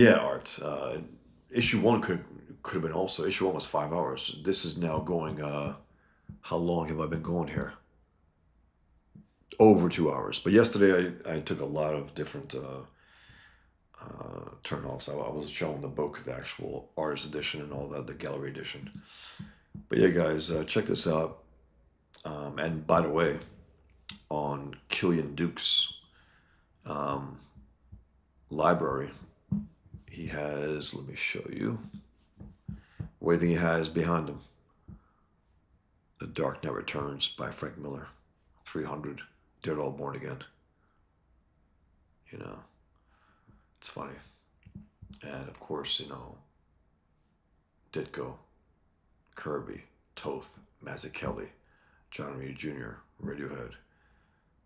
Art. Issue 1 could have been also. Issue 1 was 5 hours. This is now going. How long have I been going here? Over 2 hours. But yesterday I took a lot of different turn-offs. I was showing the book, the actual artist edition, and all that, the gallery edition. But yeah, guys, check this out. And by the way, on Killian Duke's library, he has, let me show you, what do you think he has behind him? The Dark Knight Returns by Frank Miller, 300, Dead All Born Again. You know, it's funny. And of course, Ditko, Kirby, Toth, Mazzucchelli, John Reed Jr., Radiohead,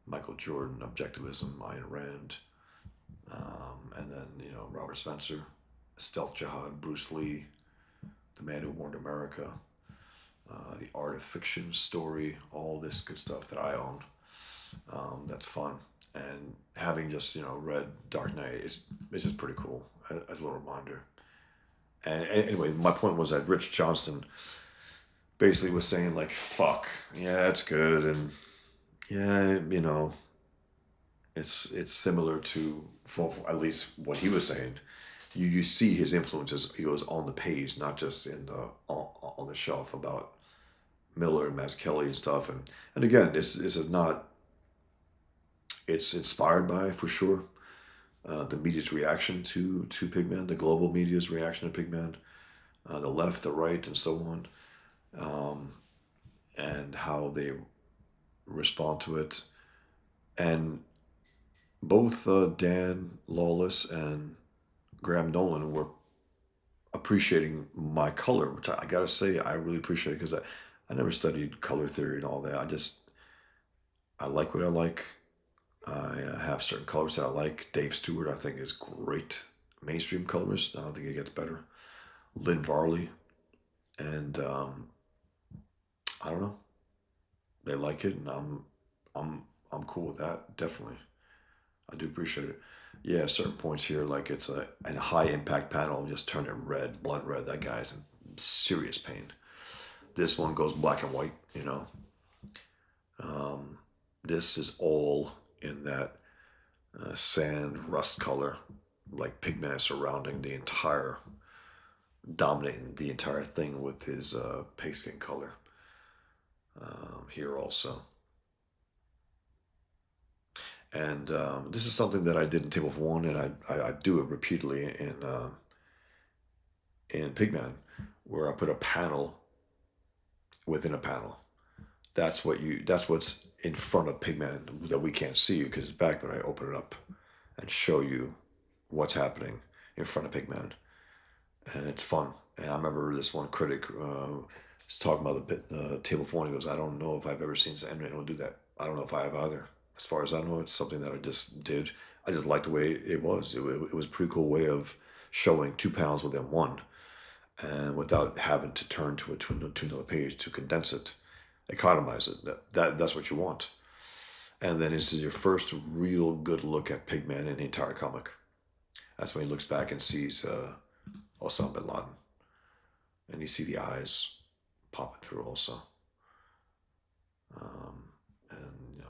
Michael Jordan, Objectivism, Ayn Rand, and then, Robert Spencer, Stealth Jihad, Bruce Lee, The Man Who Warned America, The Art of Fiction, Story, all this good stuff that I own. That's fun. And having just, read Dark Knight, it's just pretty cool as a little reminder. And anyway, my point was that Rich Johnston basically was saying, like, fuck, yeah, it's good. And yeah, it's similar to, for at least what he was saying. You see his influences. He was on the page, not just on the shelf, about Miller and Mazzucchelli and stuff. And again, this is not. It's inspired by, for sure, the media's reaction to Pigman, the global media's reaction to Pigman, the left, the right, and so on. and how they respond to it. And both Dan Lawless and Graham Nolan were appreciating my color, which I gotta say I really appreciate because I never studied color theory and all that. I like what I like. I have certain colors that I like. Dave Stewart, I think, is great mainstream colorist. I don't think it gets better. Lynn Varley, and I don't know. They like it, and I'm I'm cool with that. Definitely, I do appreciate it. Yeah, certain points here, like it's a high impact panel, just turn it red, blood red. That guy's in serious pain. This one goes black and white. Um, this is all in that sand rust color, like pigment surrounding the entire, dominating the entire thing with his pig skin color. Here also. And this is something that I did in Table of One, and I do it repeatedly in Pigman, where I put a panel within a panel. That's what's in front of Pigman that we can't see because it's back, but I open it up and show you what's happening in front of Pigman, and it's fun. And I remember this one critic was talking about the Table of One. He goes, "I don't know if I've ever seen anyone do that. I don't know if I have either. As far as I know, it's something that I just did. I just liked the way it was. It was a pretty cool way of showing two panels within one, and without having to turn to another page to condense it, economize it. That's what you want. And then this is your first real good look at Pigman in the entire comic. That's when he looks back and sees Osama bin Laden, and you see the eyes popping through also, and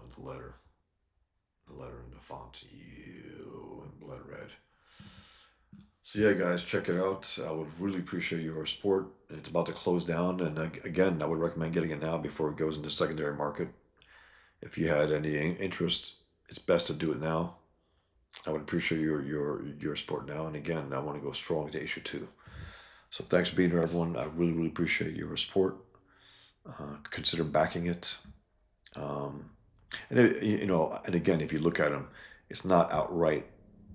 the letter in the font U in blood red. So yeah, guys, check it out. I would really appreciate your support. It's about to close down, and again, I would recommend getting it now before it goes into secondary market. If you had any interest, it's best to do it now. I would appreciate your support now. And again, I want to go strong to issue 2. So thanks for being here, everyone. I really appreciate your support. Consider backing it. And and again, if you look at him, it's not outright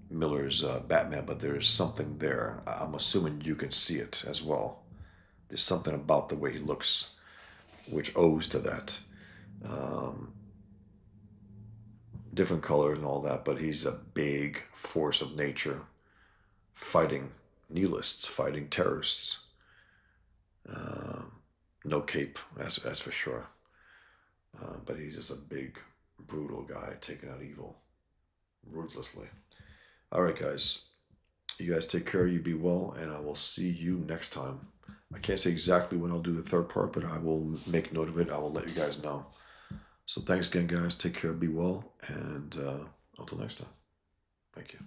Miller's Batman, but there is something there. I'm assuming you can see it as well. There's something about the way he looks, which owes to that. Um, Different colors and all that, but he's a big force of nature, fighting nihilists, fighting terrorists. Um, no cape, as for sure. But he's just a big, brutal guy taking out evil ruthlessly. All right, guys. You guys take care. You be well, and I will see you next time. I can't say exactly when I'll do the third part, but I will make note of it. I will let you guys know. So thanks again, guys. Take care. Be well, and until next time. Thank you.